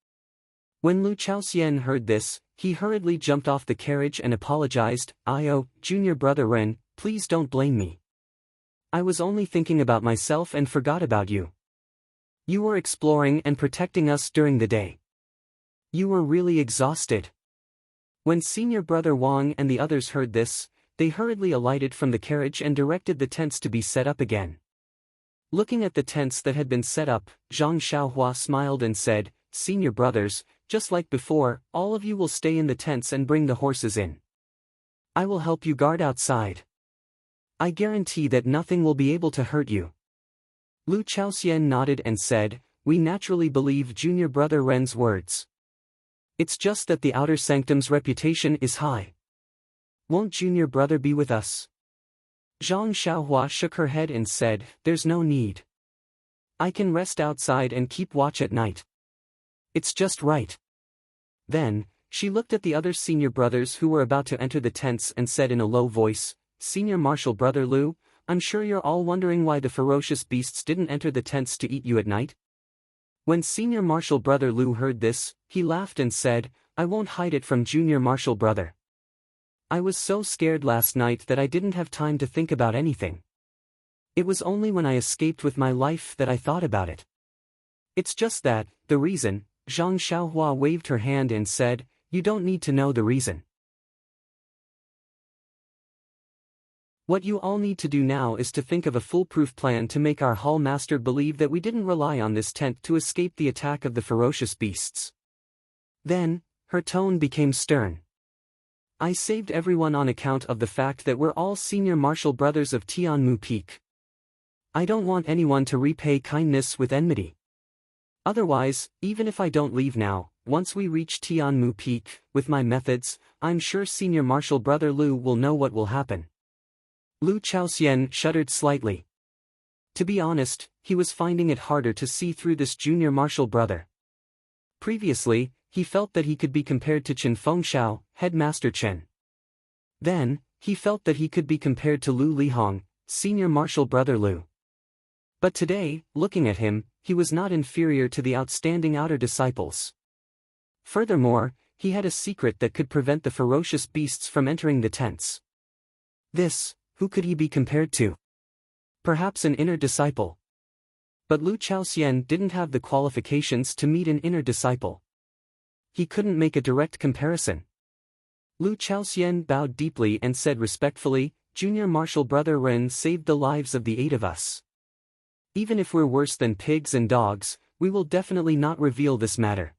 When Lu Chaoxian heard this, he hurriedly jumped off the carriage and apologized, "Oh, junior brother Ren, please don't blame me. I was only thinking about myself and forgot about you. You were exploring and protecting us during the day. You were really exhausted." When senior brother Wang and the others heard this, they hurriedly alighted from the carriage and directed the tents to be set up again. Looking at the tents that had been set up, Zhang Xiaohua smiled and said, "Senior brothers, just like before, all of you will stay in the tents and bring the horses in. I will help you guard outside. I guarantee that nothing will be able to hurt you." Lu Chaoxian nodded and said, we naturally believe junior brother Ren's words. It's just that the outer sanctum's reputation is high. Won't junior brother be with us? Zhang Xiaohua shook her head and said, there's no need. I can rest outside and keep watch at night. It's just right. Then, she looked at the other senior brothers who were about to enter the tents and said in a low voice, Senior Marshal Brother Lu, I'm sure you're all wondering why the ferocious beasts didn't enter the tents to eat you at night. When Senior Marshal Brother Lu heard this, he laughed and said, I won't hide it from Junior Marshal Brother. I was so scared last night that I didn't have time to think about anything. It was only when I escaped with my life that I thought about it. It's just that, the reason, Zhang Xiaohua waved her hand and said, you don't need to know the reason. What you all need to do now is to think of a foolproof plan to make our hall master believe that we didn't rely on this tent to escape the attack of the ferocious beasts. Then, her tone became stern. I saved everyone on account of the fact that we're all senior martial brothers of Tianmu Peak. I don't want anyone to repay kindness with enmity. Otherwise, even if I don't leave now, once we reach Tianmu Peak, with my methods, I'm sure Senior Marshal Brother Lu will know what will happen. Lu Chaoxian shuddered slightly. To be honest, he was finding it harder to see through this junior martial brother. Previously, he felt that he could be compared to Chen Fengxiao, Headmaster Chen. Then, he felt that he could be compared to Lu Lihong, Senior Marshal Brother Lu. But today, looking at him, he was not inferior to the outstanding outer disciples. Furthermore, he had a secret that could prevent the ferocious beasts from entering the tents. Who could he be compared to? Perhaps an inner disciple. But Lu Chaoxian didn't have the qualifications to meet an inner disciple. He couldn't make a direct comparison. Lu Chaoxian bowed deeply and said respectfully, Junior Marshal Brother Ren saved the lives of the 8 of us. Even if we're worse than pigs and dogs, we will definitely not reveal this matter.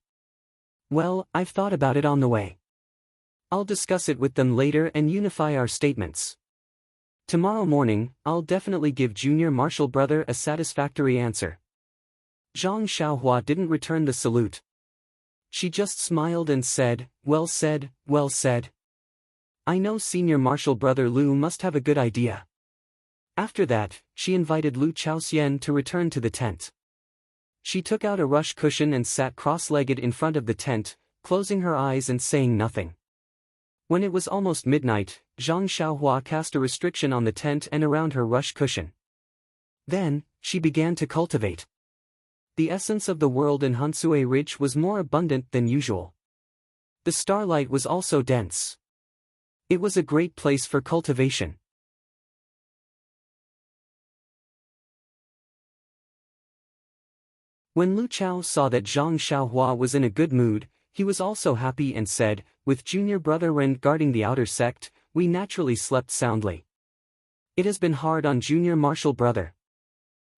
Well, I've thought about it on the way. I'll discuss it with them later and unify our statements. Tomorrow morning, I'll definitely give Junior Marshal Brother a satisfactory answer. Zhang Xiaohua didn't return the salute. She just smiled and said, well said, well said. I know Senior Marshal Brother Lu must have a good idea. After that, she invited Lu Chaoxian to return to the tent. She took out a rush cushion and sat cross-legged in front of the tent, closing her eyes and saying nothing. When it was almost midnight, Zhang Xiaohua cast a restriction on the tent and around her rush cushion. Then, she began to cultivate. The essence of the world in Hansue Ridge was more abundant than usual. The starlight was also dense. It was a great place for cultivation. When Lu Chao saw that Zhang Xiaohua was in a good mood, he was also happy and said, with Junior Brother Ren guarding the outer sect, we naturally slept soundly. It has been hard on Junior Marshal Brother.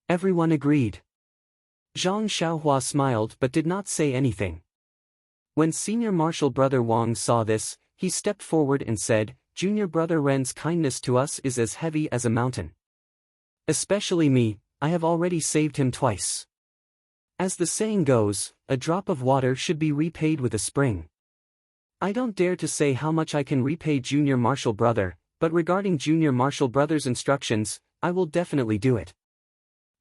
Everyone agreed. Zhang Xiaohua smiled but did not say anything. When Senior Marshal Brother Wang saw this, he stepped forward and said, Junior Brother Ren's kindness to us is as heavy as a mountain. Especially me, I have already saved him twice. As the saying goes, a drop of water should be repaid with a spring. I don't dare to say how much I can repay Junior Marshal Brother, but regarding Junior Marshal Brother's instructions, I will definitely do it.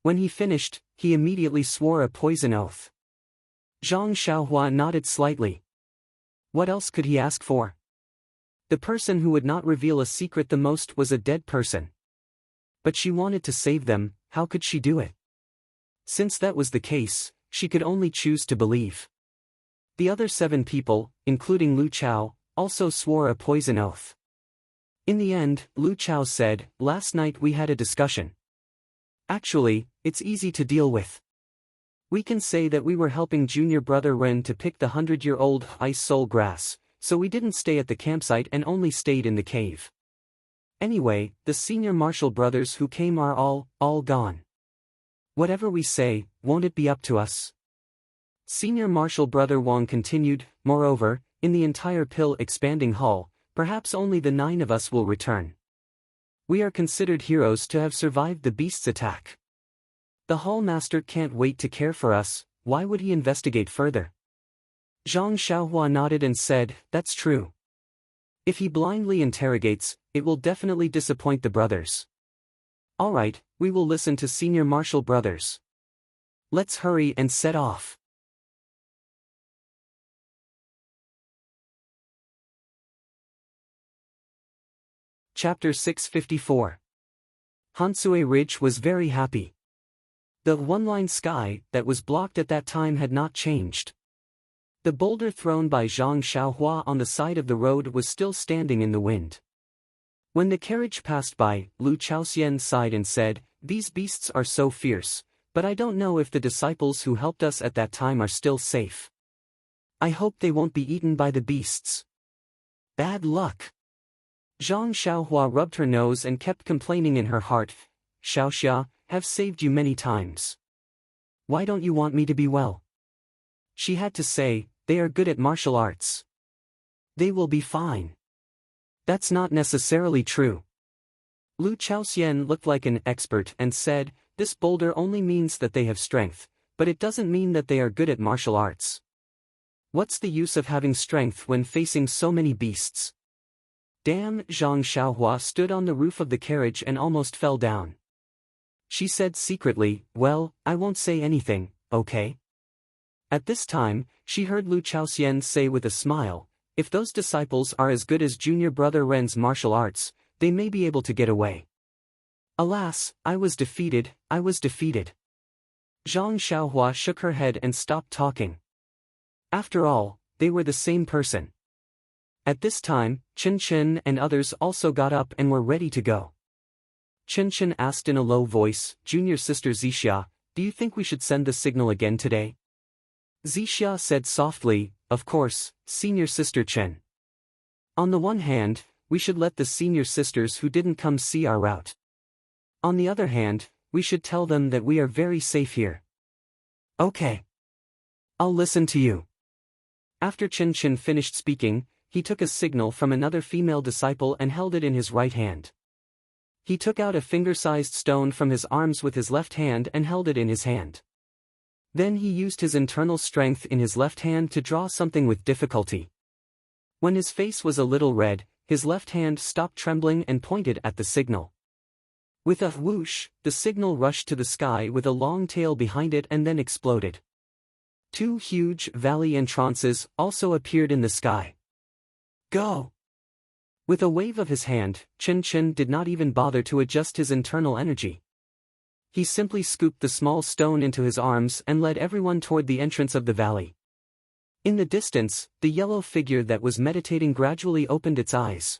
When he finished, he immediately swore a poison oath. Zhang Xiaohua nodded slightly. What else could he ask for? The person who would not reveal a secret the most was a dead person. But she wanted to save them, how could she do it? Since that was the case, she could only choose to believe. The other 7 people, including Lu Chao, also swore a poison oath. In the end, Lu Chao said, last night we had a discussion. Actually, it's easy to deal with. We can say that we were helping Junior Brother Ren to pick the 100-year-old ice soul grass, so we didn't stay at the campsite and only stayed in the cave. Anyway, the Senior Marshal Brothers who came are all gone. Whatever we say, won't it be up to us? Senior Marshal Brother Wang continued, moreover, in the entire pill-expanding hall, perhaps only the 9 of us will return. We are considered heroes to have survived the beast's attack. The hall master can't wait to care for us, why would he investigate further? Zhang Xiaohua nodded and said, "That's true. If he blindly interrogates, it will definitely disappoint the brothers. Alright, we will listen to Senior Marshal brothers. Let's hurry and set off." Chapter 654. Hansue Ridge was very happy. The one-line sky that was blocked at that time had not changed. The boulder thrown by Zhang Xiaohua on the side of the road was still standing in the wind. When the carriage passed by, Lu Chaoxian sighed and said, "These beasts are so fierce, but I don't know if the disciples who helped us at that time are still safe. I hope they won't be eaten by the beasts. Bad luck." Zhang Xiaohua rubbed her nose and kept complaining in her heart, "Xiaoxia, have saved you many times. Why don't you want me to be well?" She had to say, "They are good at martial arts. They will be fine." That's not necessarily true. Lu Chaoxian looked like an expert and said, "This boulder only means that they have strength, but it doesn't mean that they are good at martial arts. What's the use of having strength when facing so many beasts?" Damn! Zhang Xiaohua stood on the roof of the carriage and almost fell down. She said secretly, "Well, I won't say anything, okay?" At this time, she heard Lu Chaoxian say with a smile, "If those disciples are as good as junior brother Ren's martial arts, they may be able to get away." Alas, I was defeated. Zhang Xiaohua shook her head and stopped talking. After all, they were the same person. At this time, Chen Chen and others also got up and were ready to go. Chen Chen asked in a low voice, "Junior sister Zixia, do you think we should send the signal again today?" Zixia said softly, "Of course, senior sister Chen. On the one hand, we should let the senior sisters who didn't come see our route. On the other hand, we should tell them that we are very safe here." "Okay. I'll listen to you." After Chen Chen finished speaking, he took a signal from another female disciple and held it in his right hand. He took out a finger-sized stone from his arms with his left hand and held it in his hand. Then he used his internal strength in his left hand to draw something with difficulty. When his face was a little red, his left hand stopped trembling and pointed at the signal. With a whoosh, the signal rushed to the sky with a long tail behind it and then exploded. Two huge valley entrances also appeared in the sky. "Go!" With a wave of his hand, Chen Chen did not even bother to adjust his internal energy. He simply scooped the small stone into his arms and led everyone toward the entrance of the valley. In the distance, the yellow figure that was meditating gradually opened its eyes.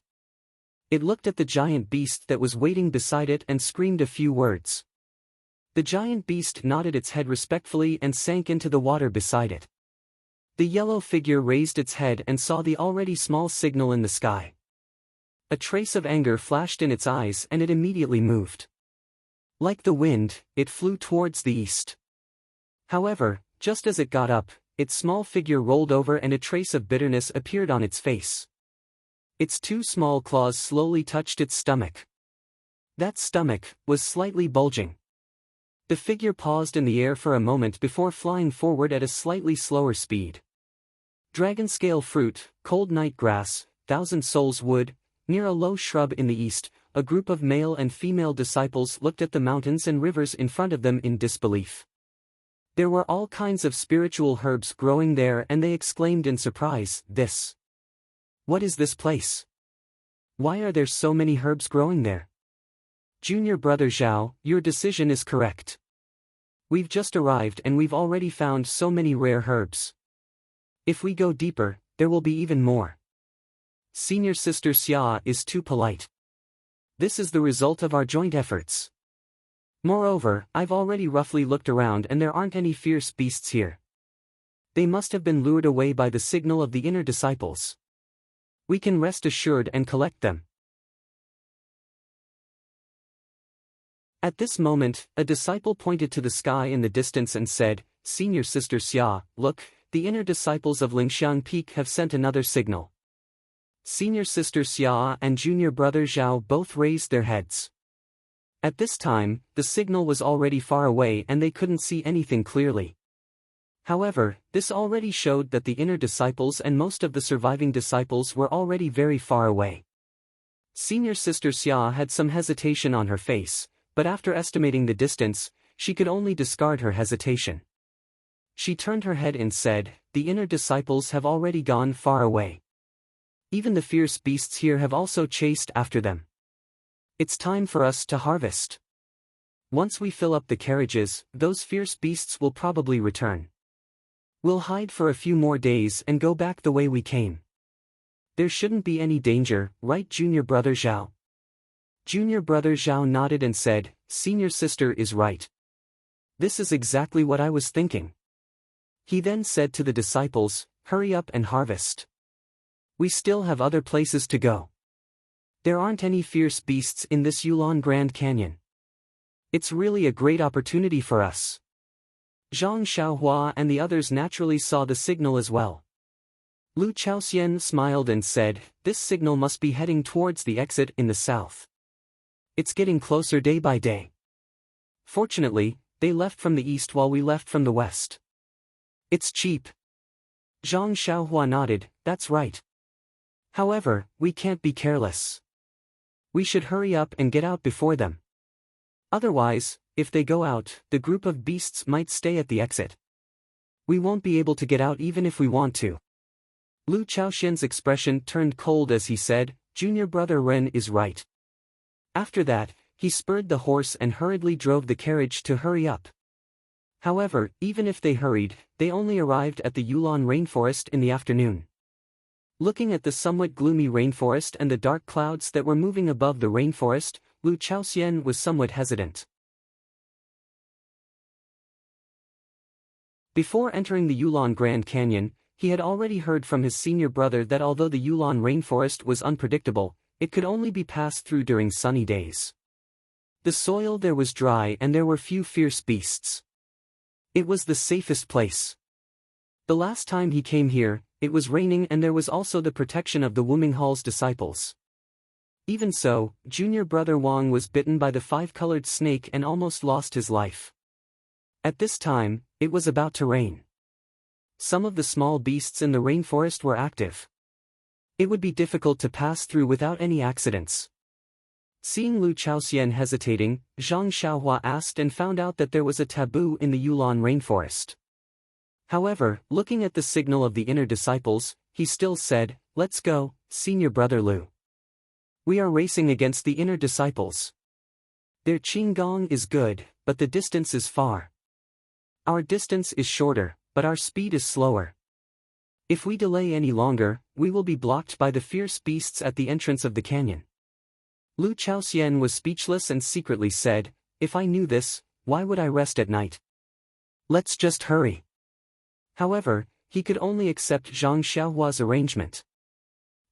It looked at the giant beast that was waiting beside it and screamed a few words. The giant beast nodded its head respectfully and sank into the water beside it. The yellow figure raised its head and saw the already small signal in the sky. A trace of anger flashed in its eyes and it immediately moved. Like the wind, it flew towards the east. However, just as it got up, its small figure rolled over and a trace of bitterness appeared on its face. Its two small claws slowly touched its stomach. That stomach was slightly bulging. The figure paused in the air for a moment before flying forward at a slightly slower speed. Dragon scale fruit, cold night grass, thousand souls wood. Near a low shrub in the east, a group of male and female disciples looked at the mountains and rivers in front of them in disbelief. There were all kinds of spiritual herbs growing there and they exclaimed in surprise, What is this place? Why are there so many herbs growing there?" "Junior brother Zhao, your decision is correct. We've just arrived and we've already found so many rare herbs. If we go deeper, there will be even more. Senior sister Xia is too polite. This is the result of our joint efforts. Moreover, I've already roughly looked around and there aren't any fierce beasts here. They must have been lured away by the signal of the inner disciples. We can rest assured and collect them." At this moment, a disciple pointed to the sky in the distance and said, "Senior sister Xia, look, the inner disciples of Lingxiang Peak have sent another signal." Senior sister Xia and junior brother Zhao both raised their heads. At this time, the signal was already far away and they couldn't see anything clearly. However, this already showed that the inner disciples and most of the surviving disciples were already very far away. Senior Sister Xia had some hesitation on her face, but after estimating the distance, she could only discard her hesitation. She turned her head and said, "The inner disciples have already gone far away. Even the fierce beasts here have also chased after them. It's time for us to harvest. Once we fill up the carriages, those fierce beasts will probably return. We'll hide for a few more days and go back the way we came. There shouldn't be any danger, right, Junior Brother Zhao?" Junior Brother Zhao nodded and said, "Senior Sister is right. This is exactly what I was thinking." He then said to the disciples, "Hurry up and harvest. We still have other places to go. There aren't any fierce beasts in this Yulon Grand Canyon. It's really a great opportunity for us." Zhang Xiaohua and the others naturally saw the signal as well. Lu Chaoxian smiled and said, "This signal must be heading towards the exit in the south. It's getting closer day by day. Fortunately, they left from the east while we left from the west. It's cheap." Zhang Xiaohua nodded, "That's right. However, we can't be careless. We should hurry up and get out before them. Otherwise, if they go out, the group of beasts might stay at the exit. We won't be able to get out even if we want to." Lu Chaoxian's expression turned cold as he said, "Junior Brother Ren is right." After that, he spurred the horse and hurriedly drove the carriage to hurry up. However, even if they hurried, they only arrived at the Yulon rainforest in the afternoon. Looking at the somewhat gloomy rainforest and the dark clouds that were moving above the rainforest, Lu Chaoxian was somewhat hesitant. Before entering the Yulon Grand Canyon, he had already heard from his senior brother that although the Yulon rainforest was unpredictable, it could only be passed through during sunny days. The soil there was dry and there were few fierce beasts. It was the safest place. The last time he came here, it was raining and there was also the protection of the Wuming Hall's disciples. Even so, Junior Brother Wang was bitten by the five-colored snake and almost lost his life. At this time, it was about to rain. Some of the small beasts in the rainforest were active. It would be difficult to pass through without any accidents. Seeing Lu Chaoxian hesitating, Zhang Xiaohua asked and found out that there was a taboo in the Yulon rainforest. However, looking at the signal of the inner disciples, he still said, "Let's go, Senior Brother Lu. We are racing against the inner disciples. Their qinggong is good, but the distance is far. Our distance is shorter, but our speed is slower. If we delay any longer, we will be blocked by the fierce beasts at the entrance of the canyon." Lu Chaoxian was speechless and secretly said, "If I knew this, why would I rest at night? Let's just hurry." However, he could only accept Zhang Xiaohua's arrangement.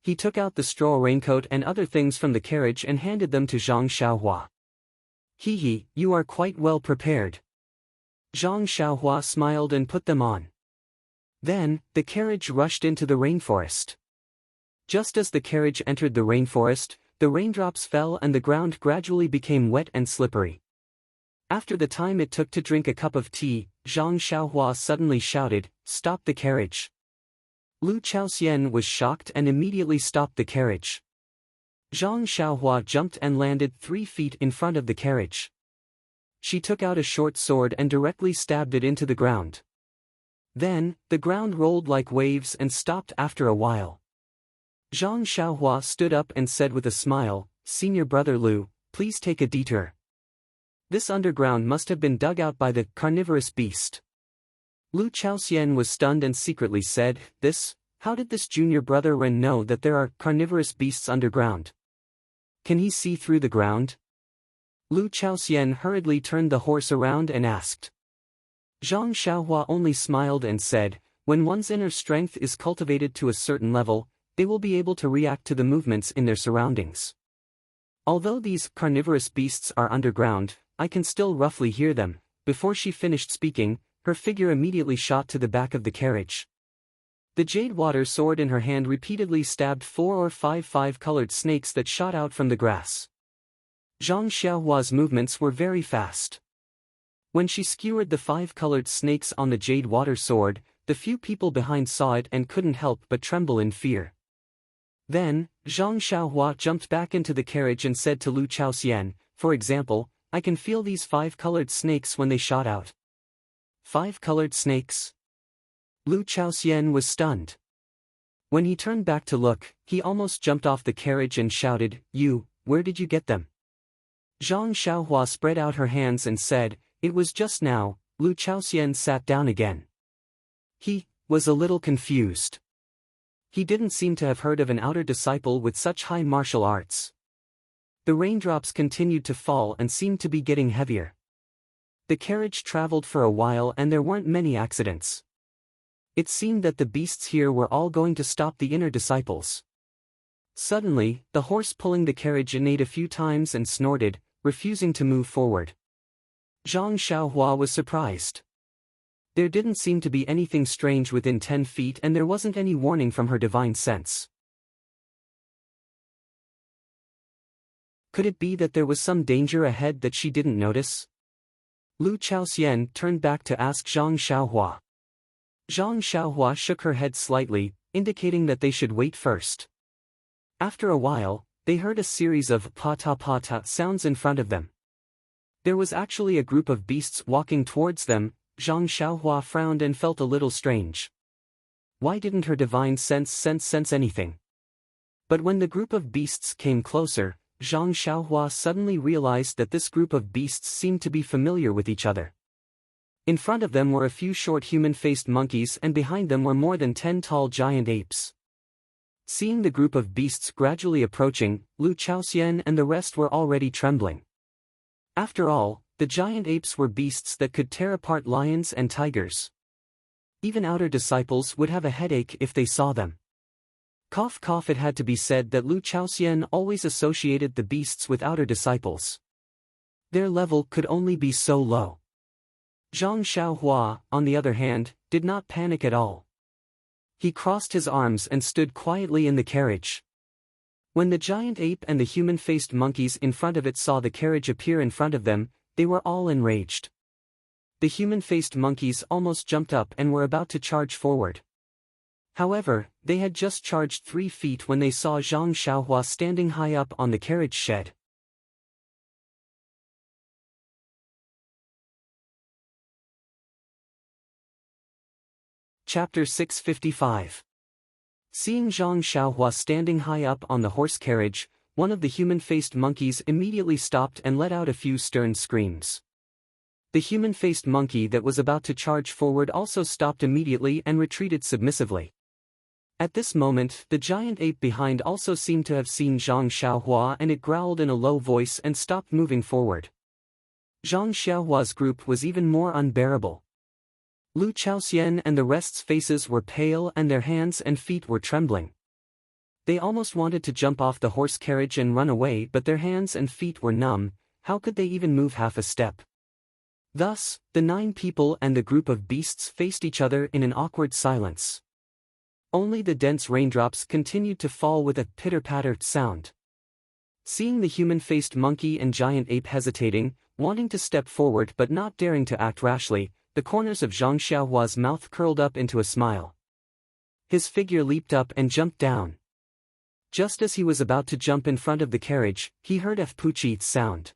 He took out the straw raincoat and other things from the carriage and handed them to Zhang Xiaohua. "Hehe, you are quite well prepared." Zhang Xiaohua smiled and put them on. Then, the carriage rushed into the rainforest. Just as the carriage entered the rainforest, the raindrops fell and the ground gradually became wet and slippery. After the time it took to drink a cup of tea, Zhang Xiaohua suddenly shouted, "Stop the carriage." Lu Chaoxian was shocked and immediately stopped the carriage. Zhang Xiaohua jumped and landed 3 feet in front of the carriage. She took out a short sword and directly stabbed it into the ground. Then, the ground rolled like waves and stopped after a while. Zhang Xiaohua stood up and said with a smile, "Senior Brother Lu, please take a detour. This underground must have been dug out by the carnivorous beast." Lu Chaoxian was stunned and secretly said, How did this Junior Brother Ren know that there are carnivorous beasts underground? Can he see through the ground?" Lu Chaoxian hurriedly turned the horse around and asked. Zhang Xiaohua only smiled and said, "When one's inner strength is cultivated to a certain level, they will be able to react to the movements in their surroundings. Although these carnivorous beasts are underground, I can still roughly hear them." Before she finished speaking, her figure immediately shot to the back of the carriage. The jade water sword in her hand repeatedly stabbed 4 or 5 five-colored snakes that shot out from the grass. Zhang Xiaohua's movements were very fast. When she skewered the 5 colored snakes on the jade water sword, the few people behind saw it and couldn't help but tremble in fear. Then, Zhang Xiaohua jumped back into the carriage and said to Lu Chaoxian, "For example, I can feel these 5 colored snakes when they shot out." 5 colored snakes? Lu Chaoxian was stunned. When he turned back to look, he almost jumped off the carriage and shouted, Where did you get them?" Zhang Xiaohua spread out her hands and said, "It was just now." Lu Chaoxian sat down again. He was a little confused. He didn't seem to have heard of an outer disciple with such high martial arts. The raindrops continued to fall and seemed to be getting heavier. The carriage traveled for a while and there weren't many accidents. It seemed that the beasts here were all going to stop the inner disciples. Suddenly, the horse pulling the carriage neighed a few times and snorted, refusing to move forward. Zhang Xiaohua was surprised. There didn't seem to be anything strange within 10 feet and there wasn't any warning from her divine sense. Could it be that there was some danger ahead that she didn't notice? Lu Chaoxian turned back to ask Zhang Xiaohua. Zhang Xiaohua shook her head slightly, indicating that they should wait first. After a while, they heard a series of pa-ta sounds in front of them. There was actually a group of beasts walking towards them. Zhang Xiaohua frowned and felt a little strange. Why didn't her divine sense anything? But when the group of beasts came closer, Zhang Xiaohua suddenly realized that this group of beasts seemed to be familiar with each other. In front of them were a few short human-faced monkeys and behind them were more than 10 tall giant apes. Seeing the group of beasts gradually approaching, Lu Chaoxian and the rest were already trembling. After all, the giant apes were beasts that could tear apart lions and tigers. Even outer disciples would have a headache if they saw them. Cough cough, it had to be said that Lu Chaoxian always associated the beasts with outer disciples. Their level could only be so low. Zhang Xiaohua, on the other hand, did not panic at all. He crossed his arms and stood quietly in the carriage. When the giant ape and the human-faced monkeys in front of it saw the carriage appear in front of them, they were all enraged. The human-faced monkeys almost jumped up and were about to charge forward. However, they had just charged 3 feet when they saw Zhang Xiaohua standing high up on the carriage shed. Chapter 655. Seeing Zhang Xiaohua standing high up on the horse carriage, one of the human-faced monkeys immediately stopped and let out a few stern screams. The human-faced monkey that was about to charge forward also stopped immediately and retreated submissively. At this moment, the giant ape behind also seemed to have seen Zhang Xiaohua and it growled in a low voice and stopped moving forward. Zhang Xiaohua's group was even more unbearable. Lu Chaoxian and the rest's faces were pale and their hands and feet were trembling. They almost wanted to jump off the horse carriage and run away, but their hands and feet were numb. How could they even move half a step? Thus, the 9 people and the group of beasts faced each other in an awkward silence. Only the dense raindrops continued to fall with a pitter-patter sound. Seeing the human-faced monkey and giant ape hesitating, wanting to step forward but not daring to act rashly, the corners of Zhang Xiaohua's mouth curled up into a smile. His figure leaped up and jumped down. Just as he was about to jump in front of the carriage, he heard a Puchi sound.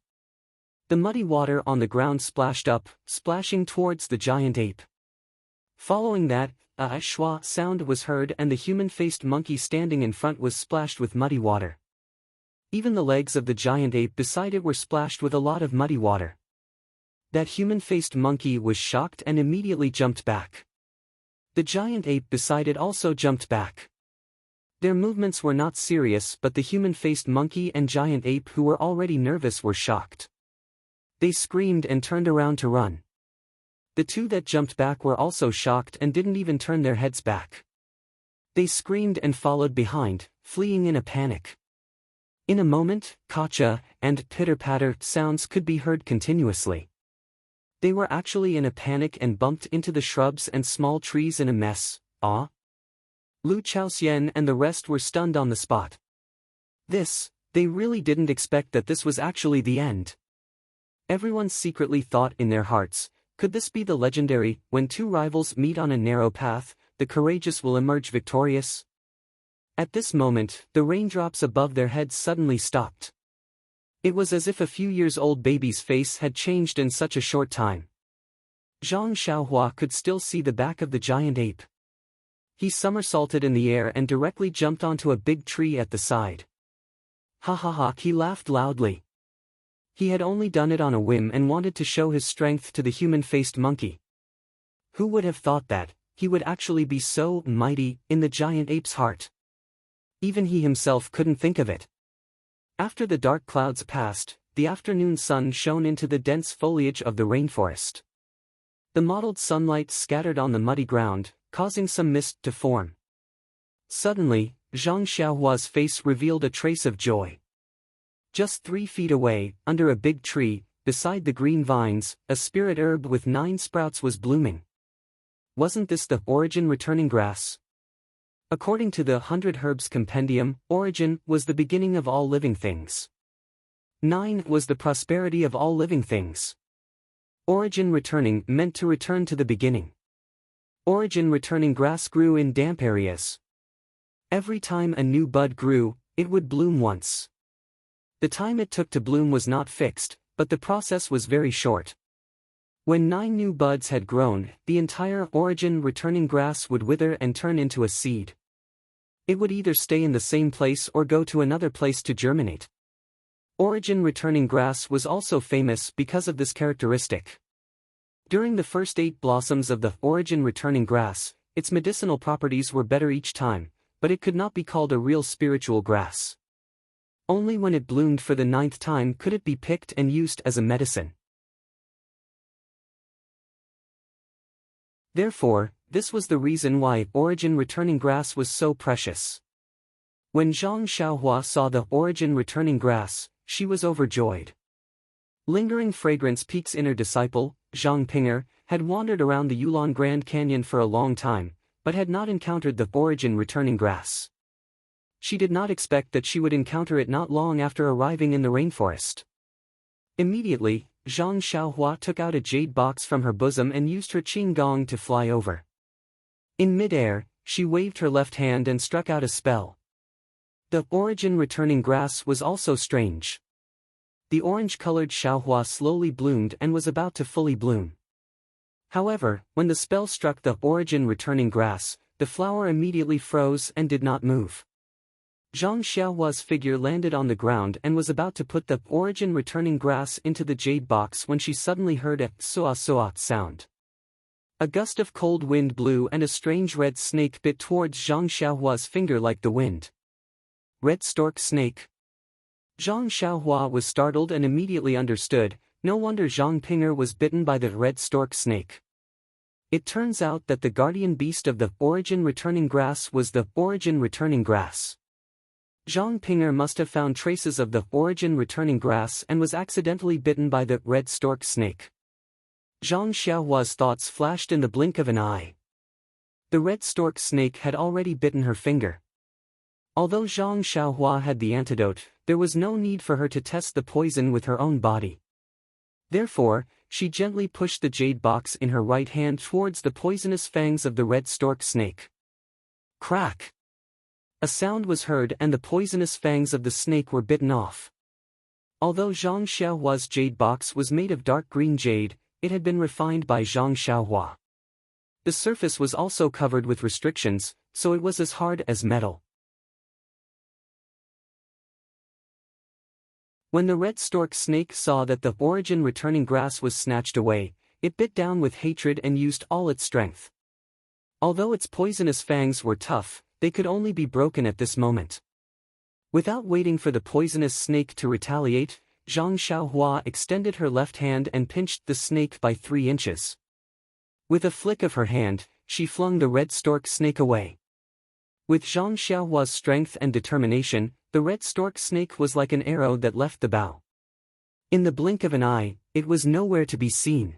The muddy water on the ground splashed up, splashing towards the giant ape. Following that, a schwa sound was heard and the human-faced monkey standing in front was splashed with muddy water. Even the legs of the giant ape beside it were splashed with a lot of muddy water. That human-faced monkey was shocked and immediately jumped back. The giant ape beside it also jumped back. Their movements were not serious, but the human-faced monkey and giant ape who were already nervous were shocked. They screamed and turned around to run. The 2 that jumped back were also shocked and didn't even turn their heads back. They screamed and followed behind, fleeing in a panic. In a moment, kacha and pitter-patter sounds could be heard continuously. They were actually in a panic and bumped into the shrubs and small trees in a mess. Lu Chaoxian and the rest were stunned on the spot. They really didn't expect that this was actually the end. Everyone secretly thought in their hearts, could this be the legendary, when two rivals meet on a narrow path, the courageous will emerge victorious? At this moment, the raindrops above their heads suddenly stopped. It was as if a few years old baby's face had changed in such a short time. Zhang Xiaohua could still see the back of the giant ape. He somersaulted in the air and directly jumped onto a big tree at the side. Ha ha ha, he laughed loudly. He had only done it on a whim and wanted to show his strength to the human-faced monkey. Who would have thought that he would actually be so mighty in the giant ape's heart? Even he himself couldn't think of it. After the dark clouds passed, the afternoon sun shone into the dense foliage of the rainforest. The mottled sunlight scattered on the muddy ground, causing some mist to form. Suddenly, Zhang Xiaohua's face revealed a trace of joy. Just 3 feet away, under a big tree, beside the green vines, a spirit herb with 9 sprouts was blooming. Wasn't this the origin returning grass? According to the 100 Herbs Compendium, origin was the beginning of all living things. 9 was the prosperity of all living things. Origin returning meant to return to the beginning. Origin returning grass grew in damp areas. Every time a new bud grew, it would bloom once. The time it took to bloom was not fixed, but the process was very short. When 9 new buds had grown, the entire origin returning grass would wither and turn into a seed. It would either stay in the same place or go to another place to germinate. Origin returning grass was also famous because of this characteristic. During the first 8 blossoms of the origin returning grass, its medicinal properties were better each time, but it could not be called a real spiritual grass. Only when it bloomed for the 9th time could it be picked and used as a medicine. Therefore, this was the reason why origin returning grass was so precious. When Zhang Xiaohua saw the origin returning grass, she was overjoyed. Lingering Fragrance Peak's inner disciple, Zhang Pinger, had wandered around the Yulon Grand Canyon for a long time, but had not encountered the origin returning grass. She did not expect that she would encounter it not long after arriving in the rainforest. Immediately, Zhang Xiaohua took out a jade box from her bosom and used her qinggong to fly over. In mid-air, she waved her left hand and struck out a spell. The origin returning grass was also strange. The orange-colored Xiaohua slowly bloomed and was about to fully bloom. However, when the spell struck the origin returning grass, the flower immediately froze and did not move. Zhang Xiaohua's figure landed on the ground and was about to put the origin returning grass into the jade box when she suddenly heard a soa-soa sound. A gust of cold wind blew and a strange red snake bit towards Zhang Xiaohua's finger like the wind. Red stork snake. Zhang Xiaohua was startled and immediately understood, no wonder Zhang Pinger was bitten by the red stork snake. It turns out that the guardian beast of the origin returning grass was the origin returning grass. Zhang Pinger must have found traces of the origin returning grass and was accidentally bitten by the red stork snake. Zhang Xiaohua's thoughts flashed in the blink of an eye. The red stork snake had already bitten her finger. Although Zhang Xiaohua had the antidote, there was no need for her to test the poison with her own body. Therefore, she gently pushed the jade box in her right hand towards the poisonous fangs of the red stork snake. Crack! A sound was heard and the poisonous fangs of the snake were bitten off. Although Zhang Xiaohua's jade box was made of dark green jade, it had been refined by Zhang Xiaohua. The surface was also covered with restrictions, so it was as hard as metal. When the red stork snake saw that the origin returning grass was snatched away, it bit down with hatred and used all its strength. Although its poisonous fangs were tough, they could only be broken at this moment. Without waiting for the poisonous snake to retaliate, Zhang Xiaohua extended her left hand and pinched the snake by 3 inches. With a flick of her hand, she flung the red stork snake away. With Zhang Xiaohua's strength and determination, the red stork snake was like an arrow that left the bow. In the blink of an eye, it was nowhere to be seen.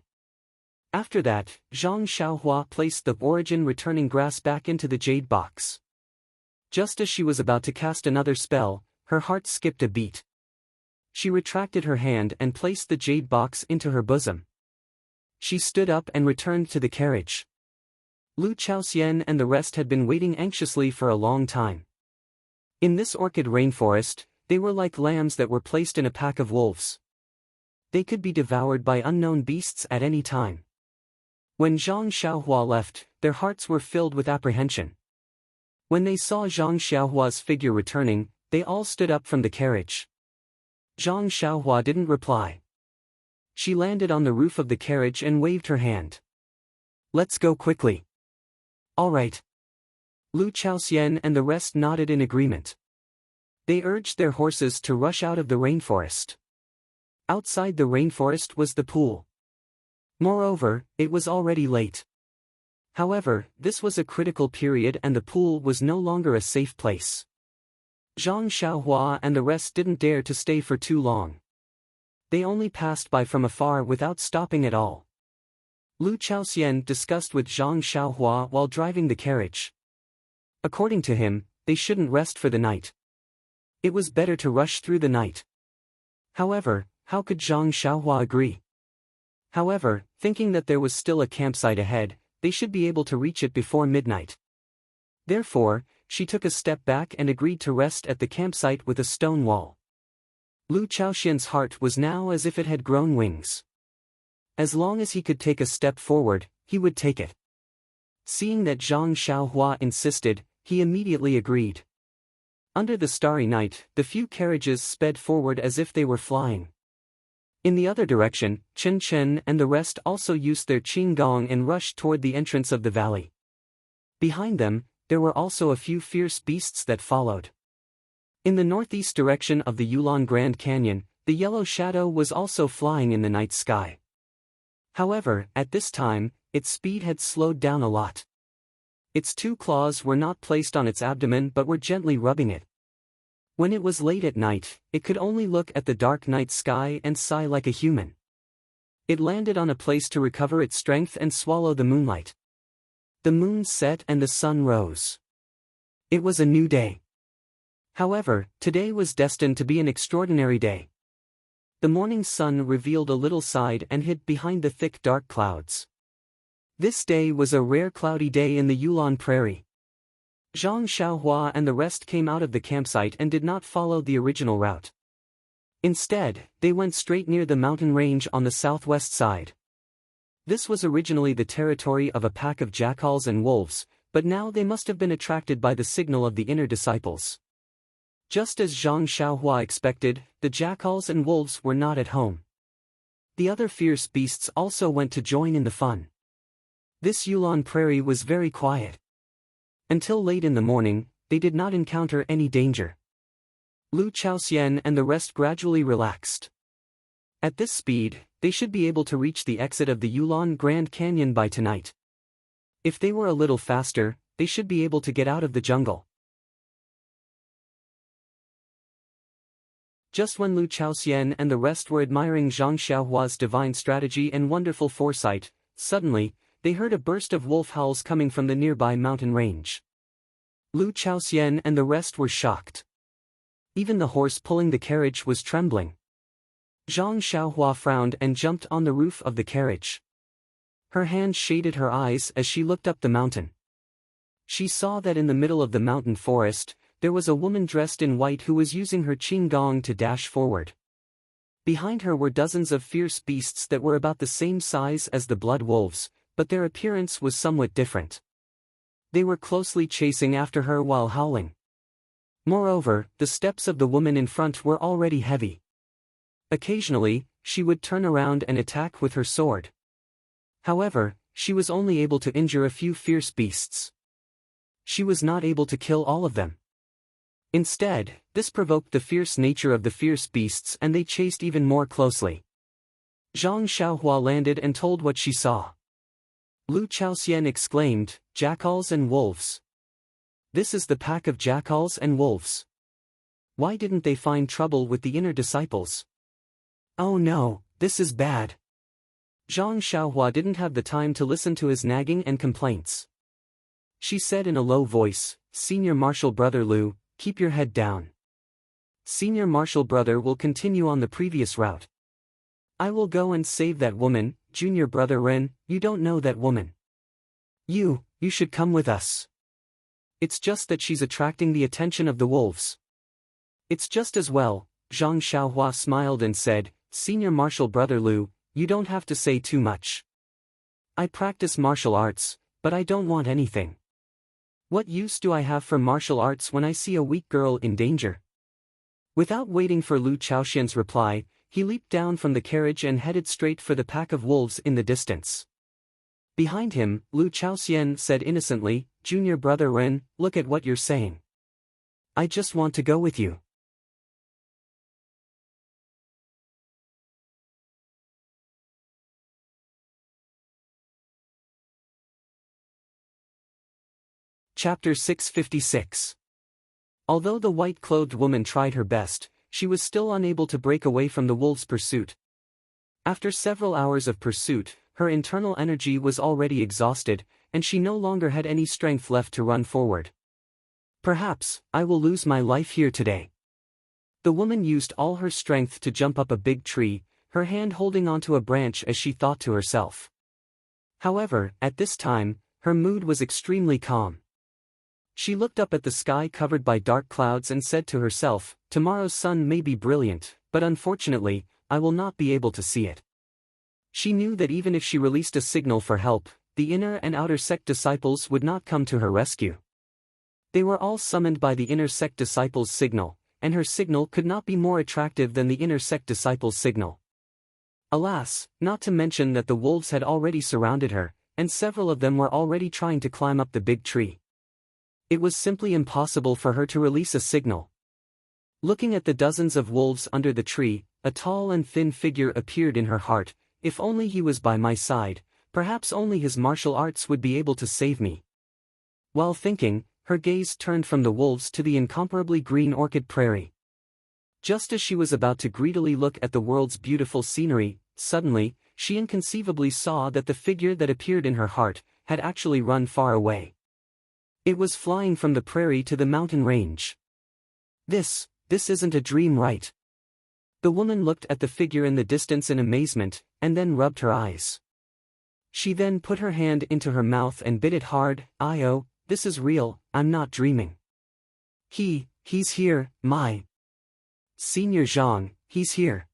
After that, Zhang Xiaohua placed the origin returning grass back into the jade box. Just as she was about to cast another spell, her heart skipped a beat. She retracted her hand and placed the jade box into her bosom. She stood up and returned to the carriage. Lu Chaoxian and the rest had been waiting anxiously for a long time. In this orchid rainforest, they were like lambs that were placed in a pack of wolves. They could be devoured by unknown beasts at any time. When Zhang Xiaohua left, their hearts were filled with apprehension. When they saw Zhang Xiaohua's figure returning, they all stood up from the carriage. Zhang Xiaohua didn't reply. She landed on the roof of the carriage and waved her hand. "Let's go quickly." "All right." Lu Chaoxian and the rest nodded in agreement. They urged their horses to rush out of the rainforest. Outside the rainforest was the pool. Moreover, it was already late. However, this was a critical period and the pool was no longer a safe place. Zhang Xiaohua and the rest didn't dare to stay for too long. They only passed by from afar without stopping at all. Lu Chaoxian discussed with Zhang Xiaohua while driving the carriage. According to him, they shouldn't rest for the night. It was better to rush through the night. However, how could Zhang Xiaohua agree? However, thinking that there was still a campsite ahead, they should be able to reach it before midnight. Therefore, she took a step back and agreed to rest at the campsite with a stone wall. Lu Chaoxian's heart was now as if it had grown wings. As long as he could take a step forward, he would take it. Seeing that Zhang Xiaohua insisted, he immediately agreed. Under the starry night, the few carriages sped forward as if they were flying. In the other direction, Chen Chen and the rest also used their qinggong and rushed toward the entrance of the valley. Behind them, there were also a few fierce beasts that followed. In the northeast direction of the Yulon Grand Canyon, the yellow shadow was also flying in the night sky. However, at this time, its speed had slowed down a lot. Its two claws were not placed on its abdomen but were gently rubbing it. When it was late at night, it could only look at the dark night sky and sigh like a human. It landed on a place to recover its strength and swallow the moonlight. The moon set and the sun rose. It was a new day. However, today was destined to be an extraordinary day. The morning sun revealed a little side and hid behind the thick dark clouds. This day was a rare cloudy day in the Yulon Prairie. Zhang Xiaohua and the rest came out of the campsite and did not follow the original route. Instead, they went straight near the mountain range on the southwest side. This was originally the territory of a pack of jackals and wolves, but now they must have been attracted by the signal of the inner disciples. Just as Zhang Xiaohua expected, the jackals and wolves were not at home. The other fierce beasts also went to join in the fun. This Yulon Prairie was very quiet. Until late in the morning, they did not encounter any danger. Lu Chaoxian and the rest gradually relaxed. At this speed, they should be able to reach the exit of the Yulon Grand Canyon by tonight. If they were a little faster, they should be able to get out of the jungle. Just when Lu Chaoxian and the rest were admiring Zhang Xiaohua's divine strategy and wonderful foresight, suddenly, they heard a burst of wolf howls coming from the nearby mountain range. Lu Chaoxian and the rest were shocked. Even the horse pulling the carriage was trembling. Zhang Xiaohua frowned and jumped on the roof of the carriage. Her hand shaded her eyes as she looked up the mountain. She saw that in the middle of the mountain forest, there was a woman dressed in white who was using her qinggong to dash forward. Behind her were dozens of fierce beasts that were about the same size as the blood wolves, but their appearance was somewhat different. They were closely chasing after her while howling. Moreover, the steps of the woman in front were already heavy. Occasionally, she would turn around and attack with her sword. However, she was only able to injure a few fierce beasts. She was not able to kill all of them. Instead, this provoked the fierce nature of the fierce beasts and they chased even more closely. Zhang Xiaohua landed and told what she saw. Lu Chaoxian exclaimed, "Jackals and wolves. This is the pack of jackals and wolves. Why didn't they find trouble with the inner disciples? Oh no, this is bad." Zhang Xiaohua didn't have the time to listen to his nagging and complaints. She said in a low voice, "Senior Marshal Brother Lu, keep your head down. Senior Marshal Brother will continue on the previous route. I will go and save that woman. Junior Brother Ren, you don't know that woman. You should come with us. It's just that she's attracting the attention of the wolves. It's just as well. Zhang Xiaohua smiled and said, Senior Marshal Brother Lu, you don't have to say too much. I practice martial arts, but I don't want anything. What use do I have for martial arts when I see a weak girl in danger? Without waiting for Lu Chaoxian's reply, he leaped down from the carriage and headed straight for the pack of wolves in the distance. Behind him, Lu Chaoxian said innocently, Junior Brother Ren, look at what you're saying. I just want to go with you. Chapter 656. Although the white-clothed woman tried her best, she was still unable to break away from the wolves' pursuit. After several hours of pursuit, her internal energy was already exhausted, and she no longer had any strength left to run forward. Perhaps, I will lose my life here today. The woman used all her strength to jump up a big tree, her hand holding onto a branch as she thought to herself. However, at this time, her mood was extremely calm. She looked up at the sky covered by dark clouds and said to herself, tomorrow's sun may be brilliant, but unfortunately, I will not be able to see it. She knew that even if she released a signal for help, the inner and outer sect disciples would not come to her rescue. They were all summoned by the inner sect disciples' signal, and her signal could not be more attractive than the inner sect disciples' signal. Alas, not to mention that the wolves had already surrounded her, and several of them were already trying to climb up the big tree. It was simply impossible for her to release a signal. Looking at the dozens of wolves under the tree, a tall and thin figure appeared in her heart. If only he was by my side, perhaps only his martial arts would be able to save me. While thinking, her gaze turned from the wolves to the incomparably green orchid prairie. Just as she was about to greedily look at the world's beautiful scenery, suddenly, she inconceivably saw that the figure that appeared in her heart had actually run far away. It was flying from the prairie to the mountain range. This isn't a dream, right? The woman looked at the figure in the distance in amazement, and then rubbed her eyes. She then put her hand into her mouth and bit it hard. Oh, this is real, I'm not dreaming. He's here, my Senior Zhang, he's here.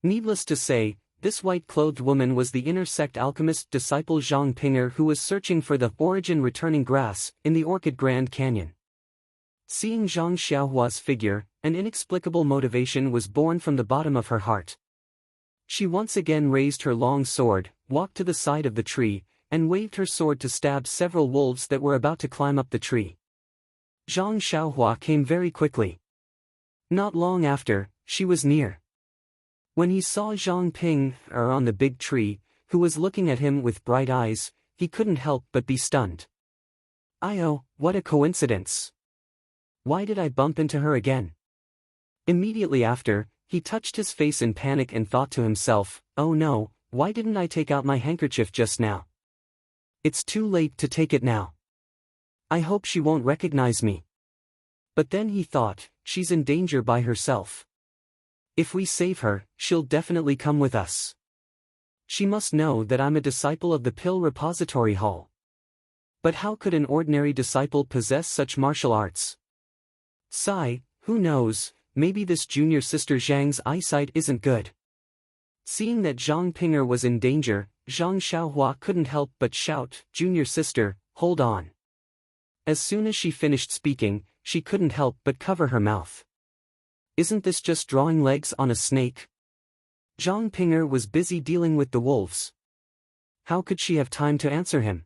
Needless to say, this white-clothed woman was the inner sect alchemist disciple Zhang Pinger, who was searching for the origin returning grass in the Orchid Grand Canyon. Seeing Zhang Xiaohua's figure, an inexplicable motivation was born from the bottom of her heart. She once again raised her long sword, walked to the side of the tree, and waved her sword to stab several wolves that were about to climb up the tree. Zhang Xiaohua came very quickly. Not long after, she was near. When he saw Zhang Ping on the big tree, who was looking at him with bright eyes, he couldn't help but be stunned. Oh, what a coincidence! Why did I bump into her again? Immediately after, he touched his face in panic and thought to himself, oh no, why didn't I take out my handkerchief just now? It's too late to take it now. I hope she won't recognize me. But then he thought, she's in danger by herself. If we save her, she'll definitely come with us. She must know that I'm a disciple of the Pill Repository Hall. But how could an ordinary disciple possess such martial arts? Sigh, who knows, maybe this junior sister Zhang's eyesight isn't good. Seeing that Zhang Pinger was in danger, Zhang Xiaohua couldn't help but shout, Junior sister, hold on. As soon as she finished speaking, she couldn't help but cover her mouth. Isn't this just drawing legs on a snake? Zhang Pinger was busy dealing with the wolves. How could she have time to answer him?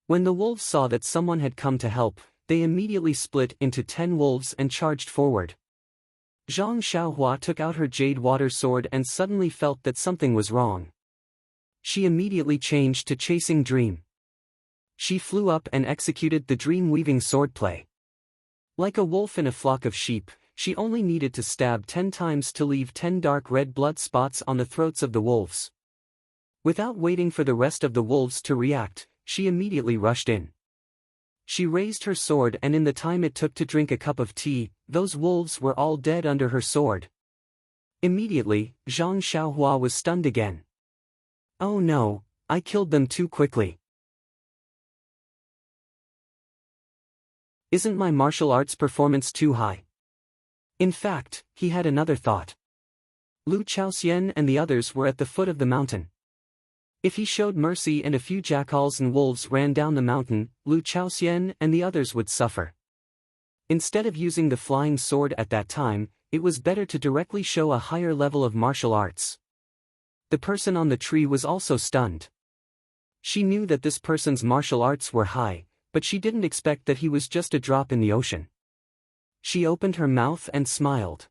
When the wolves saw that someone had come to help, they immediately split into 10 wolves and charged forward. Zhang Xiaohua took out her jade water sword and suddenly felt that something was wrong. She immediately changed to chasing dream. She flew up and executed the dream-weaving swordplay. Like a wolf in a flock of sheep, she only needed to stab 10 times to leave 10 dark red blood spots on the throats of the wolves. Without waiting for the rest of the wolves to react, she immediately rushed in. She raised her sword, and in the time it took to drink a cup of tea, those wolves were all dead under her sword. Immediately, Zhang Xiaohua was stunned again. Oh no, I killed them too quickly. Isn't my martial arts performance too high? In fact, he had another thought. Lu Chaoxian and the others were at the foot of the mountain. If he showed mercy and a few jackals and wolves ran down the mountain, Lu Chaoxian and the others would suffer. Instead of using the flying sword at that time, it was better to directly show a higher level of martial arts. The person on the tree was also stunned. She knew that this person's martial arts were high, but she didn't expect that he was just a drop in the ocean. She opened her mouth and smiled.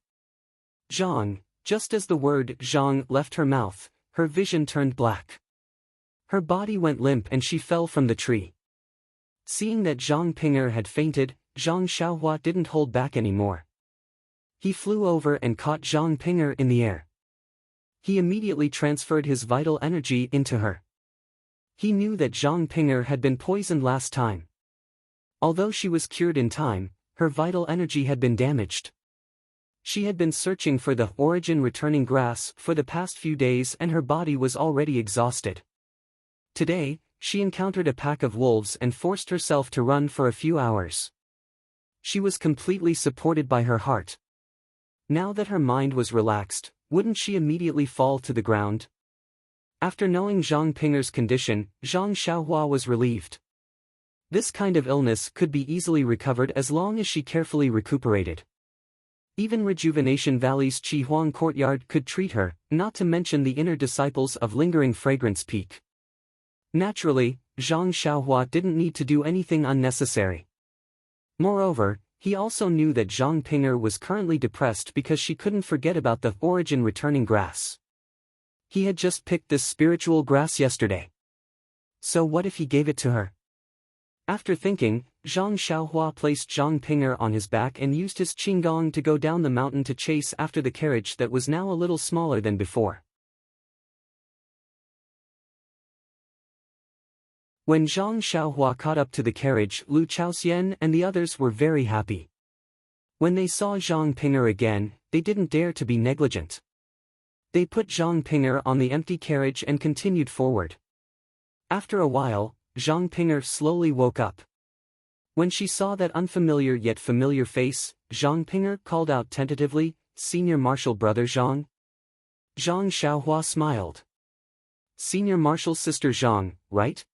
Zhang, just as the word Zhang left her mouth, her vision turned black. Her body went limp and she fell from the tree. Seeing that Zhang Pinger had fainted, Zhang Xiaohua didn't hold back anymore. He flew over and caught Zhang Pinger in the air. He immediately transferred his vital energy into her. He knew that Zhang Pinger had been poisoned last time. Although she was cured in time, her vital energy had been damaged. She had been searching for the origin returning grass for the past few days and her body was already exhausted. Today, she encountered a pack of wolves and forced herself to run for a few hours. She was completely supported by her heart. Now that her mind was relaxed, wouldn't she immediately fall to the ground? After knowing Zhang Pinger's condition, Zhang Xiaohua was relieved. This kind of illness could be easily recovered as long as she carefully recuperated. Even Rejuvenation Valley's Qi Huang courtyard could treat her, not to mention the inner disciples of Lingering Fragrance Peak. Naturally, Zhang Xiaohua didn't need to do anything unnecessary. Moreover, he also knew that Zhang Pinger was currently depressed because she couldn't forget about the origin returning grass. He had just picked this spiritual grass yesterday. So what if he gave it to her? After thinking, Zhang Xiaohua placed Zhang Pinger on his back and used his qinggong to go down the mountain to chase after the carriage that was now a little smaller than before. When Zhang Xiaohua caught up to the carriage, Lu Chaoxian and the others were very happy. When they saw Zhang Pinger again, they didn't dare to be negligent. They put Zhang Pinger on the empty carriage and continued forward. After a while, Zhang Pinger slowly woke up. When she saw that unfamiliar yet familiar face, Zhang Pinger called out tentatively, "Senior Marshal Brother Zhang?" Zhang Xiaohua smiled. "Senior Marshal Sister Zhang, right?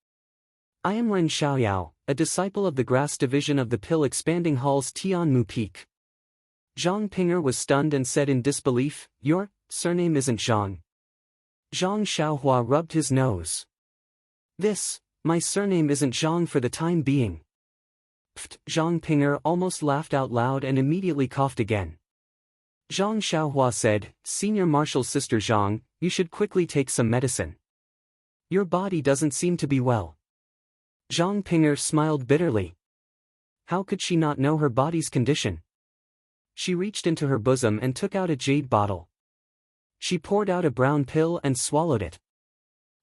I am Ren Xiaoyao, a disciple of the Grass Division of the Pill Expanding Hall's Tianmu Peak." Zhang Pinger was stunned and said in disbelief, "Your surname isn't Zhang." Zhang Xiaohua rubbed his nose. My surname isn't Zhang for the time being." Pfft, Zhang Pinger almost laughed out loud and immediately coughed again. Zhang Xiaohua said, "Senior Marshal Sister Zhang, you should quickly take some medicine. Your body doesn't seem to be well." Zhang Pinger smiled bitterly. How could she not know her body's condition? She reached into her bosom and took out a jade bottle. She poured out a brown pill and swallowed it.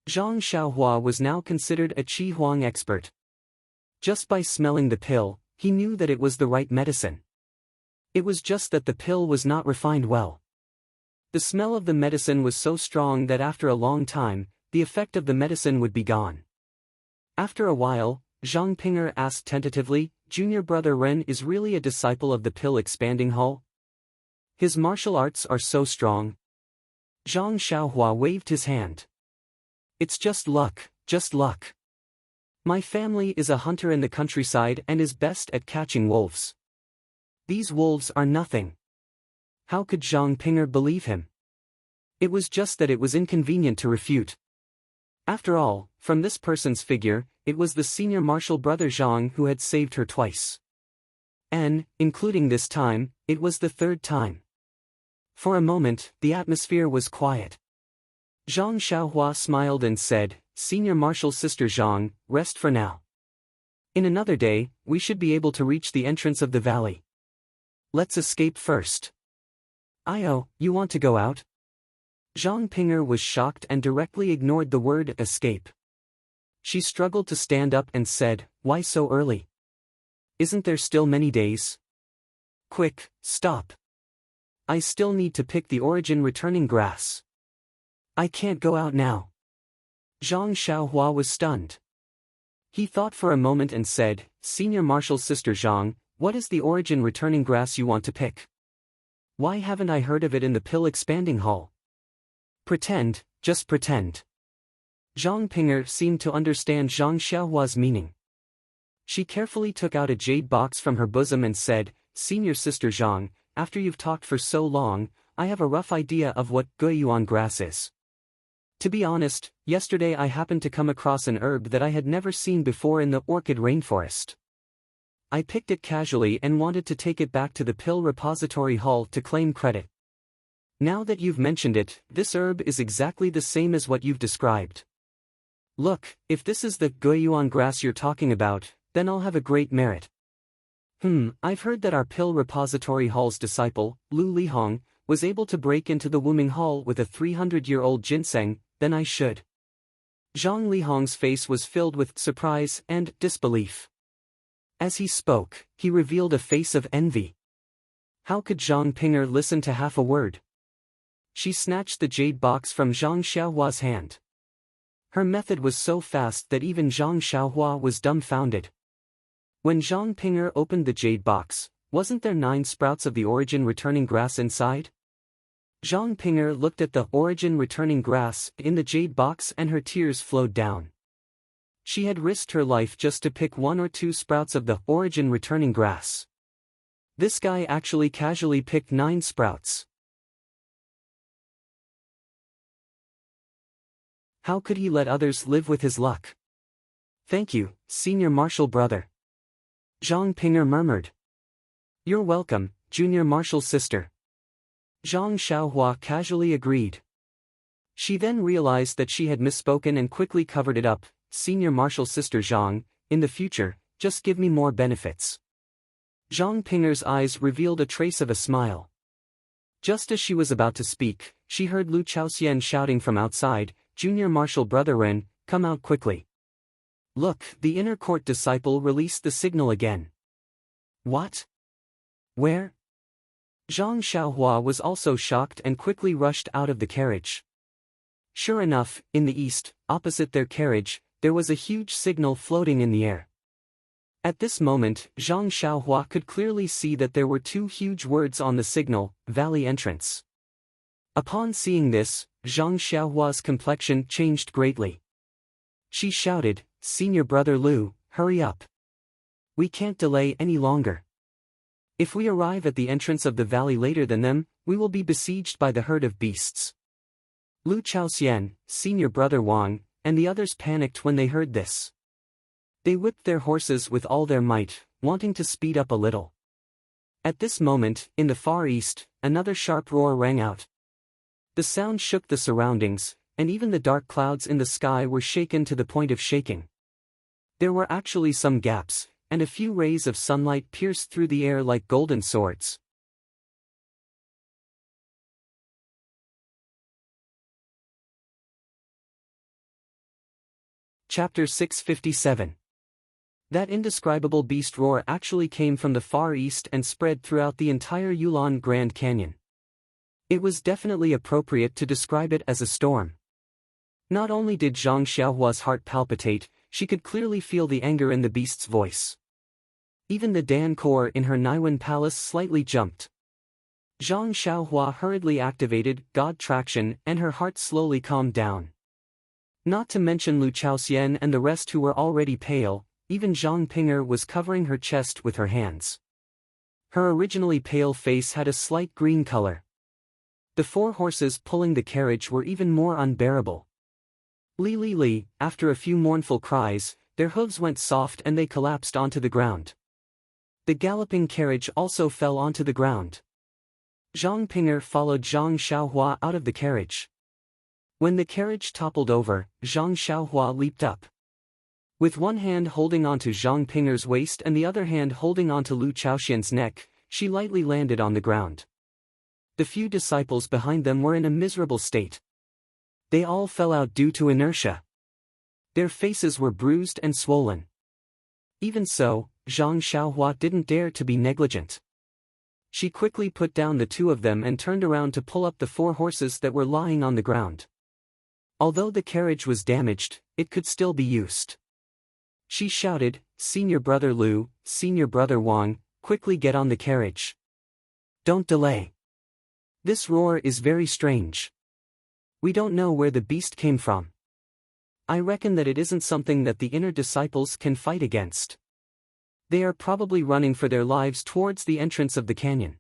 Zhang Xiaohua was now considered a Qi Huang expert. Just by smelling the pill, he knew that it was the right medicine. It was just that the pill was not refined well. The smell of the medicine was so strong that after a long time, the effect of the medicine would be gone. After a while, Zhang Pinger asked tentatively, "Junior brother Ren is really a disciple of the Pill Expanding Hall? His martial arts are so strong." Zhang Xiaohua waved his hand. "It's just luck, just luck. My family is a hunter in the countryside and is best at catching wolves. These wolves are nothing." How could Zhang Pinger believe him? It was just that it was inconvenient to refute. After all, from this person's figure, it was the senior martial brother Zhang who had saved her twice. And, including this time, it was the third time. For a moment, the atmosphere was quiet. Zhang Xiaohua smiled and said, "Senior Marshal Sister Zhang, rest for now. In another day, we should be able to reach the entrance of the valley. Let's escape first." "Io, you want to go out?" Zhang Pinger was shocked and directly ignored the word escape. She struggled to stand up and said, "Why so early? Isn't there still many days? Quick, stop. I still need to pick the origin returning grass. I can't go out now. Zhang Xiaohua was stunned. He thought for a moment and said, Senior Marshal's sister Zhang, what is the origin returning grass you want to pick? Why haven't I heard of it in the pill expanding hall? Pretend, just pretend. Zhang Pinger seemed to understand Zhang Xiaohua's meaning. She carefully took out a jade box from her bosom and said, Senior sister Zhang, after you've talked for so long, I have a rough idea of what guiyuan grass is. To be honest, yesterday I happened to come across an herb that I had never seen before in the orchid rainforest. I picked it casually and wanted to take it back to the pill repository hall to claim credit. Now that you've mentioned it, this herb is exactly the same as what you've described. Look, if this is the guiyuan grass you're talking about, then I'll have a great merit. I've heard that our pill repository hall's disciple, Lu Lihong, was able to break into the Wuming Hall with a 300-year-old ginseng, then I should. Zhang Lihong's face was filled with surprise and disbelief. As he spoke, he revealed a face of envy. How could Zhang Pinger listen to half a word? She snatched the jade box from Zhang Xiaohua's hand. Her method was so fast that even Zhang Xiaohua was dumbfounded. When Zhang Pinger opened the jade box, wasn't there 9 sprouts of the origin returning grass inside? Zhang Pinger looked at the origin returning grass in the jade box and her tears flowed down. She had risked her life just to pick 1 or 2 sprouts of the origin returning grass. This guy actually casually picked 9 sprouts. How could he let others live with his luck? Thank you, Senior Marshal brother. Zhang Pinger murmured. You're welcome, Junior Marshal's sister. Zhang Xiaohua casually agreed. She then realized that she had misspoken and quickly covered it up. Senior Marshal's sister Zhang, in the future, just give me more benefits. Zhang Pinger's eyes revealed a trace of a smile. Just as she was about to speak, she heard Lu Chaoxian shouting from outside, Junior Marshal brother Ren, come out quickly. Look, the inner court disciple released the signal again. What? Where? Zhang Xiaohua was also shocked and quickly rushed out of the carriage. Sure enough, in the east, opposite their carriage, there was a huge signal floating in the air. At this moment, Zhang Xiaohua could clearly see that there were 2 huge words on the signal, Valley Entrance. Upon seeing this, Zhang Xiaohua's complexion changed greatly. She shouted, Senior brother Lu, hurry up. We can't delay any longer. If we arrive at the entrance of the valley later than them, we will be besieged by the herd of beasts. Lu Chaoxian, Senior brother Wang, and the others panicked when they heard this. They whipped their horses with all their might, wanting to speed up a little. At this moment, in the far east, another sharp roar rang out. The sound shook the surroundings, and even the dark clouds in the sky were shaken to the point of shaking. There were actually some gaps, and a few rays of sunlight pierced through the air like golden swords. Chapter 657. That indescribable beast roar actually came from the far east and spread throughout the entire Yulon Grand Canyon. It was definitely appropriate to describe it as a storm. Not only did Zhang Xiaohua's heart palpitate, she could clearly feel the anger in the beast's voice. Even the Dan core in her Naiwan palace slightly jumped. Zhang Xiaohua hurriedly activated God Traction and her heart slowly calmed down. Not to mention Lu Chaoxian and the rest who were already pale, even Zhang Pinger was covering her chest with her hands. Her originally pale face had a slight green color. The 4 horses pulling the carriage were even more unbearable. Li li li, after a few mournful cries, their hooves went soft and they collapsed onto the ground. The galloping carriage also fell onto the ground. Zhang Pinger followed Zhang Xiaohua out of the carriage. When the carriage toppled over, Zhang Xiaohua leaped up. With one hand holding onto Zhang Pinger's waist and the other hand holding onto Lu Chaoxian's neck, she lightly landed on the ground. The few disciples behind them were in a miserable state. They all fell out due to inertia. Their faces were bruised and swollen. Even so, Zhang Xiaohua didn't dare to be negligent. She quickly put down the two of them and turned around to pull up the 4 horses that were lying on the ground. Although the carriage was damaged, it could still be used. She shouted, "Senior brother Lu, senior brother Wang, quickly get on the carriage. Don't delay. This roar is very strange. We don't know where the beast came from. I reckon that it isn't something that the inner disciples can fight against. They are probably running for their lives towards the entrance of the canyon.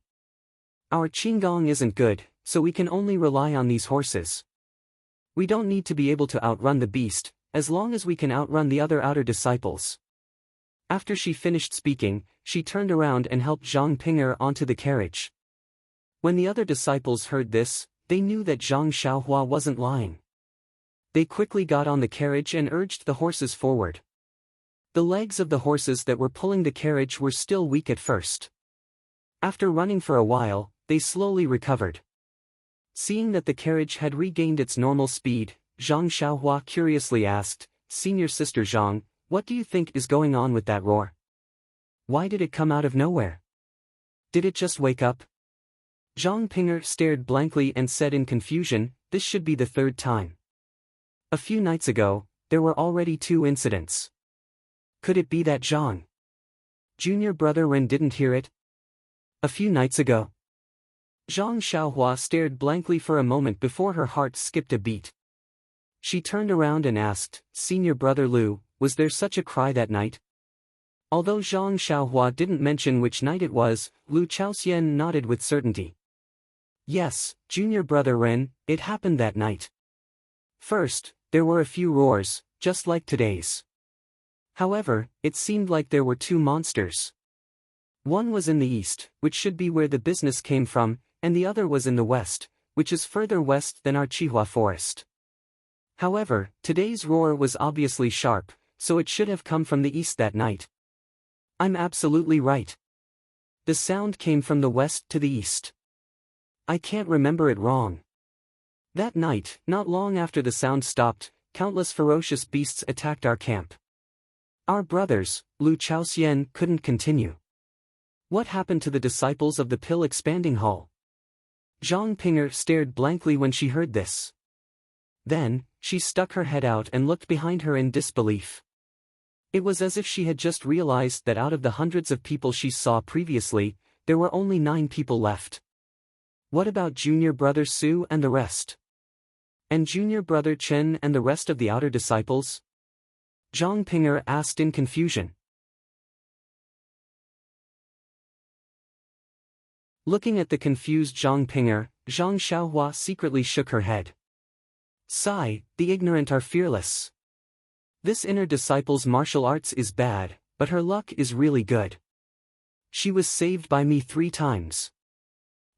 Our qinggong isn't good, so we can only rely on these horses. We don't need to be able to outrun the beast, as long as we can outrun the other outer disciples." After she finished speaking, she turned around and helped Zhang Ping'er onto the carriage. When the other disciples heard this, they knew that Zhang Xiaohua wasn't lying. They quickly got on the carriage and urged the horses forward. The legs of the horses that were pulling the carriage were still weak at first. After running for a while, they slowly recovered. Seeing that the carriage had regained its normal speed, Zhang Xiaohua curiously asked, "Senior sister Zhang, what do you think is going on with that roar? Why did it come out of nowhere? Did it just wake up?" Zhang Ping'er stared blankly and said in confusion, "This should be the 3rd time. A few nights ago, there were already 2 incidents. Could it be that Zhang Junior brother Ren didn't hear it? A few nights ago?" Zhang Xiaohua stared blankly for a moment before her heart skipped a beat. She turned around and asked, "Senior brother Lu, was there such a cry that night?" Although Zhang Xiaohua didn't mention which night it was, Lu Chaoxian nodded with certainty. "Yes, junior brother Ren, it happened that night. First, there were a few roars, just like today's. However, it seemed like there were 2 monsters. One was in the east, which should be where the business came from, and the other was in the west, which is further west than our Chihua forest. However, today's roar was obviously sharp, so it should have come from the east that night. I'm absolutely right. The sound came from the west to the east. I can't remember it wrong. That night, not long after the sound stopped, countless ferocious beasts attacked our camp. Our brothers, Lu Chaoxian, couldn't continue. What happened to the disciples of the pill expanding hall?" Zhang Ping'er stared blankly when she heard this. Then, she stuck her head out and looked behind her in disbelief. It was as if she had just realized that out of the hundreds of people she saw previously, there were only 9 people left. What about junior brother Su and the rest? And junior brother Chen and the rest of the outer disciples? Zhang Ping'er asked in confusion. Looking at the confused Zhang Ping'er, Zhang Xiaohua secretly shook her head. "Sigh, the ignorant are fearless. This inner disciple's martial arts is bad, but her luck is really good. She was saved by me 3 times.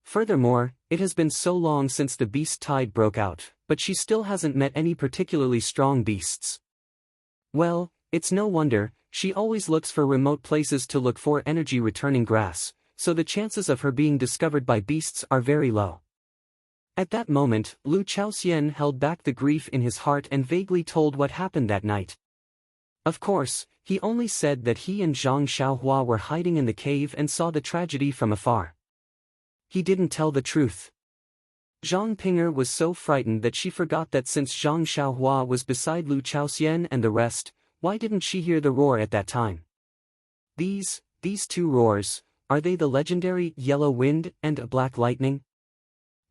Furthermore, it has been so long since the beast tide broke out, but she still hasn't met any particularly strong beasts. Well, it's no wonder, she always looks for remote places to look for energy-returning grass, so the chances of her being discovered by beasts are very low." At that moment, Lu Chaoxian held back the grief in his heart and vaguely told what happened that night. Of course, he only said that he and Zhang Xiaohua were hiding in the cave and saw the tragedy from afar. He didn't tell the truth. Zhang Ping'er was so frightened that she forgot that since Zhang Xiaohua was beside Lu Chaoxian and the rest, why didn't she hear the roar at that time? These 2 roars, are they the legendary yellow wind and black lightning?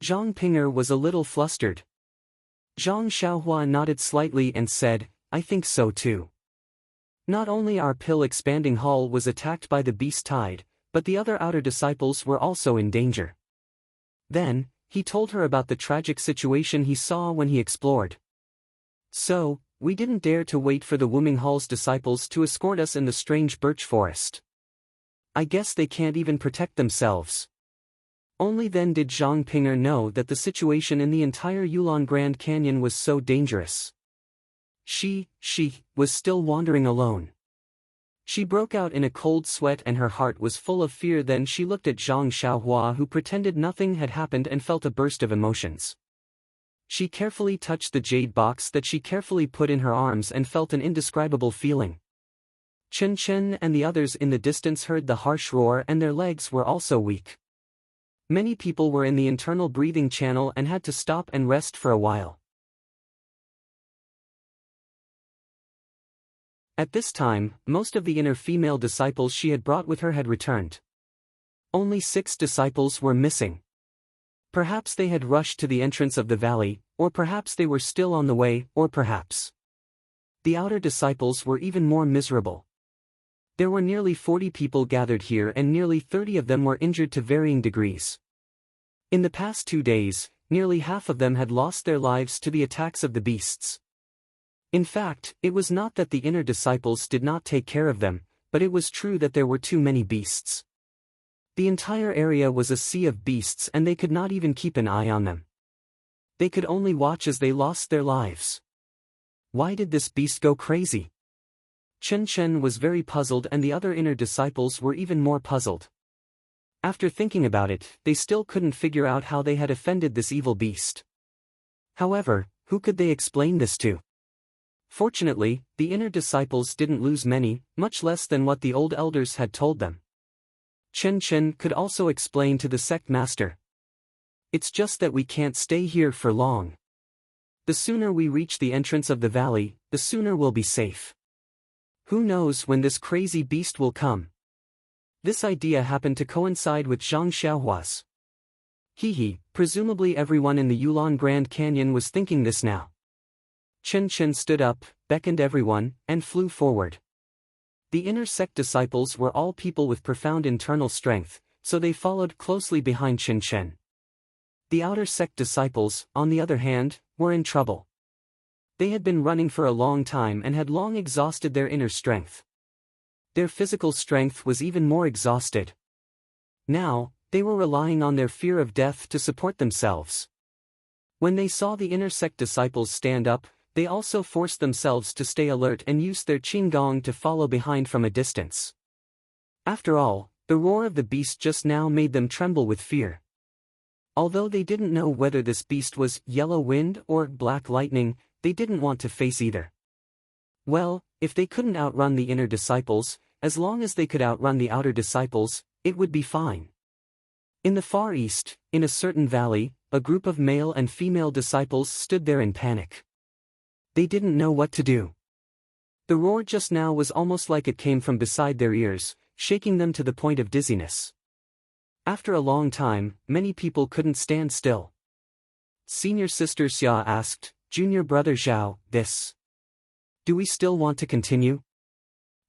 Zhang Ping'er was a little flustered. Zhang Xiaohua nodded slightly and said, "I think so too. Not only our pill expanding hall was attacked by the beast tide, but the other outer disciples were also in danger." Then, he told her about the tragic situation he saw when he explored. "So, we didn't dare to wait for the Wuming Hall's disciples to escort us in the strange birch forest. I guess they can't even protect themselves." Only then did Zhang Ping'er know that the situation in the entire Yulon Grand Canyon was so dangerous. She was still wandering alone. She broke out in a cold sweat and her heart was full of fear. Then she looked at Zhang Xiaohua, who pretended nothing had happened, and felt a burst of emotions. She carefully touched the jade box that she carefully put in her arms and felt an indescribable feeling. Chen Chen and the others in the distance heard the harsh roar and their legs were also weak. Many people were in the internal breathing channel and had to stop and rest for a while. At this time, most of the inner female disciples she had brought with her had returned. Only 6 disciples were missing. Perhaps they had rushed to the entrance of the valley, or perhaps they were still on the way, or perhaps the outer disciples were even more miserable. There were nearly 40 people gathered here and nearly 30 of them were injured to varying degrees. In the past 2 days, nearly half of them had lost their lives to the attacks of the beasts. In fact, it was not that the inner disciples did not take care of them, but it was true that there were too many beasts. The entire area was a sea of beasts and they could not even keep an eye on them. They could only watch as they lost their lives. Why did this beast go crazy? Chen Chen was very puzzled and the other inner disciples were even more puzzled. After thinking about it, they still couldn't figure out how they had offended this evil beast. However, who could they explain this to? Fortunately, the inner disciples didn't lose many, much less than what the old elders had told them. Chen Chen could also explain to the sect master. It's just that we can't stay here for long. The sooner we reach the entrance of the valley, the sooner we'll be safe. Who knows when this crazy beast will come? This idea happened to coincide with Zhang Xiaohua's. Presumably everyone in the Yulon Grand Canyon was thinking this now. Chen Chen stood up, beckoned everyone, and flew forward. The inner sect disciples were all people with profound internal strength, so they followed closely behind Chen Chen. The outer sect disciples, on the other hand, were in trouble. They had been running for a long time and had long exhausted their inner strength. Their physical strength was even more exhausted. Now, they were relying on their fear of death to support themselves. When they saw the inner sect disciples stand up, they also forced themselves to stay alert and used their qinggong to follow behind from a distance. After all, the roar of the beast just now made them tremble with fear. Although they didn't know whether this beast was yellow wind or black lightning, they didn't want to face either. Well, if they couldn't outrun the inner disciples, as long as they could outrun the outer disciples, it would be fine. In the far east, in a certain valley, a group of male and female disciples stood there in panic. They didn't know what to do. The roar just now was almost like it came from beside their ears, shaking them to the point of dizziness. After a long time, many people couldn't stand still. Senior Sister Xia asked, Junior Brother Zhao, this. Do we still want to continue?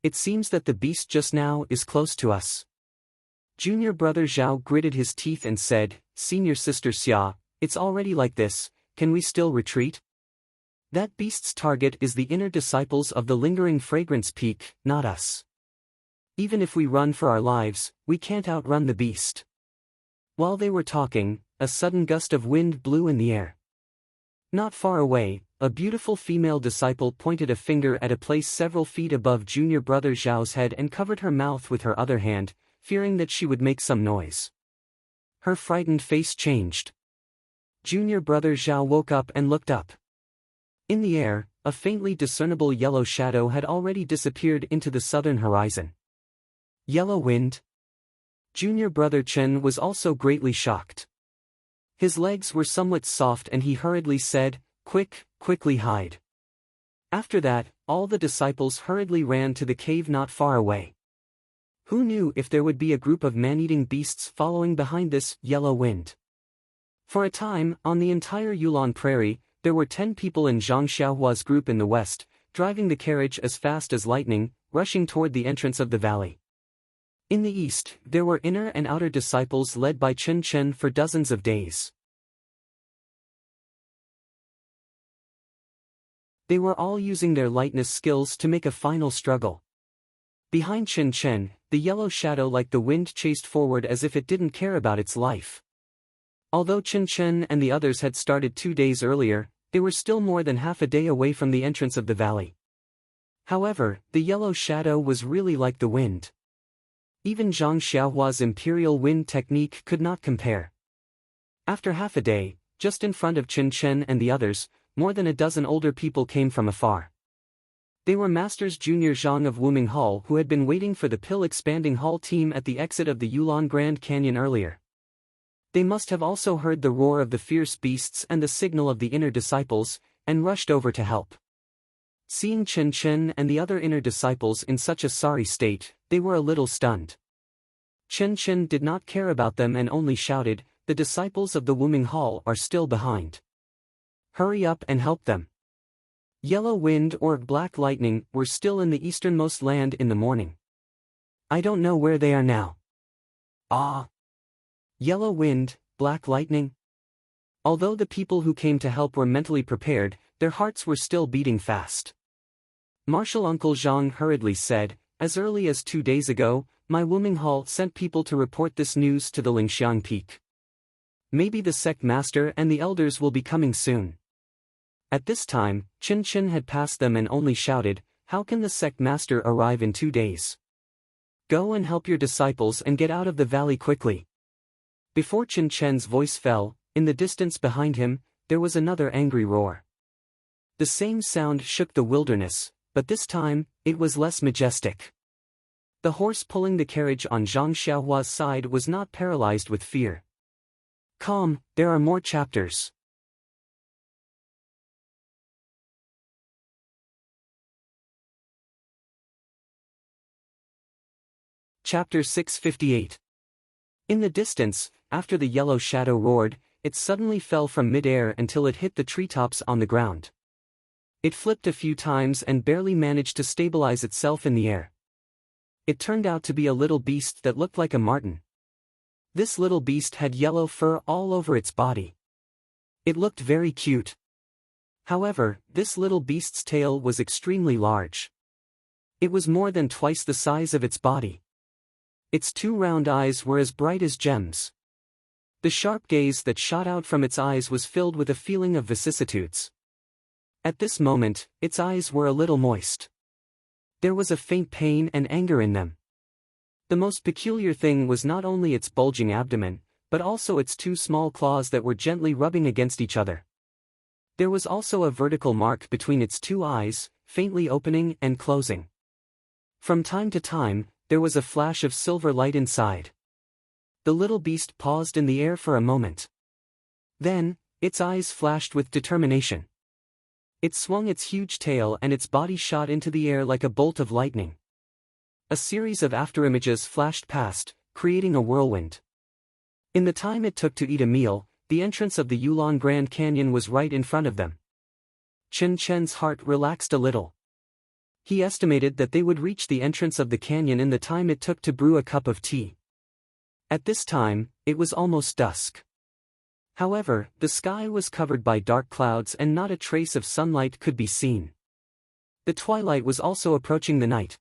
It seems that the beast just now is close to us. Junior Brother Zhao gritted his teeth and said, Senior Sister Xia, it's already like this, can we still retreat? That beast's target is the inner disciples of the lingering fragrance peak, not us. Even if we run for our lives, we can't outrun the beast. While they were talking, a sudden gust of wind blew in the air. Not far away, a beautiful female disciple pointed a finger at a place several feet above Junior Brother Zhao's head and covered her mouth with her other hand, fearing that she would make some noise. Her frightened face changed. Junior Brother Zhao woke up and looked up. In the air, a faintly discernible yellow shadow had already disappeared into the southern horizon. Yellow wind? Junior Brother Chen was also greatly shocked. His legs were somewhat soft and he hurriedly said, quickly hide. After that, all the disciples hurriedly ran to the cave not far away. Who knew if there would be a group of man-eating beasts following behind this yellow wind? For a time, on the entire Yulon Prairie, there were 10 people in Zhang Xiaohua's group in the west, driving the carriage as fast as lightning, rushing toward the entrance of the valley. In the east, there were inner and outer disciples led by Chen Chen for dozens of days. They were all using their lightness skills to make a final struggle. Behind Chen Chen, the yellow shadow like the wind chased forward as if it didn't care about its life. Although Chen Chen and the others had started 2 days earlier, they were still more than half a day away from the entrance of the valley. However, the yellow shadow was really like the wind. Even Zhang Xiaohua's imperial wind technique could not compare. After half a day, just in front of Chen Chen and the others, more than a dozen older people came from afar. They were Masters Junior Zhang of Wuming Hall who had been waiting for the pill-expanding Hall team at the exit of the Yulon Grand Canyon earlier. They must have also heard the roar of the fierce beasts and the signal of the inner disciples, and rushed over to help. Seeing Chen Chen and the other inner disciples in such a sorry state, they were a little stunned. Chen Chen did not care about them and only shouted, "The disciples of the Wuming Hall are still behind. Hurry up and help them." Yellow wind or black lightning were still in the easternmost land in the morning. "I don't know where they are now." "Ah! Yellow wind, black lightning?" Although the people who came to help were mentally prepared, their hearts were still beating fast. Martial Uncle Zhang hurriedly said, "As early as 2 days ago, my Wuming Hall sent people to report this news to the Lingxiang Peak. Maybe the sect master and the elders will be coming soon." At this time, Chen Chen had passed them and only shouted, "How can the sect master arrive in 2 days? Go and help your disciples and get out of the valley quickly." Before Chen Chen's voice fell, in the distance behind him, there was another angry roar. The same sound shook the wilderness, but this time, it was less majestic. The horse pulling the carriage on Zhang Xiaohua's side was not paralyzed with fear. "Calm, there are more chapters." Chapter 658. In the distance, after the yellow shadow roared, it suddenly fell from mid-air until it hit the treetops on the ground. It flipped a few times and barely managed to stabilize itself in the air. It turned out to be a little beast that looked like a marten. This little beast had yellow fur all over its body. It looked very cute. However, this little beast's tail was extremely large. It was more than twice the size of its body. Its 2 round eyes were as bright as gems. The sharp gaze that shot out from its eyes was filled with a feeling of vicissitudes. At this moment, its eyes were a little moist. There was a faint pain and anger in them. The most peculiar thing was not only its bulging abdomen, but also its 2 small claws that were gently rubbing against each other. There was also a vertical mark between its 2 eyes, faintly opening and closing. From time to time, there was a flash of silver light inside. The little beast paused in the air for a moment. Then, its eyes flashed with determination. It swung its huge tail and its body shot into the air like a bolt of lightning. A series of afterimages flashed past, creating a whirlwind. In the time it took to eat a meal, the entrance of the Yulon Grand Canyon was right in front of them. Chen Chen's heart relaxed a little. He estimated that they would reach the entrance of the canyon in the time it took to brew a cup of tea. At this time, it was almost dusk. However, the sky was covered by dark clouds and not a trace of sunlight could be seen. The twilight was also approaching the night.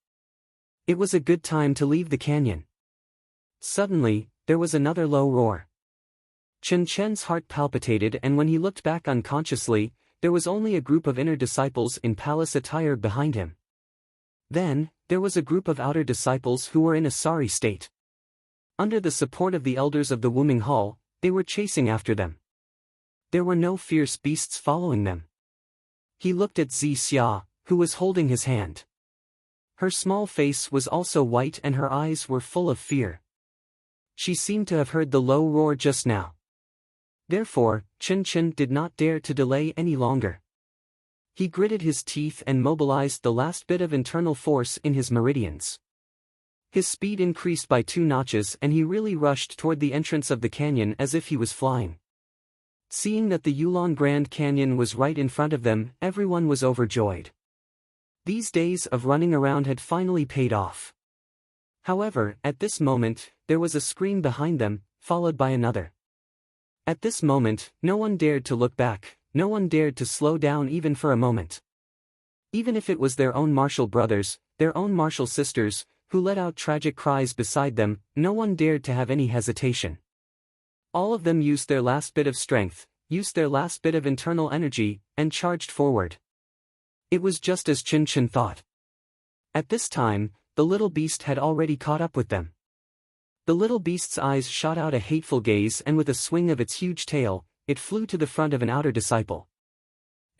It was a good time to leave the canyon. Suddenly, there was another low roar. Chen Chen's heart palpitated, and when he looked back unconsciously, there was only a group of inner disciples in palace attire behind him. Then, there was a group of outer disciples who were in a sorry state. Under the support of the elders of the Wuming Hall, they were chasing after them. There were no fierce beasts following them. He looked at Zi Xia, who was holding his hand. Her small face was also white and her eyes were full of fear. She seemed to have heard the low roar just now. Therefore, Chen Chen did not dare to delay any longer. He gritted his teeth and mobilized the last bit of internal force in his meridians. His speed increased by 2 notches and he really rushed toward the entrance of the canyon as if he was flying. Seeing that the Yulon Grand Canyon was right in front of them, everyone was overjoyed. These days of running around had finally paid off. However, at this moment, there was a scream behind them, followed by another. At this moment, no one dared to look back, no one dared to slow down even for a moment. Even if it was their own martial brothers, their own martial sisters, who let out tragic cries beside them, no one dared to have any hesitation. All of them used their last bit of strength, used their last bit of internal energy, and charged forward. It was just as Chen Chen thought. At this time, the little beast had already caught up with them. The little beast's eyes shot out a hateful gaze and with a swing of its huge tail, it flew to the front of an outer disciple.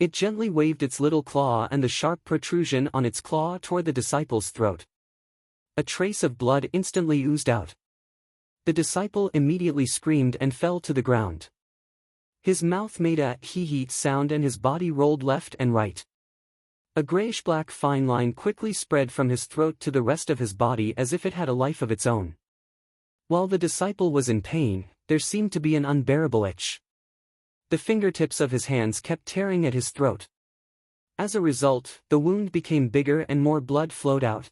It gently waved its little claw and the sharp protrusion on its claw toward the disciple's throat. A trace of blood instantly oozed out. The disciple immediately screamed and fell to the ground. His mouth made a hee-hee sound and his body rolled left and right. A grayish-black fine line quickly spread from his throat to the rest of his body as if it had a life of its own. While the disciple was in pain, there seemed to be an unbearable itch. The fingertips of his hands kept tearing at his throat. As a result, the wound became bigger and more blood flowed out.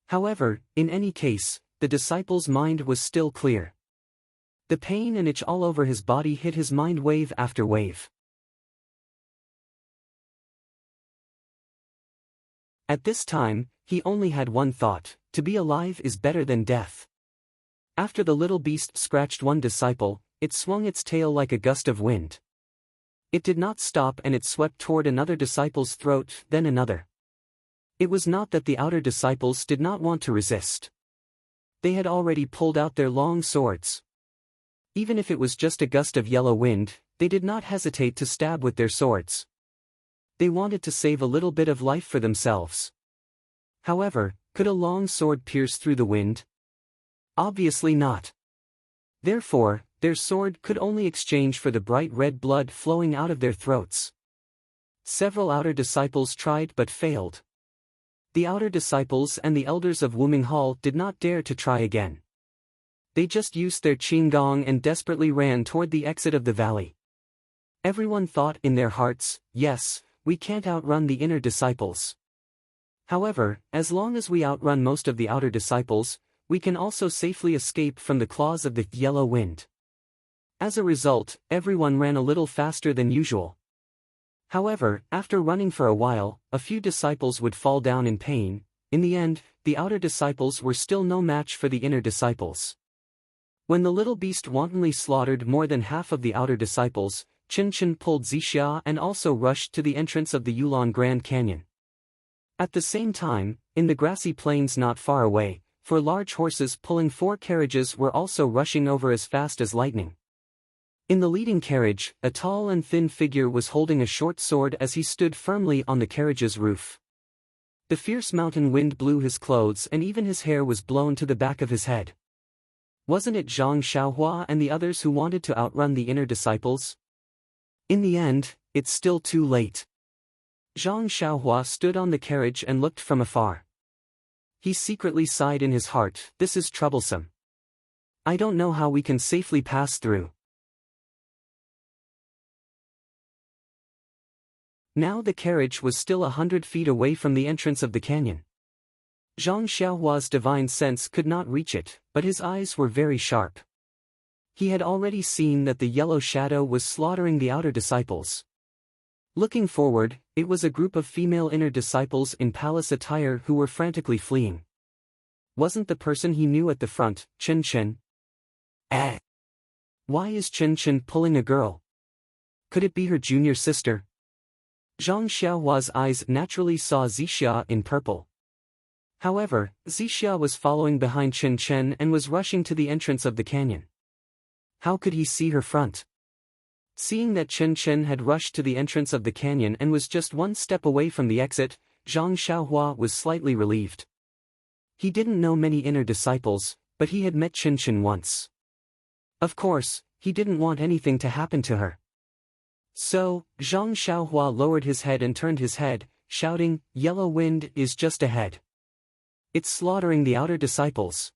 However, in any case, the disciple's mind was still clear. The pain and itch all over his body hit his mind wave after wave. At this time, he only had one thought: to be alive is better than death. After the little beast scratched one disciple, it swung its tail like a gust of wind. It did not stop and it swept toward another disciple's throat, then another. It was not that the outer disciples did not want to resist. They had already pulled out their long swords. Even if it was just a gust of yellow wind, they did not hesitate to stab with their swords. They wanted to save a little bit of life for themselves. However, could a long sword pierce through the wind? Obviously not. Therefore, their sword could only exchange for the bright red blood flowing out of their throats. Several outer disciples tried but failed. The outer disciples and the elders of Wuming Hall did not dare to try again. They just used their qinggong and desperately ran toward the exit of the valley. Everyone thought in their hearts, yes, we can't outrun the inner disciples. However, as long as we outrun most of the outer disciples, we can also safely escape from the claws of the yellow wind. As a result, everyone ran a little faster than usual. However, after running for a while, a few disciples would fall down in pain. In the end, the outer disciples were still no match for the inner disciples. When the little beast wantonly slaughtered more than half of the outer disciples, Chen pulled Zixia and also rushed to the entrance of the Yulon Grand Canyon. At the same time, in the grassy plains not far away, 4 large horses pulling 4 carriages were also rushing over as fast as lightning. In the leading carriage, a tall and thin figure was holding a short sword as he stood firmly on the carriage's roof. The fierce mountain wind blew his clothes and even his hair was blown to the back of his head. Wasn't it Zhang Xiaohua and the others who wanted to outrun the inner disciples? In the end, it's still too late. Zhang Xiaohua stood on the carriage and looked from afar. He secretly sighed in his heart, this is troublesome. I don't know how we can safely pass through. Now the carriage was still 100 feet away from the entrance of the canyon. Zhang Xiaohua's divine sense could not reach it, but his eyes were very sharp. He had already seen that the yellow shadow was slaughtering the outer disciples. Looking forward, it was a group of female inner disciples in palace attire who were frantically fleeing. Wasn't the person he knew at the front, Chen? Why is Chen pulling a girl? Could it be her junior sister? Zhang Xiaohua's eyes naturally saw Zixia in purple. However, Zixia was following behind Chen and was rushing to the entrance of the canyon. How could he see her front? Seeing that Chen had rushed to the entrance of the canyon and was just one step away from the exit, Zhang Xiaohua was slightly relieved. He didn't know many inner disciples, but he had met Chen once. Of course, he didn't want anything to happen to her. So, Zhang Xiaohua lowered his head and turned his head, shouting, "Yellow wind is just ahead. It's slaughtering the outer disciples.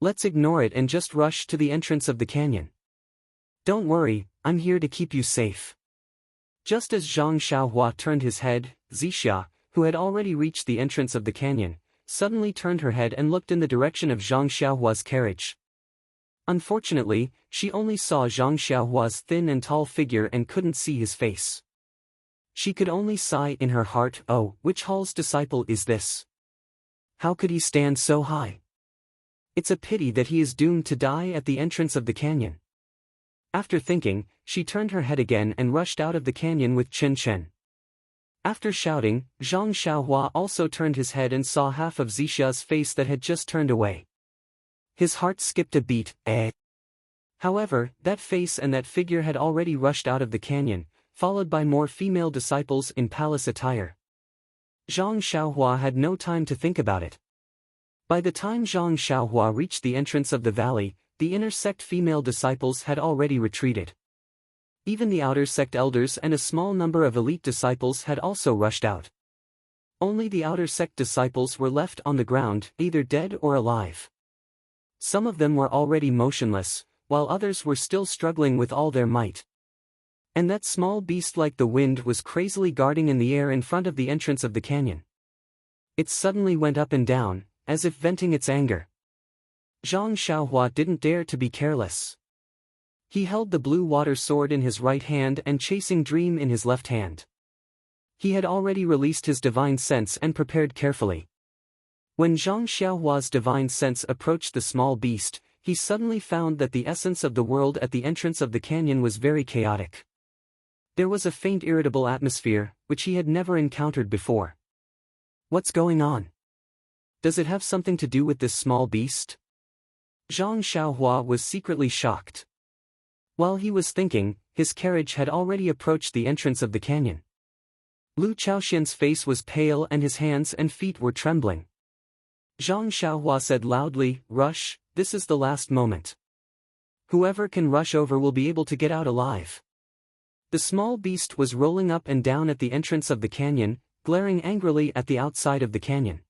Let's ignore it and just rush to the entrance of the canyon. Don't worry, I'm here to keep you safe." Just as Zhang Xiaohua turned his head, Zixia, who had already reached the entrance of the canyon, suddenly turned her head and looked in the direction of Zhang Xiaohua's carriage. Unfortunately, she only saw Zhang Xiaohua's thin and tall figure and couldn't see his face. She could only sigh in her heart, "Oh, which hall's disciple is this? How could he stand so high? It's a pity that he is doomed to die at the entrance of the canyon." After thinking, she turned her head again and rushed out of the canyon with Chen. After shouting, Zhang Xiaohua also turned his head and saw half of Zixia's face that had just turned away. His heart skipped a beat. However, that face and that figure had already rushed out of the canyon, followed by more female disciples in palace attire. Zhang Xiaohua had no time to think about it. By the time Zhang Xiaohua reached the entrance of the valley, the inner sect female disciples had already retreated. Even the outer sect elders and a small number of elite disciples had also rushed out. Only the outer sect disciples were left on the ground, either dead or alive. Some of them were already motionless, while others were still struggling with all their might. And that small beast like the wind was crazily guarding in the air in front of the entrance of the canyon. It suddenly went up and down, as if venting its anger. Zhang Xiaohua didn't dare to be careless. He held the blue water sword in his right hand and Chasing Dream in his left hand. He had already released his divine sense and prepared carefully. When Zhang Xiaohua's divine sense approached the small beast, he suddenly found that the essence of the world at the entrance of the canyon was very chaotic. There was a faint irritable atmosphere, which he had never encountered before. What's going on? Does it have something to do with this small beast? Zhang Xiaohua was secretly shocked. While he was thinking, his carriage had already approached the entrance of the canyon. Lu Chaoxian's face was pale and his hands and feet were trembling. Zhang Xiaohua said loudly, "Rush, this is the last moment. Whoever can rush over will be able to get out alive." The small beast was rolling up and down at the entrance of the canyon, glaring angrily at the outside of the canyon.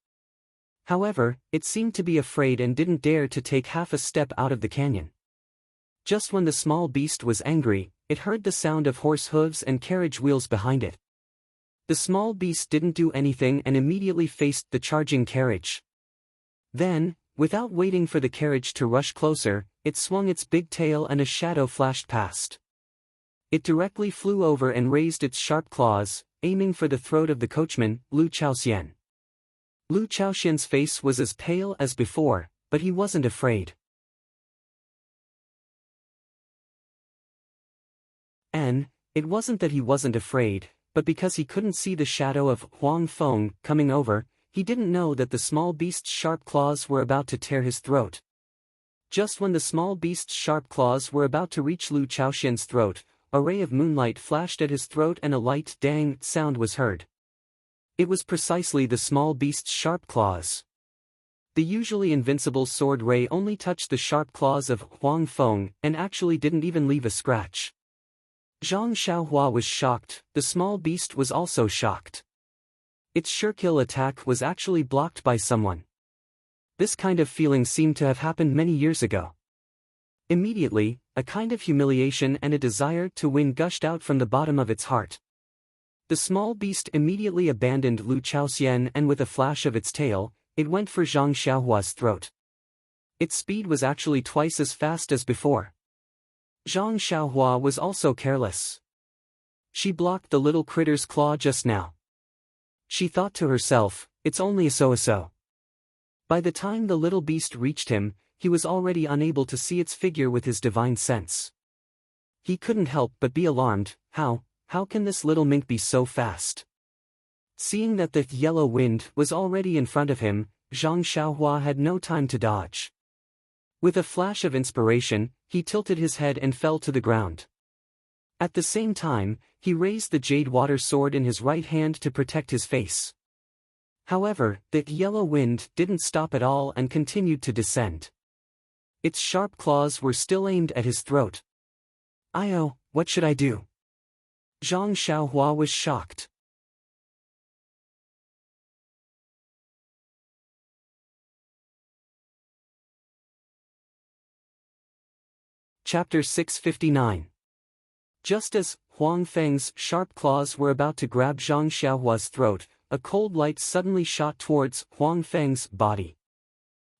However, it seemed to be afraid and didn't dare to take half a step out of the canyon. Just when the small beast was angry, it heard the sound of horse hooves and carriage wheels behind it. The small beast didn't do anything and immediately faced the charging carriage. Then, without waiting for the carriage to rush closer, it swung its big tail and a shadow flashed past. It directly flew over and raised its sharp claws, aiming for the throat of the coachman, Lu Chaoxian. Lu Chaoxian's face was as pale as before, but he wasn't afraid. And it wasn't that he wasn't afraid, but because he couldn't see the shadow of Huang Feng coming over, he didn't know that the small beast's sharp claws were about to tear his throat. Just when the small beast's sharp claws were about to reach Lu Chaoxian's throat, a ray of moonlight flashed at his throat and a light dang sound was heard. It was precisely the small beast's sharp claws. The usually invincible sword ray only touched the sharp claws of Huang Feng and actually didn't even leave a scratch. Zhang Xiaohua was shocked, the small beast was also shocked. Its sure-kill attack was actually blocked by someone. This kind of feeling seemed to have happened many years ago. Immediately, a kind of humiliation and a desire to win gushed out from the bottom of its heart. The small beast immediately abandoned Lu Chaoxian and with a flash of its tail, it went for Zhang Xiaohua's throat. Its speed was actually twice as fast as before. Zhang Xiaohua was also careless. She blocked the little critter's claw just now. She thought to herself, it's only a so-so. By the time the little beast reached him, he was already unable to see its figure with his divine sense. He couldn't help but be alarmed. How can this little mink be so fast? Seeing that the yellow wind was already in front of him, Zhang Xiaohua had no time to dodge. With a flash of inspiration, he tilted his head and fell to the ground. At the same time, he raised the jade water sword in his right hand to protect his face. However, the yellow wind didn't stop at all and continued to descend. Its sharp claws were still aimed at his throat. What should I do? Zhang Xiaohua was shocked. Chapter 659. Just as Huang Feng's sharp claws were about to grab Zhang Xiaohua's throat, a cold light suddenly shot towards Huang Feng's body.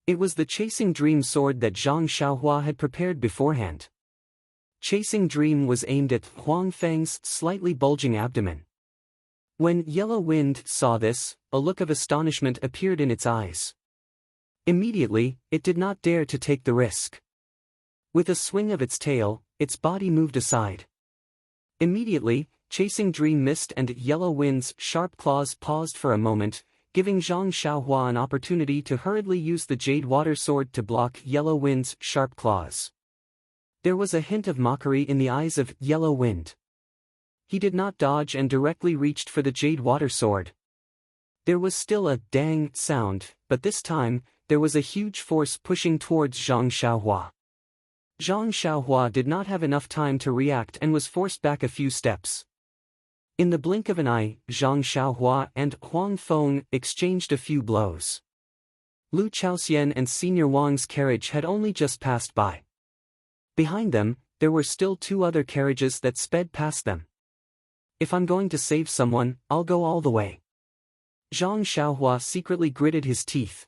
It was the Chasing Dream sword that Zhang Xiaohua had prepared beforehand. Chasing Dream was aimed at Huang Feng's slightly bulging abdomen. When Yellow Wind saw this, a look of astonishment appeared in its eyes. Immediately, it did not dare to take the risk. With a swing of its tail, its body moved aside. Immediately, Chasing Dream missed and Yellow Wind's sharp claws paused for a moment, giving Zhang Xiaohua an opportunity to hurriedly use the jade water sword to block Yellow Wind's sharp claws. There was a hint of mockery in the eyes of Yellow Wind. He did not dodge and directly reached for the jade water sword. There was still a dang sound, but this time, there was a huge force pushing towards Zhang Xiaohua. Zhang Xiaohua did not have enough time to react and was forced back a few steps. In the blink of an eye, Zhang Xiaohua and Huang Feng exchanged a few blows. Lu Chaoxian and Senior Wang's carriage had only just passed by. Behind them, there were still two other carriages that sped past them. If I'm going to save someone, I'll go all the way. Zhang Xiaohua secretly gritted his teeth.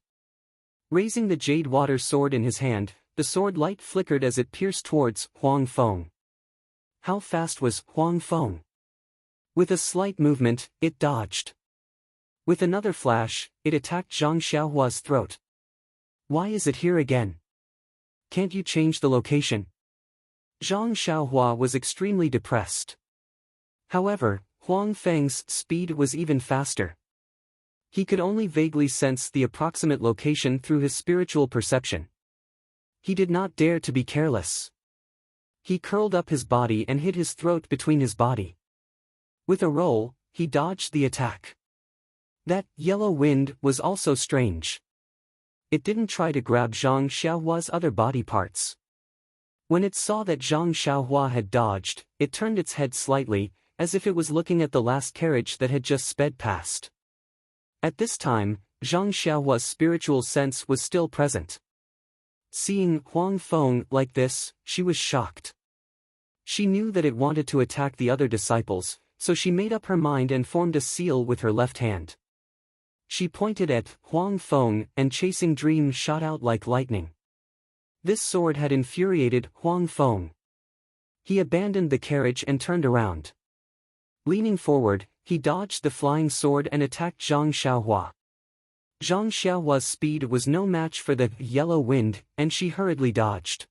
Raising the jade water sword in his hand, the sword light flickered as it pierced towards Huang Feng. How fast was Huang Feng? With a slight movement, it dodged. With another flash, it attacked Zhang Xiaohua's throat. Why is it here again? Can't you change the location? Zhang Xiaohua was extremely depressed. However, Huang Feng's speed was even faster. He could only vaguely sense the approximate location through his spiritual perception. He did not dare to be careless. He curled up his body and hid his throat between his body. With a roll, he dodged the attack. That yellow wind was also strange. It didn't try to grab Zhang Xiaohua's other body parts. When it saw that Zhang Xiaohua had dodged, it turned its head slightly, as if it was looking at the last carriage that had just sped past. At this time, Zhang Xiaohua's spiritual sense was still present. Seeing Huang Feng like this, she was shocked. She knew that it wanted to attack the other disciples, so she made up her mind and formed a seal with her left hand. She pointed at Huang Feng and Chasing Dream shot out like lightning. This sword had infuriated Huang Feng. He abandoned the carriage and turned around. Leaning forward, he dodged the flying sword and attacked Zhang Xiaohua. Zhang Xiaohua's speed was no match for the yellow wind, and she hurriedly dodged.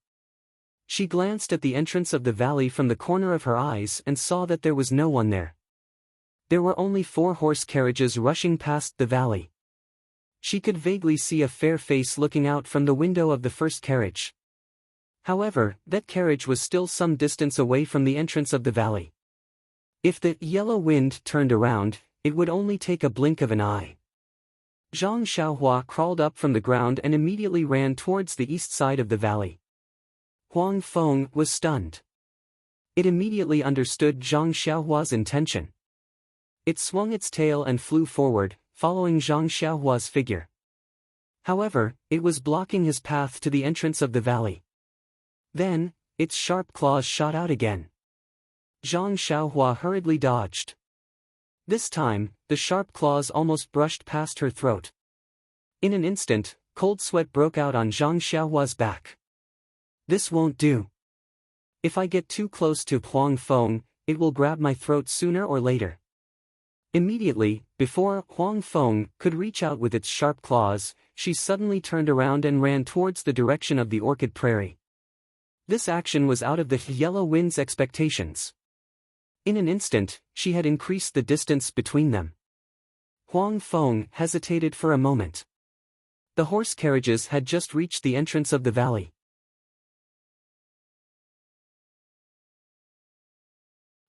She glanced at the entrance of the valley from the corner of her eyes and saw that there was no one there. There were only 4 horse carriages rushing past the valley. She could vaguely see a fair face looking out from the window of the first carriage. However, that carriage was still some distance away from the entrance of the valley. If the yellow wind turned around, it would only take a blink of an eye. Zhang Xiaohua crawled up from the ground and immediately ran towards the east side of the valley. Huang Feng was stunned. It immediately understood Zhang Xiaohua's intention. It swung its tail and flew forward, following Zhang Xiaohua's figure. However, it was blocking his path to the entrance of the valley. Then, its sharp claws shot out again. Zhang Xiaohua hurriedly dodged. This time, the sharp claws almost brushed past her throat. In an instant, cold sweat broke out on Zhang Xiaohua's back. This won't do. If I get too close to Huang Feng, it will grab my throat sooner or later. Immediately, before Huang Feng could reach out with its sharp claws, she suddenly turned around and ran towards the direction of the orchid prairie. This action was out of the yellow wind's expectations. In an instant, she had increased the distance between them. Huang Feng hesitated for a moment. The horse carriages had just reached the entrance of the valley.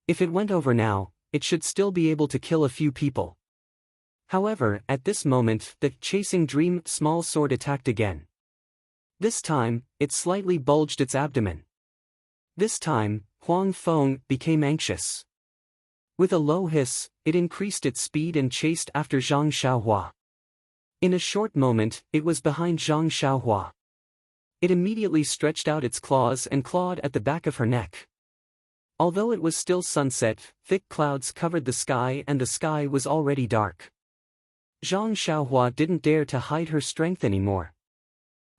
If it went over now, it should still be able to kill a few people. However, at this moment, the Chasing Dream small sword attacked again. This time, it slightly bulged its abdomen. This time, Huang Feng became anxious. With a low hiss, it increased its speed and chased after Zhang Xiaohua. In a short moment, it was behind Zhang Xiaohua. It immediately stretched out its claws and clawed at the back of her neck. Although it was still sunset, thick clouds covered the sky and the sky was already dark. Zhang Xiaohua didn't dare to hide her strength anymore.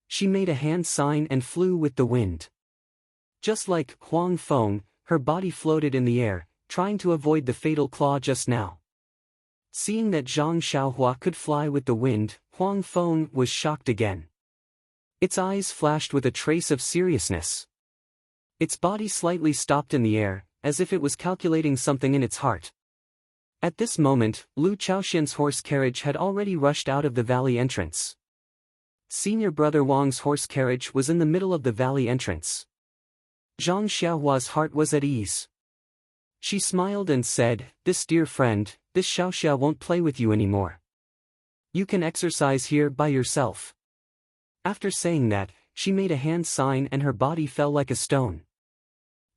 She made a hand sign and flew with the wind. Just like Huang Feng, her body floated in the air, trying to avoid the fatal claw just now. Seeing that Zhang Xiaohua could fly with the wind, Huang Feng was shocked again. Its eyes flashed with a trace of seriousness. Its body slightly stopped in the air, as if it was calculating something in its heart. At this moment, Lu Chaoxian's horse carriage had already rushed out of the valley entrance. Senior brother Wang's horse carriage was in the middle of the valley entrance. Zhang Xiaohua's heart was at ease. She smiled and said, "This dear friend, this Xiaoxia won't play with you anymore. You can exercise here by yourself." After saying that, she made a hand sign and her body fell like a stone.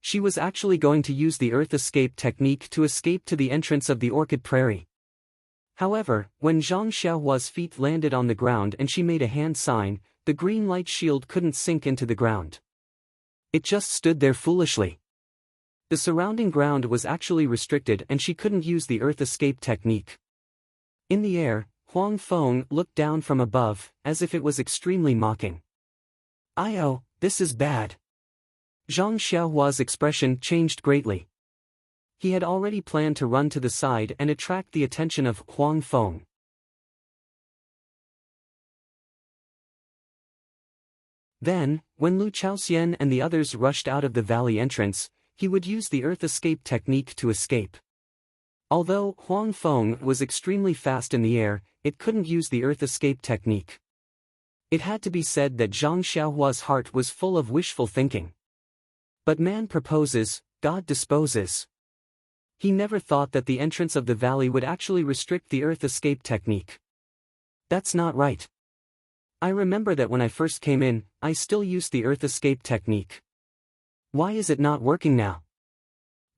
She was actually going to use the earth escape technique to escape to the entrance of the orchid prairie. However, when Zhang Xiaohua's feet landed on the ground and she made a hand sign, the green light shield couldn't sink into the ground. It just stood there foolishly. The surrounding ground was actually restricted and she couldn't use the earth escape technique. In the air, Huang Feng looked down from above, as if it was extremely mocking. "Oh, this is bad." Zhang Xiaohua's expression changed greatly. He had already planned to run to the side and attract the attention of Huang Feng. Then, when Lu Chaoxian and the others rushed out of the valley entrance, he would use the earth escape technique to escape. Although Huang Feng was extremely fast in the air, it couldn't use the earth escape technique. It had to be said that Zhang Xiaohua's heart was full of wishful thinking. But man proposes, God disposes. He never thought that the entrance of the valley would actually restrict the earth escape technique. That's not right. I remember that when I first came in, I still used the earth escape technique. Why is it not working now?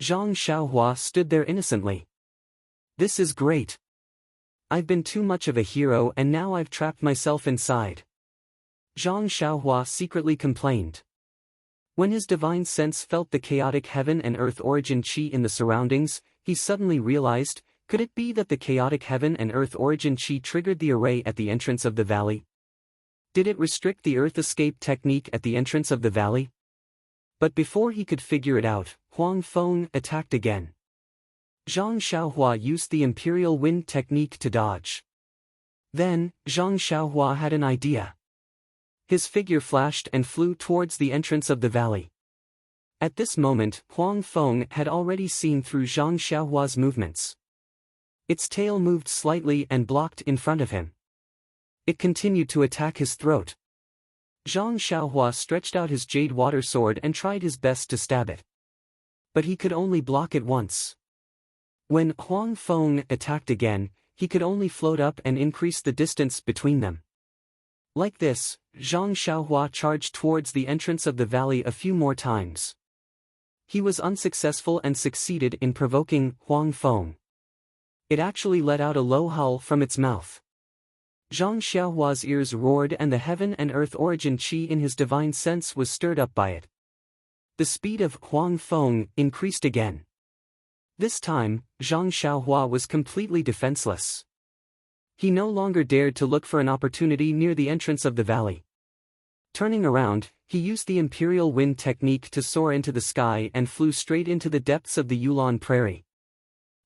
Zhang Xiaohua stood there innocently. This is great. I've been too much of a hero and now I've trapped myself inside. Zhang Xiaohua secretly complained. When his divine sense felt the chaotic heaven and earth origin qi in the surroundings, he suddenly realized, could it be that the chaotic heaven and earth origin qi triggered the array at the entrance of the valley? Did it restrict the earth escape technique at the entrance of the valley? But before he could figure it out, Huang Feng attacked again. Zhang Xiaohua used the imperial wind technique to dodge. Then, Zhang Xiaohua had an idea. His figure flashed and flew towards the entrance of the valley. At this moment, Huang Feng had already seen through Zhang Xiaohua's movements. Its tail moved slightly and blocked in front of him. It continued to attack his throat. Zhang Xiaohua stretched out his jade water sword and tried his best to stab it. But he could only block it once. When Huang Feng attacked again, he could only float up and increase the distance between them. Like this, Zhang Xiaohua charged towards the entrance of the valley a few more times. He was unsuccessful and succeeded in provoking Huang Feng. It actually let out a low howl from its mouth. Zhang Xiaohua's ears roared and the heaven and earth origin qi in his divine sense was stirred up by it. The speed of Huang Feng increased again. This time, Zhang Xiaohua was completely defenseless. He no longer dared to look for an opportunity near the entrance of the valley. Turning around, he used the imperial wind technique to soar into the sky and flew straight into the depths of the Yulon prairie.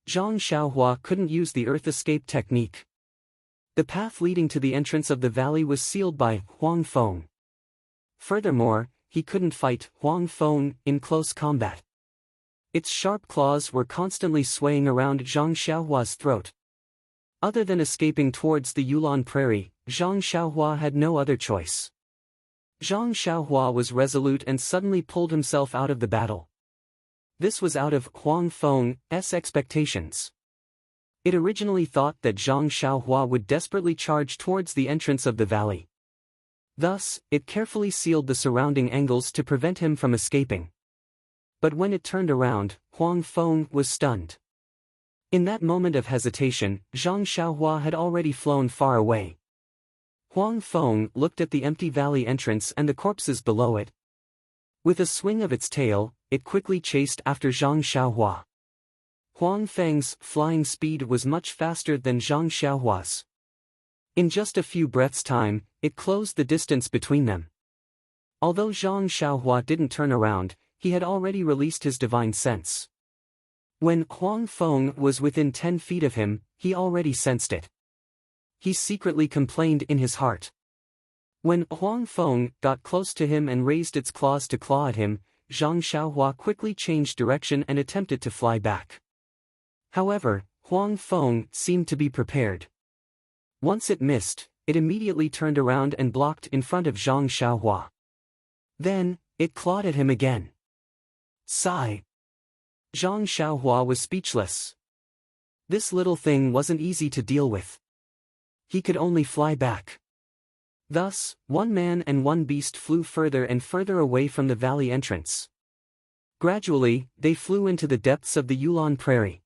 Zhang Xiaohua couldn't use the earth escape technique. The path leading to the entrance of the valley was sealed by Huang Feng. Furthermore, he couldn't fight Huang Feng in close combat. Its sharp claws were constantly swaying around Zhang Xiaohua's throat. Other than escaping towards the Yulon prairie, Zhang Xiaohua had no other choice. Zhang Xiaohua was resolute and suddenly pulled himself out of the battle. This was out of Huang Feng's expectations. It originally thought that Zhang Xiaohua would desperately charge towards the entrance of the valley. Thus, it carefully sealed the surrounding angles to prevent him from escaping. But when it turned around, Huang Feng was stunned. In that moment of hesitation, Zhang Xiaohua had already flown far away. Huang Feng looked at the empty valley entrance and the corpses below it. With a swing of its tail, it quickly chased after Zhang Xiaohua. Huang Feng's flying speed was much faster than Zhang Xiaohua's. In just a few breaths' time, it closed the distance between them. Although Zhang Xiaohua didn't turn around, he had already released his divine sense. When Huang Feng was within 10 feet of him, he already sensed it. He secretly complained in his heart. When Huang Feng got close to him and raised its claws to claw at him, Zhang Xiaohua quickly changed direction and attempted to fly back. However, Huang Feng seemed to be prepared. Once it missed, it immediately turned around and blocked in front of Zhang Xiaohua. Then, it clawed at him again. Sigh. Zhang Xiaohua was speechless. This little thing wasn't easy to deal with. He could only fly back. Thus, one man and one beast flew further and further away from the valley entrance. Gradually, they flew into the depths of the Yulon Prairie.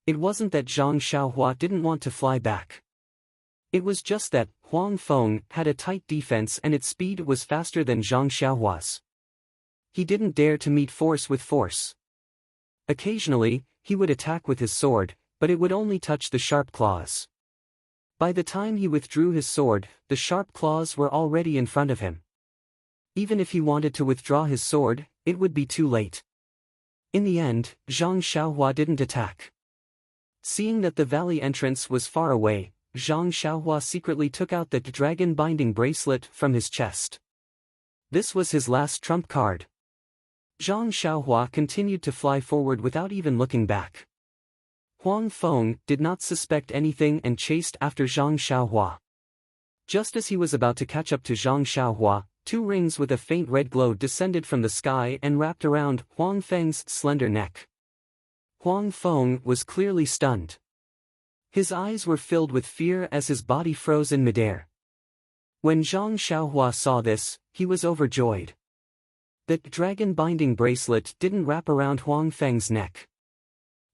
It wasn't that Zhang Xiaohua didn't want to fly back. It was just that Huang Feng had a tight defense and its speed was faster than Zhang Xiaohua's. He didn't dare to meet force with force. Occasionally, he would attack with his sword, but it would only touch the sharp claws. By the time he withdrew his sword, the sharp claws were already in front of him. Even if he wanted to withdraw his sword, it would be too late. In the end, Zhang Xiaohua didn't attack. Seeing that the valley entrance was far away, Zhang Xiaohua secretly took out the dragon binding bracelet from his chest. This was his last trump card. Zhang Xiaohua continued to fly forward without even looking back. Huang Feng did not suspect anything and chased after Zhang Xiaohua. Just as he was about to catch up to Zhang Xiaohua, two rings with a faint red glow descended from the sky and wrapped around Huang Feng's slender neck. Huang Feng was clearly stunned. His eyes were filled with fear as his body froze in midair. When Zhang Xiaohua saw this, he was overjoyed. The dragon binding bracelet didn't wrap around Huang Feng's neck.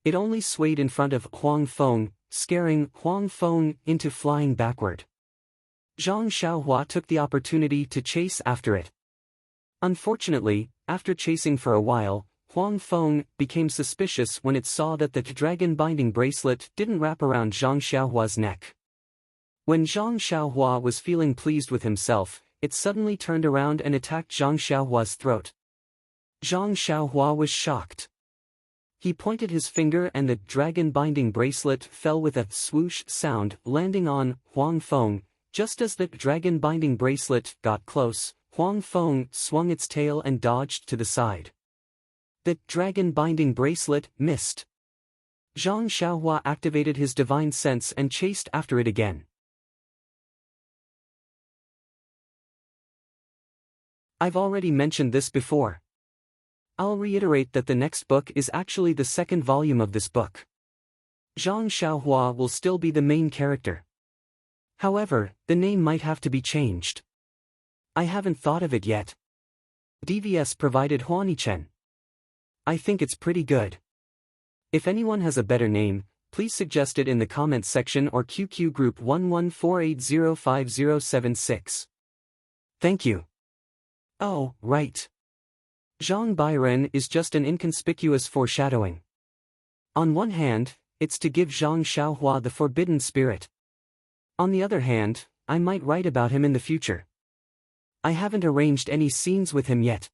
It only swayed in front of Huang Feng, scaring Huang Feng into flying backward. Zhang Xiaohua took the opportunity to chase after it. Unfortunately, after chasing for a while, Huang Feng became suspicious when it saw that the dragon binding bracelet didn't wrap around Zhang Xiaohua's neck. When Zhang Xiaohua was feeling pleased with himself, it suddenly turned around and attacked Zhang Xiaohua's throat. Zhang Xiaohua was shocked. He pointed his finger and the dragon binding bracelet fell with a swoosh sound, landing on Huang Feng. Just as the dragon binding bracelet got close, Huang Feng swung its tail and dodged to the side. The dragon binding bracelet missed. Zhang Xiaohua activated his divine sense and chased after it again. I've already mentioned this before. I'll reiterate that the next book is actually the second volume of this book. Zhang Xiaohua will still be the main character. However, the name might have to be changed. I haven't thought of it yet. DVS provided Huanichen. I think it's pretty good. If anyone has a better name, please suggest it in the comments section or QQ group 1148050076. Thank you. Oh, right. Zhang Bairen is just an inconspicuous foreshadowing. On one hand, it's to give Zhang Xiaohua the forbidden spirit. On the other hand, I might write about him in the future. I haven't arranged any scenes with him yet.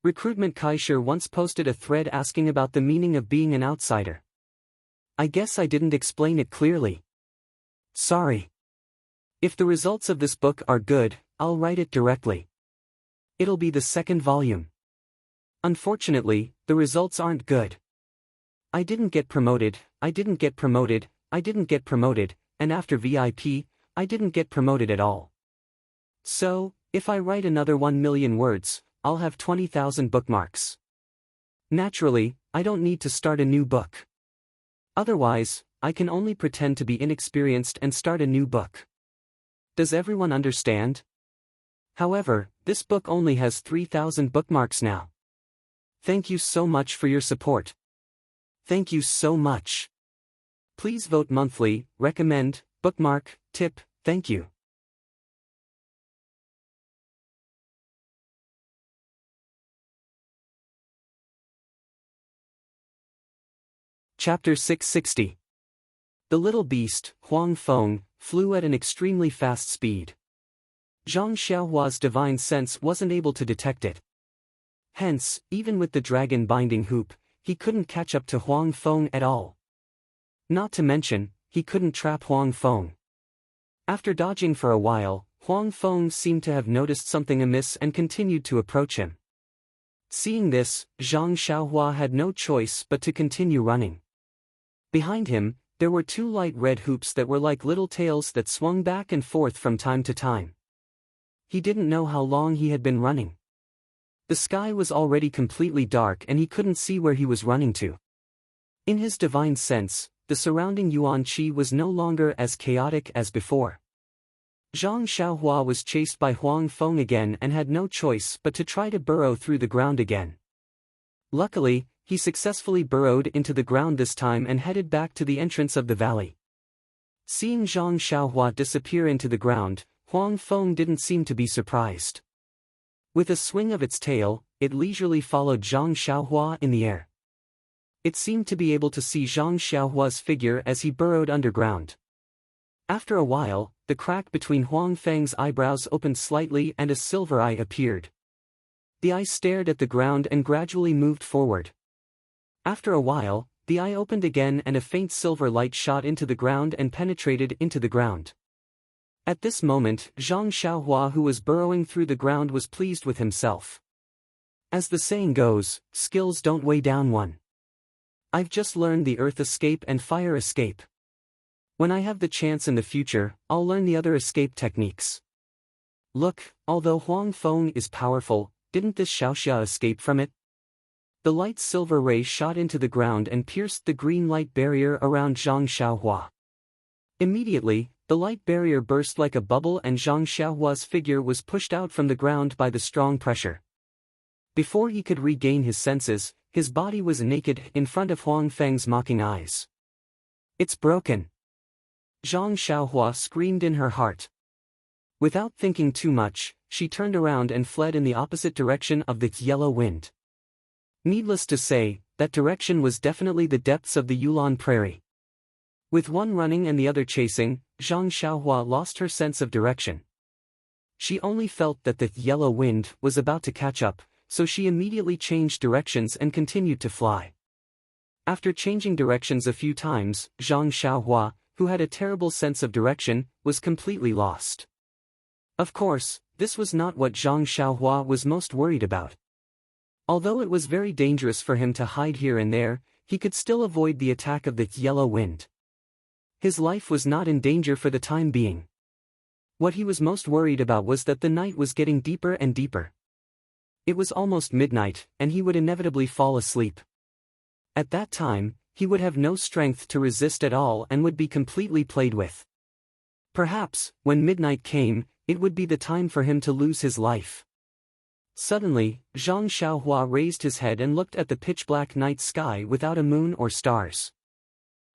Recruitment Kaisher once posted a thread asking about the meaning of being an outsider. I guess I didn't explain it clearly. Sorry. If the results of this book are good, I'll write it directly. It'll be the second volume. Unfortunately, the results aren't good. I didn't get promoted, and after VIP, I didn't get promoted at all. So, if I write another 1 million words, I'll have 20,000 bookmarks. Naturally, I don't need to start a new book. Otherwise, I can only pretend to be inexperienced and start a new book. Does everyone understand? However, this book only has 3,000 bookmarks now. Thank you so much for your support. Thank you so much. Please vote monthly, recommend, bookmark, tip, thank you. Chapter 660. The little beast, Huang Feng, flew at an extremely fast speed. Zhang Xiaohua's divine sense wasn't able to detect it. Hence, even with the dragon binding hoop, he couldn't catch up to Huang Feng at all. Not to mention, he couldn't trap Huang Feng. After dodging for a while, Huang Feng seemed to have noticed something amiss and continued to approach him. Seeing this, Zhang Xiaohua had no choice but to continue running. Behind him, there were two light red hoops that were like little tails that swung back and forth from time to time. He didn't know how long he had been running. The sky was already completely dark and he couldn't see where he was running to. In his divine sense, the surrounding Yuan Qi was no longer as chaotic as before. Zhang Xiaohua was chased by Huang Feng again and had no choice but to try to burrow through the ground again. Luckily, he successfully burrowed into the ground this time and headed back to the entrance of the valley. Seeing Zhang Xiaohua disappear into the ground, Huang Feng didn't seem to be surprised. With a swing of its tail, it leisurely followed Zhang Xiaohua in the air. It seemed to be able to see Zhang Xiaohua's figure as he burrowed underground. After a while, the crack between Huang Feng's eyebrows opened slightly and a silver eye appeared. The eye stared at the ground and gradually moved forward. After a while, the eye opened again and a faint silver light shot into the ground and penetrated into the ground. At this moment, Zhang Xiaohua, who was burrowing through the ground, was pleased with himself. As the saying goes, skills don't weigh down one. I've just learned the earth escape and fire escape. When I have the chance in the future, I'll learn the other escape techniques. Look, although Huang Feng is powerful, didn't this Xiaoxia escape from it? The light silver ray shot into the ground and pierced the green light barrier around Zhang Xiaohua. Immediately, the light barrier burst like a bubble and Zhang Xiaohua's figure was pushed out from the ground by the strong pressure. Before he could regain his senses, his body was naked in front of Huang Feng's mocking eyes. It's broken! Zhang Xiaohua screamed in her heart. Without thinking too much, she turned around and fled in the opposite direction of the yellow wind. Needless to say, that direction was definitely the depths of the Yulon Prairie. With one running and the other chasing, Zhang Xiaohua lost her sense of direction. She only felt that the yellow wind was about to catch up, so she immediately changed directions and continued to fly. After changing directions a few times, Zhang Xiaohua, who had a terrible sense of direction, was completely lost. Of course, this was not what Zhang Xiaohua was most worried about. Although it was very dangerous for him to hide here and there, he could still avoid the attack of the yellow wind. His life was not in danger for the time being. What he was most worried about was that the night was getting deeper and deeper. It was almost midnight, and he would inevitably fall asleep. At that time, he would have no strength to resist at all and would be completely played with. Perhaps, when midnight came, it would be the time for him to lose his life. Suddenly, Zhang Xiaohua raised his head and looked at the pitch-black night sky without a moon or stars.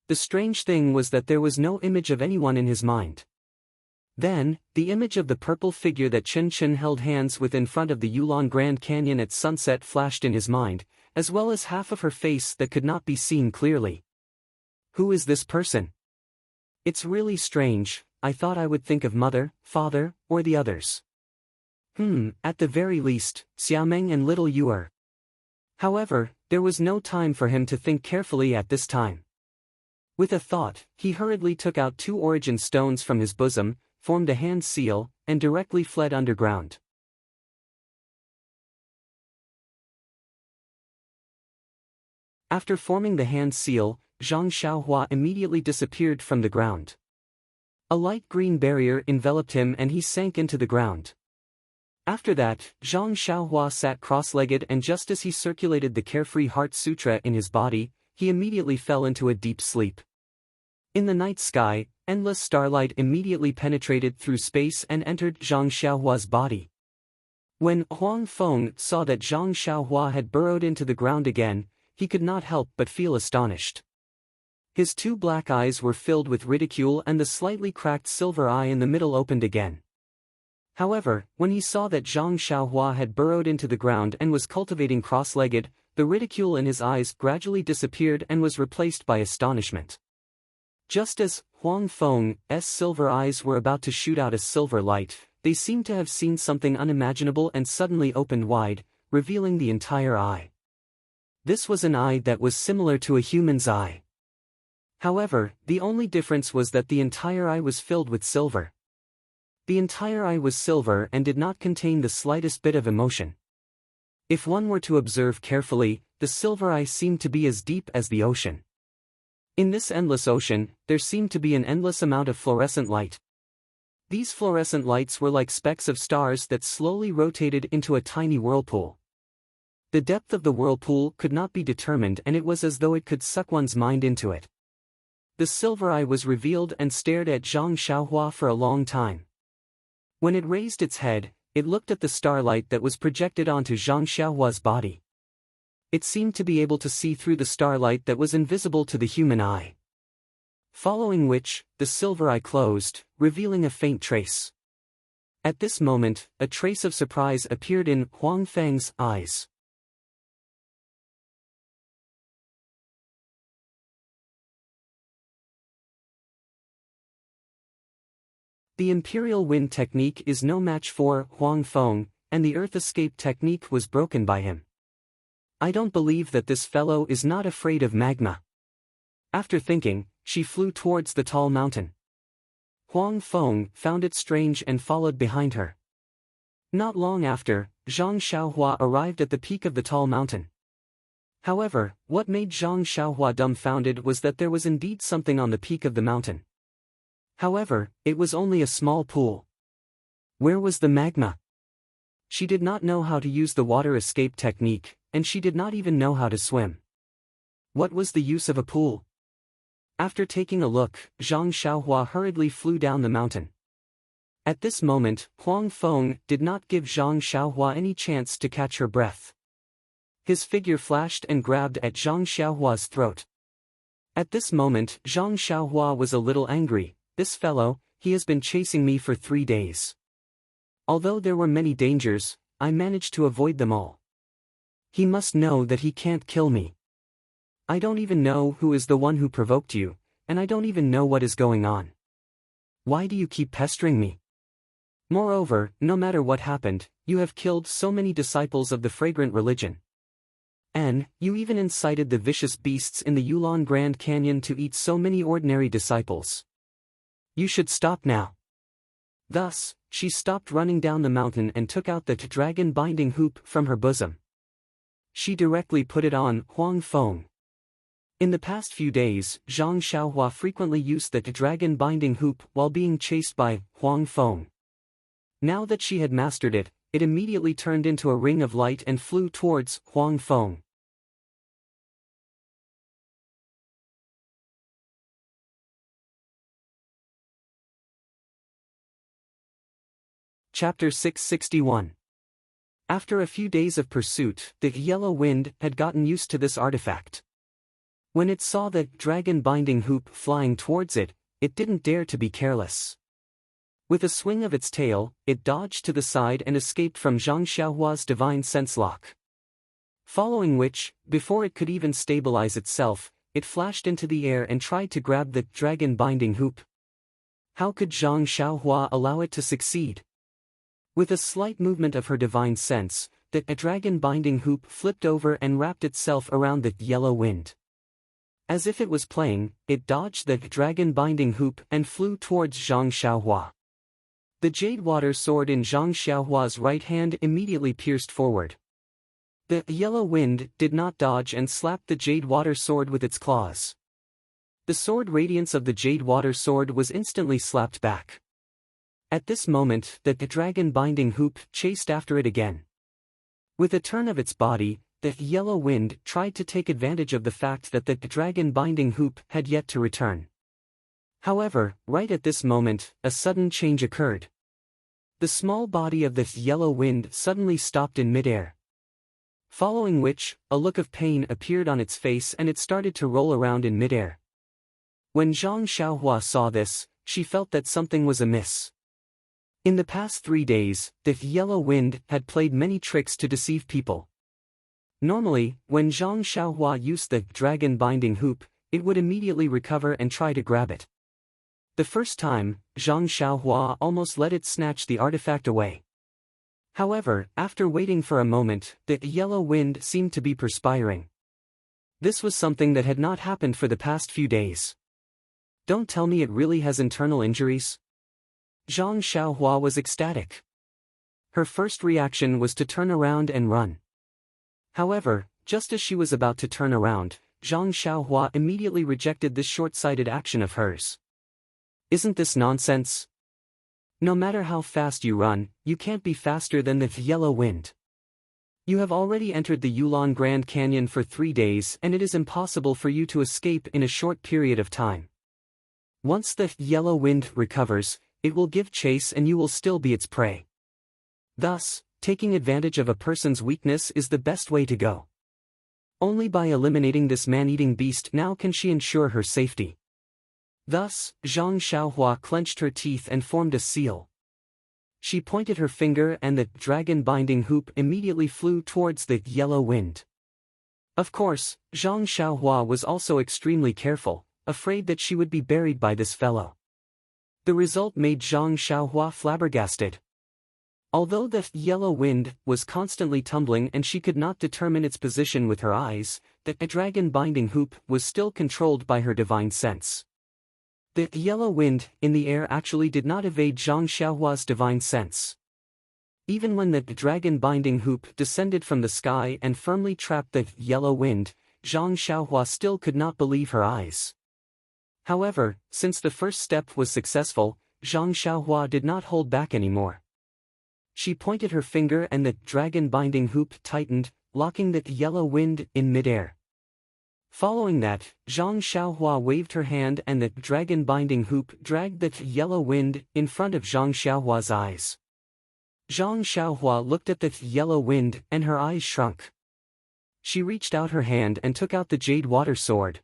The strange thing was that there was no image of anyone in his mind. Then, the image of the purple figure that Chen Chen held hands with in front of the Yulon Grand Canyon at sunset flashed in his mind, as well as half of her face that could not be seen clearly. Who is this person? It's really strange. I thought I would think of mother, father, or the others. At the very least, Xiaomeng and little Yuer. However, there was no time for him to think carefully at this time. With a thought, he hurriedly took out 2 origin stones from his bosom, formed a hand seal, and directly fled underground. After forming the hand seal, Zhang Xiaohua immediately disappeared from the ground. A light green barrier enveloped him and he sank into the ground. After that, Zhang Xiaohua sat cross-legged, and just as he circulated the carefree heart sutra in his body, he immediately fell into a deep sleep. In the night sky, endless starlight immediately penetrated through space and entered Zhang Xiaohua's body. When Huang Feng saw that Zhang Xiaohua had burrowed into the ground again, he could not help but feel astonished. His 2 black eyes were filled with ridicule and the slightly cracked silver eye in the middle opened again. However, when he saw that Zhang Xiaohua had burrowed into the ground and was cultivating cross-legged, the ridicule in his eyes gradually disappeared and was replaced by astonishment. Just as Huang Feng's silver eyes were about to shoot out a silver light, they seemed to have seen something unimaginable and suddenly opened wide, revealing the entire eye. This was an eye that was similar to a human's eye. However, the only difference was that the entire eye was filled with silver. The entire eye was silver and did not contain the slightest bit of emotion. If one were to observe carefully, the silver eye seemed to be as deep as the ocean. In this endless ocean, there seemed to be an endless amount of fluorescent light. These fluorescent lights were like specks of stars that slowly rotated into a tiny whirlpool. The depth of the whirlpool could not be determined, and it was as though it could suck one's mind into it. The silver eye was revealed and stared at Zhang Xiaohua for a long time. When it raised its head, it looked at the starlight that was projected onto Zhang Xiaohua's body. It seemed to be able to see through the starlight that was invisible to the human eye. Following which, the silver eye closed, revealing a faint trace. At this moment, a trace of surprise appeared in Huang Feng's eyes. The Imperial Wind technique is no match for Huang Feng, and the Earth Escape technique was broken by him. I don't believe that this fellow is not afraid of magma. After thinking, she flew towards the tall mountain. Huang Feng found it strange and followed behind her. Not long after, Zhang Xiaohua arrived at the peak of the tall mountain. However, what made Zhang Xiaohua dumbfounded was that there was indeed something on the peak of the mountain. However, it was only a small pool. Where was the magma? She did not know how to use the water escape technique, and she did not even know how to swim. What was the use of a pool? After taking a look, Zhang Xiaohua hurriedly flew down the mountain. At this moment, Huang Feng did not give Zhang Xiaohua any chance to catch her breath. His figure flashed and grabbed at Zhang Xiaohua's throat. At this moment, Zhang Xiaohua was a little angry. This fellow, he has been chasing me for 3 days. Although there were many dangers, I managed to avoid them all. He must know that he can't kill me. I don't even know who is the one who provoked you, and I don't even know what is going on. Why do you keep pestering me? Moreover, no matter what happened, you have killed so many disciples of the fragrant religion. And, you even incited the vicious beasts in the Yulon Grand Canyon to eat so many ordinary disciples. You should stop now. Thus, she stopped running down the mountain and took out the dragon binding hoop from her bosom. She directly put it on Huang Feng. In the past few days, Zhang Xiaohua frequently used the dragon binding hoop while being chased by Huang Feng. Now that she had mastered it, it immediately turned into a ring of light and flew towards Huang Feng. Chapter 661. After a few days of pursuit, the yellow wind had gotten used to this artifact. When it saw the dragon binding hoop flying towards it, it didn't dare to be careless. With a swing of its tail, it dodged to the side and escaped from Zhang Xiaohua's divine sense lock. Following which, before it could even stabilize itself, it flashed into the air and tried to grab the dragon binding hoop. How could Zhang Xiaohua allow it to succeed? With a slight movement of her divine sense, the dragon binding hoop flipped over and wrapped itself around the yellow wind. As if it was playing, it dodged the dragon binding hoop and flew towards Zhang Xiaohua. The jade water sword in Zhang Xiaohua's right hand immediately pierced forward. The yellow wind did not dodge and slapped the jade water sword with its claws. The sword radiance of the jade water sword was instantly slapped back. At this moment, the dragon binding hoop chased after it again. With a turn of its body, the yellow wind tried to take advantage of the fact that the dragon binding hoop had yet to return. However, right at this moment, a sudden change occurred. The small body of the yellow wind suddenly stopped in midair. Following which, a look of pain appeared on its face and it started to roll around in midair. When Zhang Xiaohua saw this, she felt that something was amiss. In the past 3 days, the yellow wind had played many tricks to deceive people. Normally, when Zhang Xiaohua used the dragon binding hoop, it would immediately recover and try to grab it. The first time, Zhang Xiaohua almost let it snatch the artifact away. However, after waiting for a moment, the yellow wind seemed to be perspiring. This was something that had not happened for the past few days. Don't tell me it really has internal injuries? Zhang Xiaohua was ecstatic. Her first reaction was to turn around and run. However, just as she was about to turn around, Zhang Xiaohua immediately rejected this short-sighted action of hers. Isn't this nonsense? No matter how fast you run, you can't be faster than the yellow wind. You have already entered the Yulon Grand Canyon for 3 days and it is impossible for you to escape in a short period of time. Once the yellow wind recovers, it will give chase and you will still be its prey. Thus, taking advantage of a person's weakness is the best way to go. Only by eliminating this man-eating beast now can she ensure her safety. Thus, Zhang Xiaohua clenched her teeth and formed a seal. She pointed her finger and the dragon-binding hoop immediately flew towards the yellow wind. Of course, Zhang Xiaohua was also extremely careful, afraid that she would be buried by this fellow. The result made Zhang Xiaohua flabbergasted. Although the yellow wind was constantly tumbling and she could not determine its position with her eyes, the dragon-binding hoop was still controlled by her divine sense. The yellow wind in the air actually did not evade Zhang Xiaohua's divine sense. Even when the dragon-binding hoop descended from the sky and firmly trapped the yellow wind, Zhang Xiaohua still could not believe her eyes. However, since the first step was successful, Zhang Xiaohua did not hold back anymore. She pointed her finger and the dragon-binding hoop tightened, locking the yellow wind in midair. Following that, Zhang Xiaohua waved her hand and the dragon-binding hoop dragged the yellow wind in front of Zhang Xiaohua's eyes. Zhang Xiaohua looked at the yellow wind and her eyes shrunk. She reached out her hand and took out the jade water sword.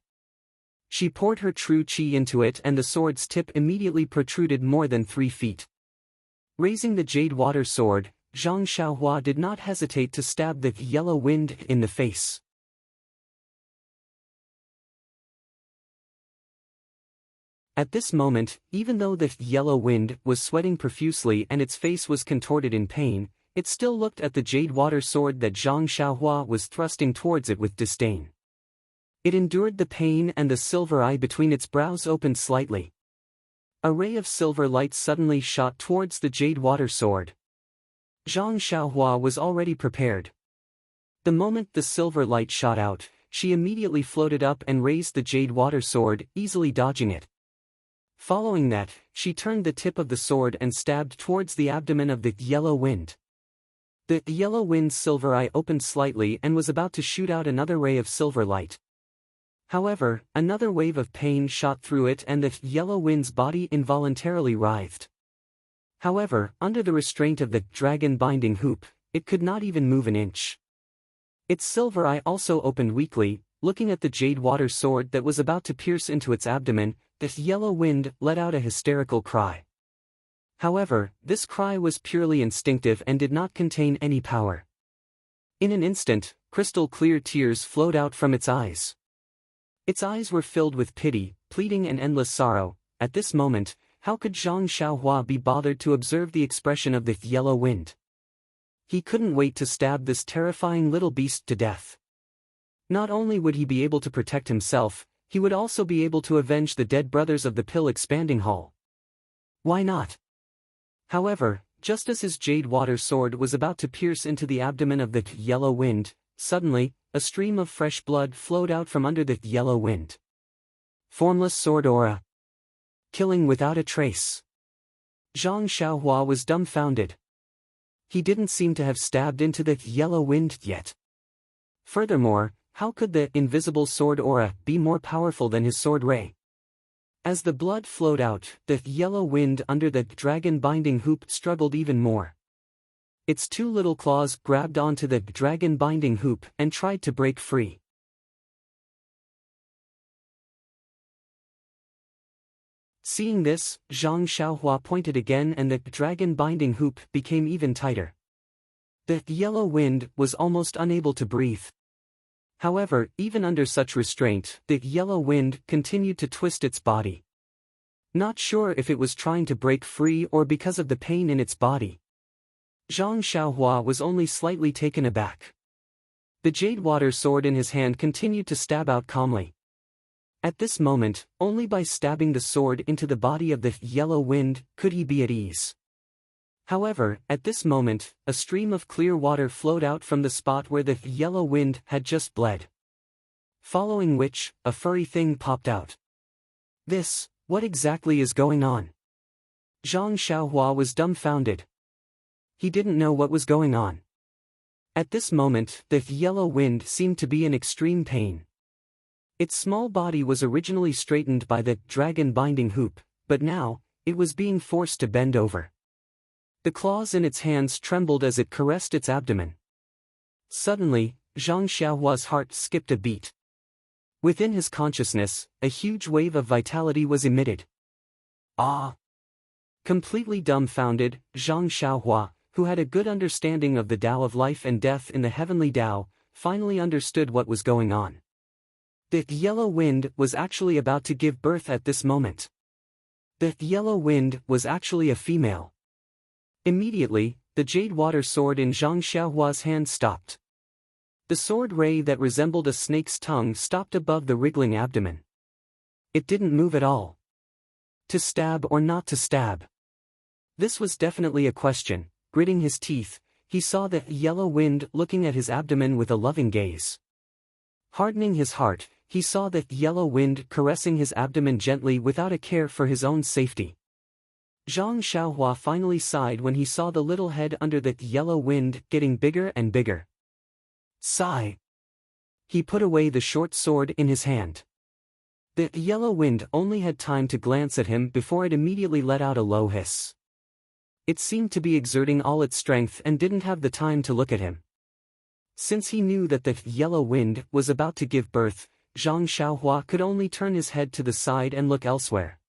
She poured her true qi into it and the sword's tip immediately protruded more than 3 feet. Raising the jade water sword, Zhang Xiaohua did not hesitate to stab the yellow wind in the face. At this moment, even though the yellow wind was sweating profusely and its face was contorted in pain, it still looked at the jade water sword that Zhang Xiaohua was thrusting towards it with disdain. It endured the pain and the silver eye between its brows opened slightly. A ray of silver light suddenly shot towards the jade water sword. Zhang Xiaohua was already prepared. The moment the silver light shot out, she immediately floated up and raised the jade water sword, easily dodging it. Following that, she turned the tip of the sword and stabbed towards the abdomen of the yellow wind. The yellow wind's silver eye opened slightly and was about to shoot out another ray of silver light. However, another wave of pain shot through it and the yellow wind's body involuntarily writhed. However, under the restraint of the dragon-binding hoop, it could not even move an inch. Its silver eye also opened weakly, looking at the jade water sword that was about to pierce into its abdomen. The yellow wind let out a hysterical cry. However, this cry was purely instinctive and did not contain any power. In an instant, crystal-clear tears flowed out from its eyes. Its eyes were filled with pity, pleading and endless sorrow. At this moment, how could Zhang Xiaohua be bothered to observe the expression of the yellow wind? He couldn't wait to stab this terrifying little beast to death. Not only would he be able to protect himself, he would also be able to avenge the dead brothers of the pill-expanding hall. Why not? However, just as his jade water sword was about to pierce into the abdomen of the yellow wind, suddenly, a stream of fresh blood flowed out from under the yellow wind. Formless sword aura. Killing without a trace. Zhang Xiaohua was dumbfounded. He didn't seem to have stabbed into the yellow wind yet. Furthermore, how could the invisible sword aura be more powerful than his sword ray? As the blood flowed out, the yellow wind under the dragon-binding hoop struggled even more. Its 2 little claws grabbed onto the dragon-binding hoop and tried to break free. Seeing this, Zhang Xiaohua pointed again and the dragon-binding hoop became even tighter. The yellow wind was almost unable to breathe. However, even under such restraint, the yellow wind continued to twist its body. Not sure if it was trying to break free or because of the pain in its body. Zhang Xiaohua was only slightly taken aback. The jade water sword in his hand continued to stab out calmly. At this moment, only by stabbing the sword into the body of the yellow wind could he be at ease. However, at this moment, a stream of clear water flowed out from the spot where the yellow wind had just bled. Following which, a furry thing popped out. What exactly is going on? Zhang Xiaohua was dumbfounded. He didn't know what was going on. At this moment, the yellow wind seemed to be in extreme pain. Its small body was originally straightened by the dragon binding hoop, but now, it was being forced to bend over. The claws in its hands trembled as it caressed its abdomen. Suddenly, Zhang Xiaohua's heart skipped a beat. Within his consciousness, a huge wave of vitality was emitted. Ah! Completely dumbfounded, Zhang Xiaohua, who had a good understanding of the Tao of life and death in the heavenly Tao, finally understood what was going on. The yellow wind was actually about to give birth at this moment. The yellow wind was actually a female. Immediately, the jade water sword in Zhang Xiaohua's hand stopped. The sword ray that resembled a snake's tongue stopped above the wriggling abdomen. It didn't move at all. To stab or not to stab? This was definitely a question. Gritting his teeth, he saw the yellow wind looking at his abdomen with a loving gaze. Hardening his heart, he saw the yellow wind caressing his abdomen gently without a care for his own safety. Zhang Xiaohua finally sighed when he saw the little head under the yellow wind getting bigger and bigger. Sigh. He put away the short sword in his hand. The yellow wind only had time to glance at him before it immediately let out a low hiss. It seemed to be exerting all its strength and didn't have the time to look at him. Since he knew that the yellow wind was about to give birth, Zhang Xiaohua could only turn his head to the side and look elsewhere.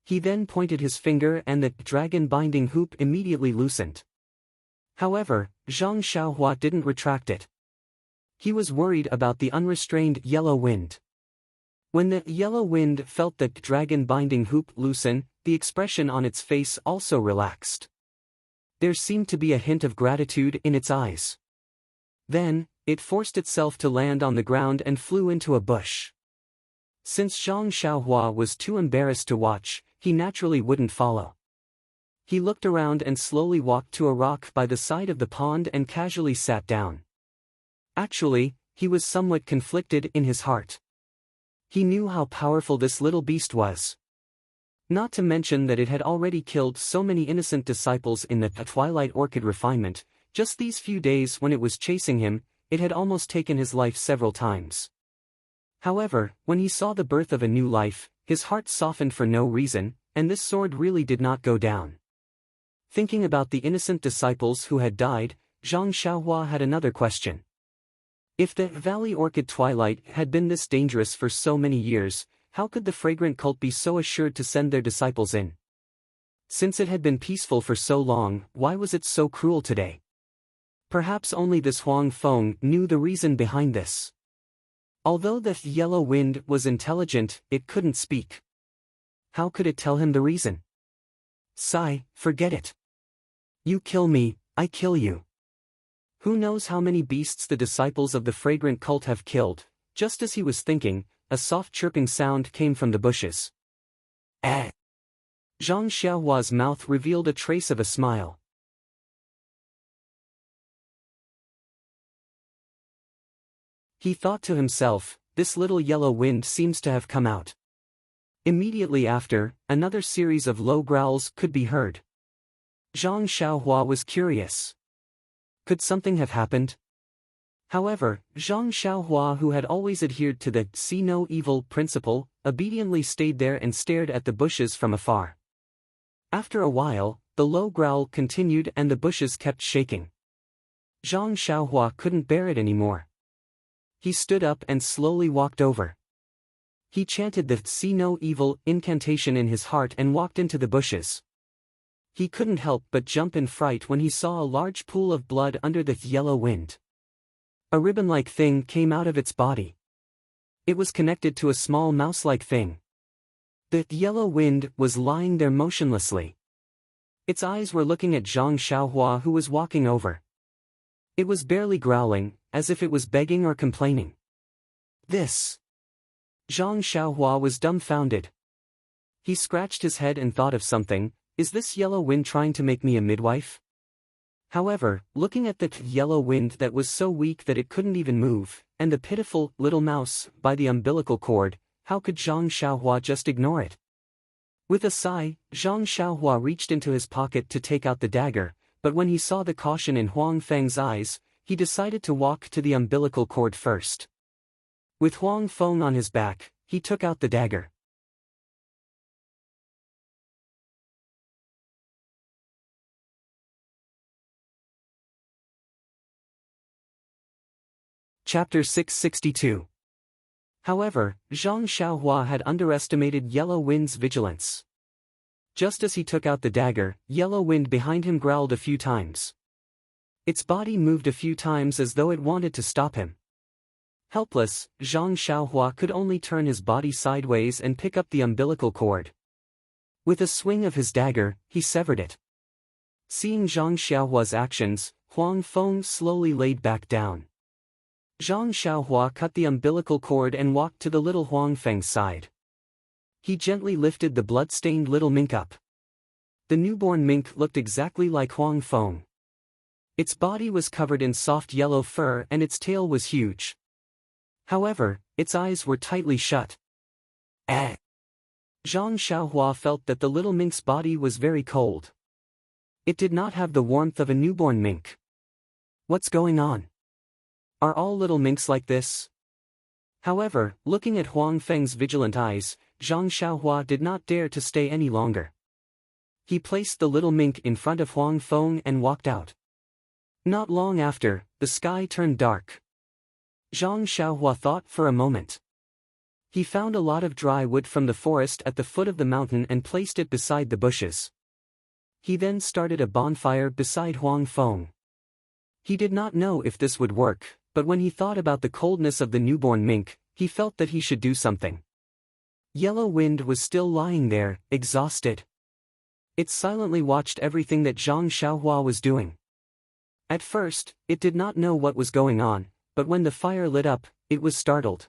He then pointed his finger and the dragon binding hoop immediately loosened. However, Zhang Xiaohua didn't retract it. He was worried about the unrestrained yellow wind. When the yellow wind felt the dragon binding hoop loosen, the expression on its face also relaxed. There seemed to be a hint of gratitude in its eyes. Then, it forced itself to land on the ground and flew into a bush. Since Zhang Xiaohua was too embarrassed to watch, he naturally wouldn't follow. He looked around and slowly walked to a rock by the side of the pond and casually sat down. Actually, he was somewhat conflicted in his heart. He knew how powerful this little beast was. Not to mention that it had already killed so many innocent disciples in the Twilight Orchid refinement. Just these few days when it was chasing him, it had almost taken his life several times. However, when he saw the birth of a new life, his heart softened for no reason, and this sword really did not go down. Thinking about the innocent disciples who had died, Zhang Xiaohua had another question. If the Valley Orchid Twilight had been this dangerous for so many years, how could the fragrant cult be so assured to send their disciples in? Since it had been peaceful for so long, why was it so cruel today? Perhaps only this Huang Feng knew the reason behind this. Although the yellow wind was intelligent, it couldn't speak. How could it tell him the reason? Sigh, forget it. You kill me, I kill you. Who knows how many beasts the disciples of the fragrant cult have killed? Just as he was thinking, a soft chirping sound came from the bushes. Eh. Zhang Xiaohua's mouth revealed a trace of a smile. He thought to himself, this little yellow wind seems to have come out. Immediately after, another series of low growls could be heard. Zhang Xiaohua was curious. Could something have happened? However, Zhang Xiaohua, who had always adhered to the see no evil principle, obediently stayed there and stared at the bushes from afar. After a while, the low growl continued and the bushes kept shaking. Zhang Xiaohua couldn't bear it anymore. He stood up and slowly walked over. He chanted the see no evil incantation in his heart and walked into the bushes. He couldn't help but jump in fright when he saw a large pool of blood under the yellow wind. A ribbon-like thing came out of its body. It was connected to a small mouse-like thing. The yellow wind was lying there motionlessly. Its eyes were looking at Zhang Xiaohua, who was walking over. It was barely growling, as if it was begging or complaining. This. Zhang Xiaohua was dumbfounded. He scratched his head and thought of something. Is this yellow wind trying to make me a midwife? However, looking at the yellow wind that was so weak that it couldn't even move, and the pitiful little mouse by the umbilical cord, how could Zhang Xiaohua just ignore it? With a sigh, Zhang Xiaohua reached into his pocket to take out the dagger, but when he saw the caution in Huang Feng's eyes, he decided to walk to the umbilical cord first. With Huang Feng on his back, he took out the dagger. Chapter 662. However, Zhang Xiaohua had underestimated Yellow Wind's vigilance. Just as he took out the dagger, Yellow Wind behind him growled a few times. Its body moved a few times as though it wanted to stop him. Helpless, Zhang Xiaohua could only turn his body sideways and pick up the umbilical cord. With a swing of his dagger, he severed it. Seeing Zhang Xiaohua's actions, Huang Feng slowly laid back down. Zhang Xiaohua cut the umbilical cord and walked to the little Huang Feng's side. He gently lifted the blood-stained little mink up. The newborn mink looked exactly like Huang Feng. Its body was covered in soft yellow fur and its tail was huge. However, its eyes were tightly shut. Zhang Xiaohua felt that the little mink's body was very cold. It did not have the warmth of a newborn mink. What's going on? Are all little minks like this? However, looking at Huang Feng's vigilant eyes, Zhang Xiaohua did not dare to stay any longer. He placed the little mink in front of Huang Feng and walked out. Not long after, the sky turned dark. Zhang Xiaohua thought for a moment. He found a lot of dry wood from the forest at the foot of the mountain and placed it beside the bushes. He then started a bonfire beside Huang Feng. He did not know if this would work, but when he thought about the coldness of the newborn mink, he felt that he should do something. Yellow Wind was still lying there, exhausted. It silently watched everything that Zhang Xiaohua was doing. At first, it did not know what was going on, but when the fire lit up, it was startled.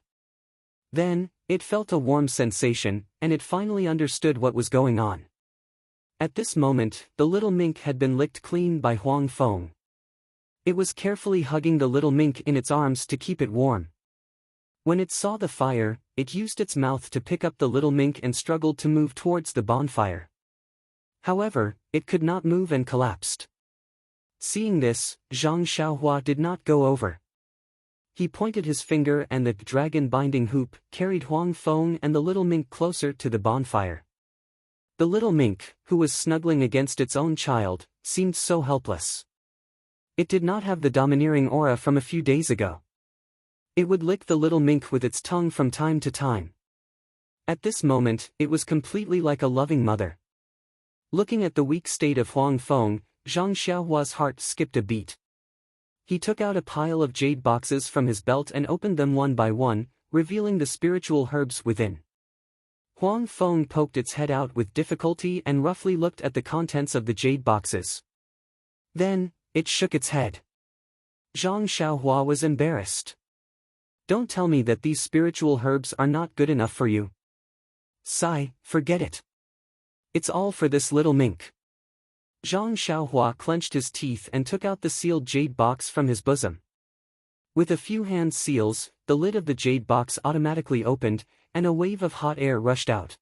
Then, it felt a warm sensation, and it finally understood what was going on. At this moment, the little mink had been licked clean by Huang Feng. It was carefully hugging the little mink in its arms to keep it warm. When it saw the fire, it used its mouth to pick up the little mink and struggled to move towards the bonfire. However, it could not move and collapsed. Seeing this, Zhang Xiaohua did not go over. He pointed his finger and the dragon binding hoop carried Huang Feng and the little mink closer to the bonfire. The little mink, who was snuggling against its own child, seemed so helpless. It did not have the domineering aura from a few days ago. It would lick the little mink with its tongue from time to time. At this moment, it was completely like a loving mother. Looking at the weak state of Huang Feng, Zhang Xiaohua's heart skipped a beat. He took out a pile of jade boxes from his belt and opened them one by one, revealing the spiritual herbs within. Huang Feng poked its head out with difficulty and roughly looked at the contents of the jade boxes. Then, it shook its head. Zhang Xiaohua was embarrassed. Don't tell me that these spiritual herbs are not good enough for you. Sigh, forget it. It's all for this little mink. Zhang Xiaohua clenched his teeth and took out the sealed jade box from his bosom. With a few hand seals, the lid of the jade box automatically opened, and a wave of hot air rushed out.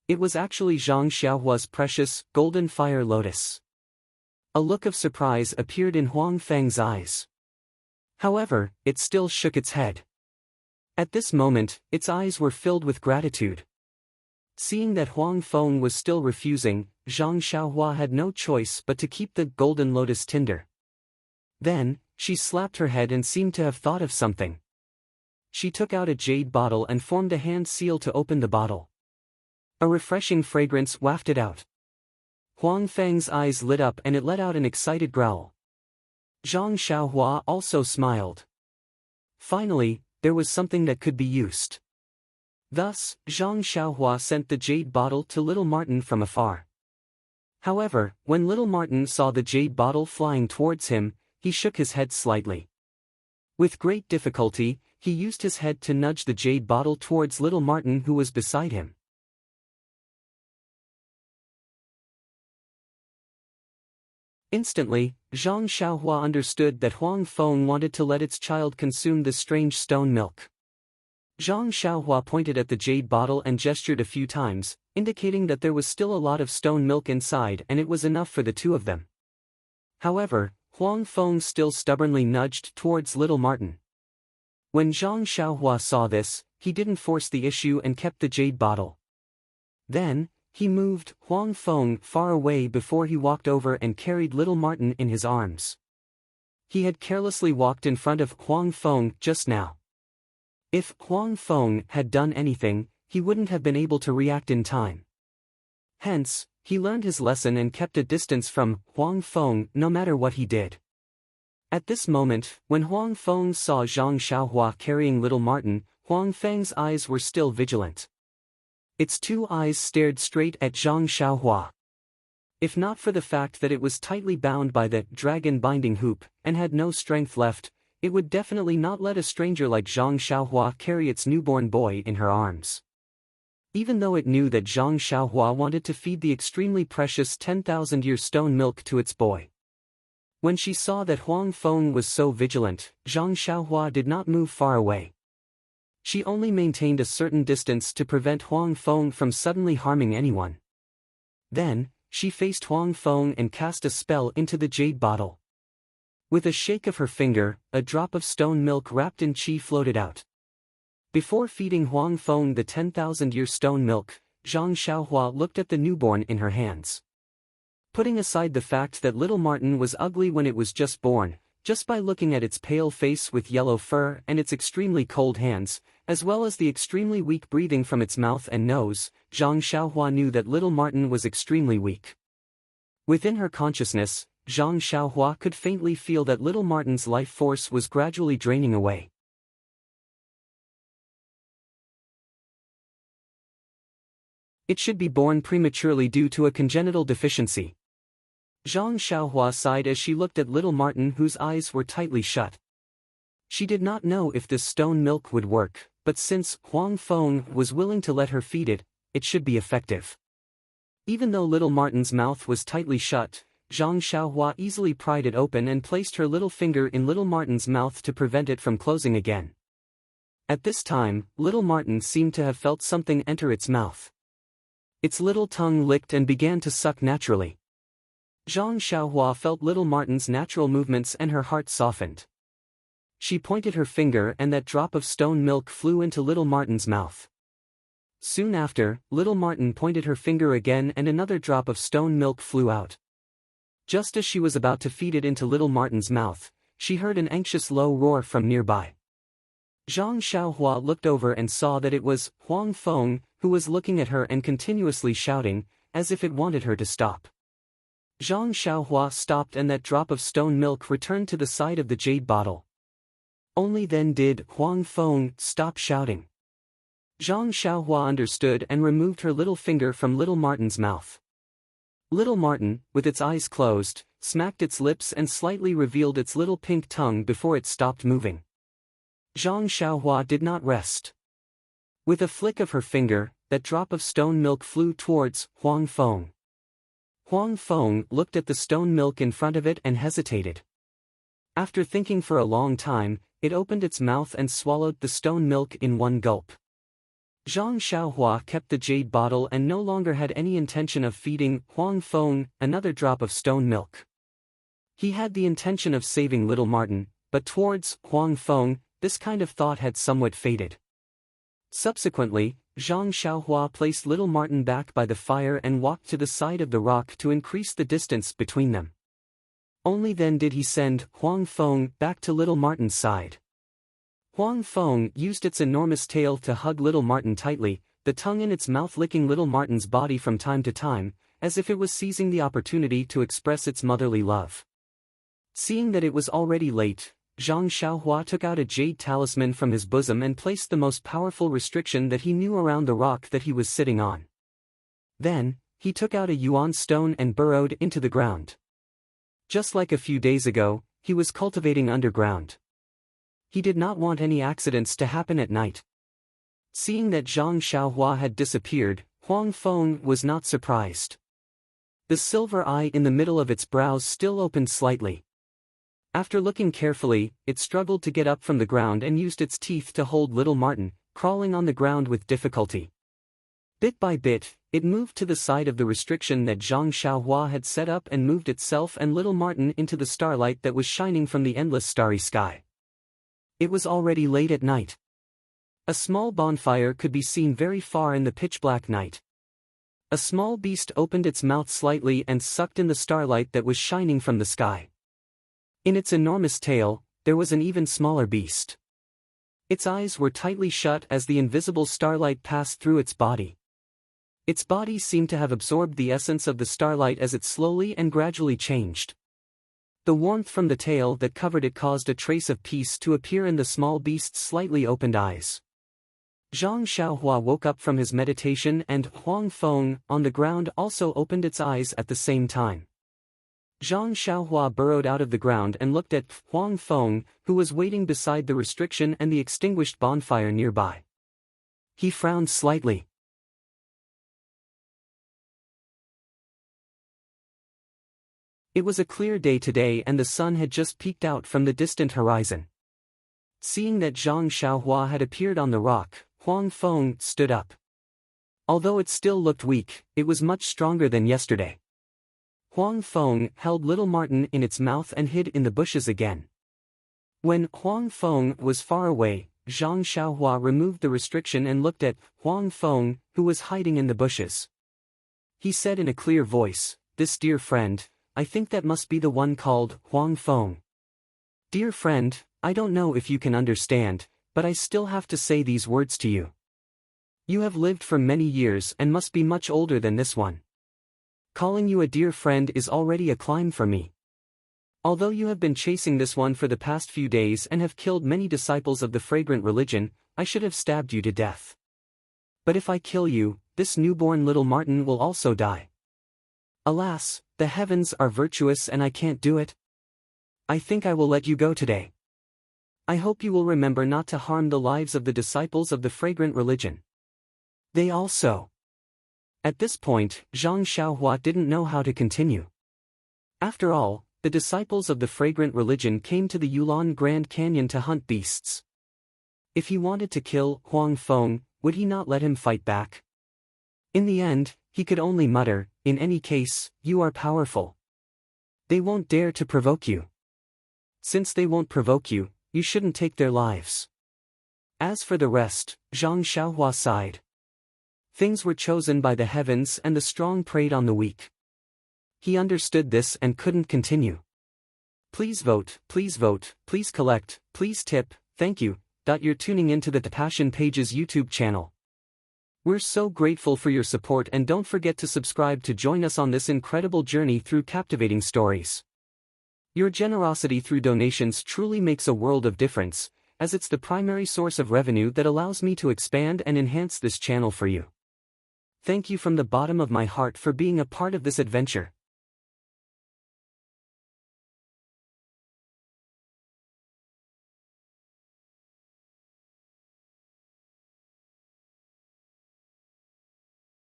It was actually Zhang Xiaohua's precious, golden fire lotus. A look of surprise appeared in Huang Feng's eyes. However, it still shook its head. At this moment, its eyes were filled with gratitude. Seeing that Huang Feng was still refusing, Zhang Xiaohua had no choice but to keep the golden lotus tinder. Then, she slapped her head and seemed to have thought of something. She took out a jade bottle and formed a hand seal to open the bottle. A refreshing fragrance wafted out. Huang Feng's eyes lit up and it let out an excited growl. Zhang Xiaohua also smiled. Finally, there was something that could be used. Thus, Zhang Xiaohua sent the jade bottle to little Martin from afar. However, when little Martin saw the jade bottle flying towards him, he shook his head slightly. With great difficulty, he used his head to nudge the jade bottle towards little Martin who was beside him. Instantly, Zhang Xiaohua understood that Huang Feng wanted to let its child consume the strange stone milk. Zhang Xiaohua pointed at the jade bottle and gestured a few times, indicating that there was still a lot of stone milk inside and it was enough for the two of them. However, Huang Feng still stubbornly nudged towards little Martin. When Zhang Xiaohua saw this, he didn't force the issue and kept the jade bottle. Then, he moved Huang Feng far away before he walked over and carried little Martin in his arms. He had carelessly walked in front of Huang Feng just now. If Huang Feng had done anything, he wouldn't have been able to react in time. Hence, he learned his lesson and kept a distance from Huang Feng no matter what he did. At this moment, when Huang Feng saw Zhang Xiaohua carrying little Martin, Huang Feng's eyes were still vigilant. Its two eyes stared straight at Zhang Xiaohua. If not for the fact that it was tightly bound by the dragon binding hoop and had no strength left, it would definitely not let a stranger like Zhang Xiaohua carry its newborn boy in her arms. Even though it knew that Zhang Xiaohua wanted to feed the extremely precious 10,000-year stone milk to its boy. When she saw that Huang Feng was so vigilant, Zhang Xiaohua did not move far away. She only maintained a certain distance to prevent Huang Feng from suddenly harming anyone. Then, she faced Huang Feng and cast a spell into the jade bottle. With a shake of her finger, a drop of stone milk wrapped in qi floated out. Before feeding Huang Feng the 10,000-year stone milk, Zhang Xiaohua looked at the newborn in her hands. Putting aside the fact that little Martin was ugly when it was just born, just by looking at its pale face with yellow fur and its extremely cold hands, as well as the extremely weak breathing from its mouth and nose, Zhang Xiaohua knew that little Martin was extremely weak. Within her consciousness, Zhang Xiaohua could faintly feel that little Martin's life force was gradually draining away. It should be born prematurely due to a congenital deficiency. Zhang Xiaohua sighed as she looked at little Martin whose eyes were tightly shut. She did not know if this stone milk would work, but since Huang Feng was willing to let her feed it, it should be effective. Even though little Martin's mouth was tightly shut, Zhang Xiaohua easily pried it open and placed her little finger in little Martin's mouth to prevent it from closing again. At this time, little Martin seemed to have felt something enter its mouth. Its little tongue licked and began to suck naturally. Zhang Xiaohua felt little Martin's natural movements and her heart softened. She pointed her finger and that drop of stone milk flew into little Martin's mouth. Soon after, little Martin pointed her finger again and another drop of stone milk flew out. Just as she was about to feed it into little Martin's mouth, she heard an anxious low roar from nearby. Zhang Xiaohua looked over and saw that it was Huang Feng, who was looking at her and continuously shouting, as if it wanted her to stop. Zhang Xiaohua stopped and that drop of stone milk returned to the side of the jade bottle. Only then did Huang Feng stop shouting. Zhang Xiaohua understood and removed her little finger from little Martin's mouth. Little Martin, with its eyes closed, smacked its lips and slightly revealed its little pink tongue before it stopped moving. Zhang Xiaohua did not rest. With a flick of her finger, that drop of stone milk flew towards Huang Feng. Huang Feng looked at the stone milk in front of it and hesitated. After thinking for a long time, it opened its mouth and swallowed the stone milk in one gulp. Zhang Xiaohua kept the jade bottle and no longer had any intention of feeding Huang Feng another drop of stone milk. He had the intention of saving little Martin, but towards Huang Feng, this kind of thought had somewhat faded. Subsequently, Zhang Xiaohua placed little Martin back by the fire and walked to the side of the rock to increase the distance between them. Only then did he send Huang Feng back to little Martin's side. Huang Feng used its enormous tail to hug little Martin tightly, the tongue in its mouth licking little Martin's body from time to time, as if it was seizing the opportunity to express its motherly love. Seeing that it was already late, Zhang Xiaohua took out a jade talisman from his bosom and placed the most powerful restriction that he knew around the rock that he was sitting on. Then, he took out a yuan stone and burrowed into the ground. Just like a few days ago, he was cultivating underground. He did not want any accidents to happen at night. Seeing that Zhang Xiaohua had disappeared, Huang Feng was not surprised. The silver eye in the middle of its brows still opened slightly. After looking carefully, it struggled to get up from the ground and used its teeth to hold little Martin, crawling on the ground with difficulty. Bit by bit, It moved to the side of the restriction that Zhang Xiaohua had set up and moved itself and little Martin into the starlight that was shining from the endless starry sky. It was already late at night. A small bonfire could be seen very far in the pitch-black night. A small beast opened its mouth slightly and sucked in the starlight that was shining from the sky. In its enormous tail, there was an even smaller beast. Its eyes were tightly shut as the invisible starlight passed through its body. Its body seemed to have absorbed the essence of the starlight as it slowly and gradually changed. The warmth from the tail that covered it caused a trace of peace to appear in the small beast's slightly opened eyes. Zhang Xiaohua woke up from his meditation and Huang Feng, on the ground, also opened its eyes at the same time. Zhang Xiaohua burrowed out of the ground and looked at Huang Feng, who was waiting beside the restriction and the extinguished bonfire nearby. He frowned slightly. It was a clear day today and the sun had just peeked out from the distant horizon. Seeing that Zhang Xiaohua had appeared on the rock, Huang Feng stood up. Although it still looked weak, it was much stronger than yesterday. Huang Feng held little Martin in its mouth and hid in the bushes again. When Huang Feng was far away, Zhang Xiaohua removed the restriction and looked at Huang Feng, who was hiding in the bushes. He said in a clear voice, "This dear friend, I think that must be the one called Huang Feng. Dear friend, I don't know if you can understand, but I still have to say these words to you. You have lived for many years and must be much older than this one. Calling you a dear friend is already a climb for me. Although you have been chasing this one for the past few days and have killed many disciples of the fragrant religion, I should have stabbed you to death. But if I kill you, this newborn little Martin will also die. Alas, the heavens are virtuous and I can't do it. I think I will let you go today. I hope you will remember not to harm the lives of the disciples of the fragrant religion. They also." At this point, Zhang Xiaohua didn't know how to continue. After all, the disciples of the fragrant religion came to the Yulon Grand Canyon to hunt beasts. If he wanted to kill Huang Feng, would he not let him fight back? In the end, he could only mutter, "In any case, you are powerful. They won't dare to provoke you. Since they won't provoke you, you shouldn't take their lives." As for the rest, Zhang Xiaohua sighed. Things were chosen by the heavens and the strong preyed on the weak. He understood this and couldn't continue. Please vote, please collect, please tip, thank you. You're tuning into the Passion Pages YouTube channel. We're so grateful for your support and don't forget to subscribe to join us on this incredible journey through captivating stories. Your generosity through donations truly makes a world of difference, as it's the primary source of revenue that allows me to expand and enhance this channel for you. Thank you from the bottom of my heart for being a part of this adventure.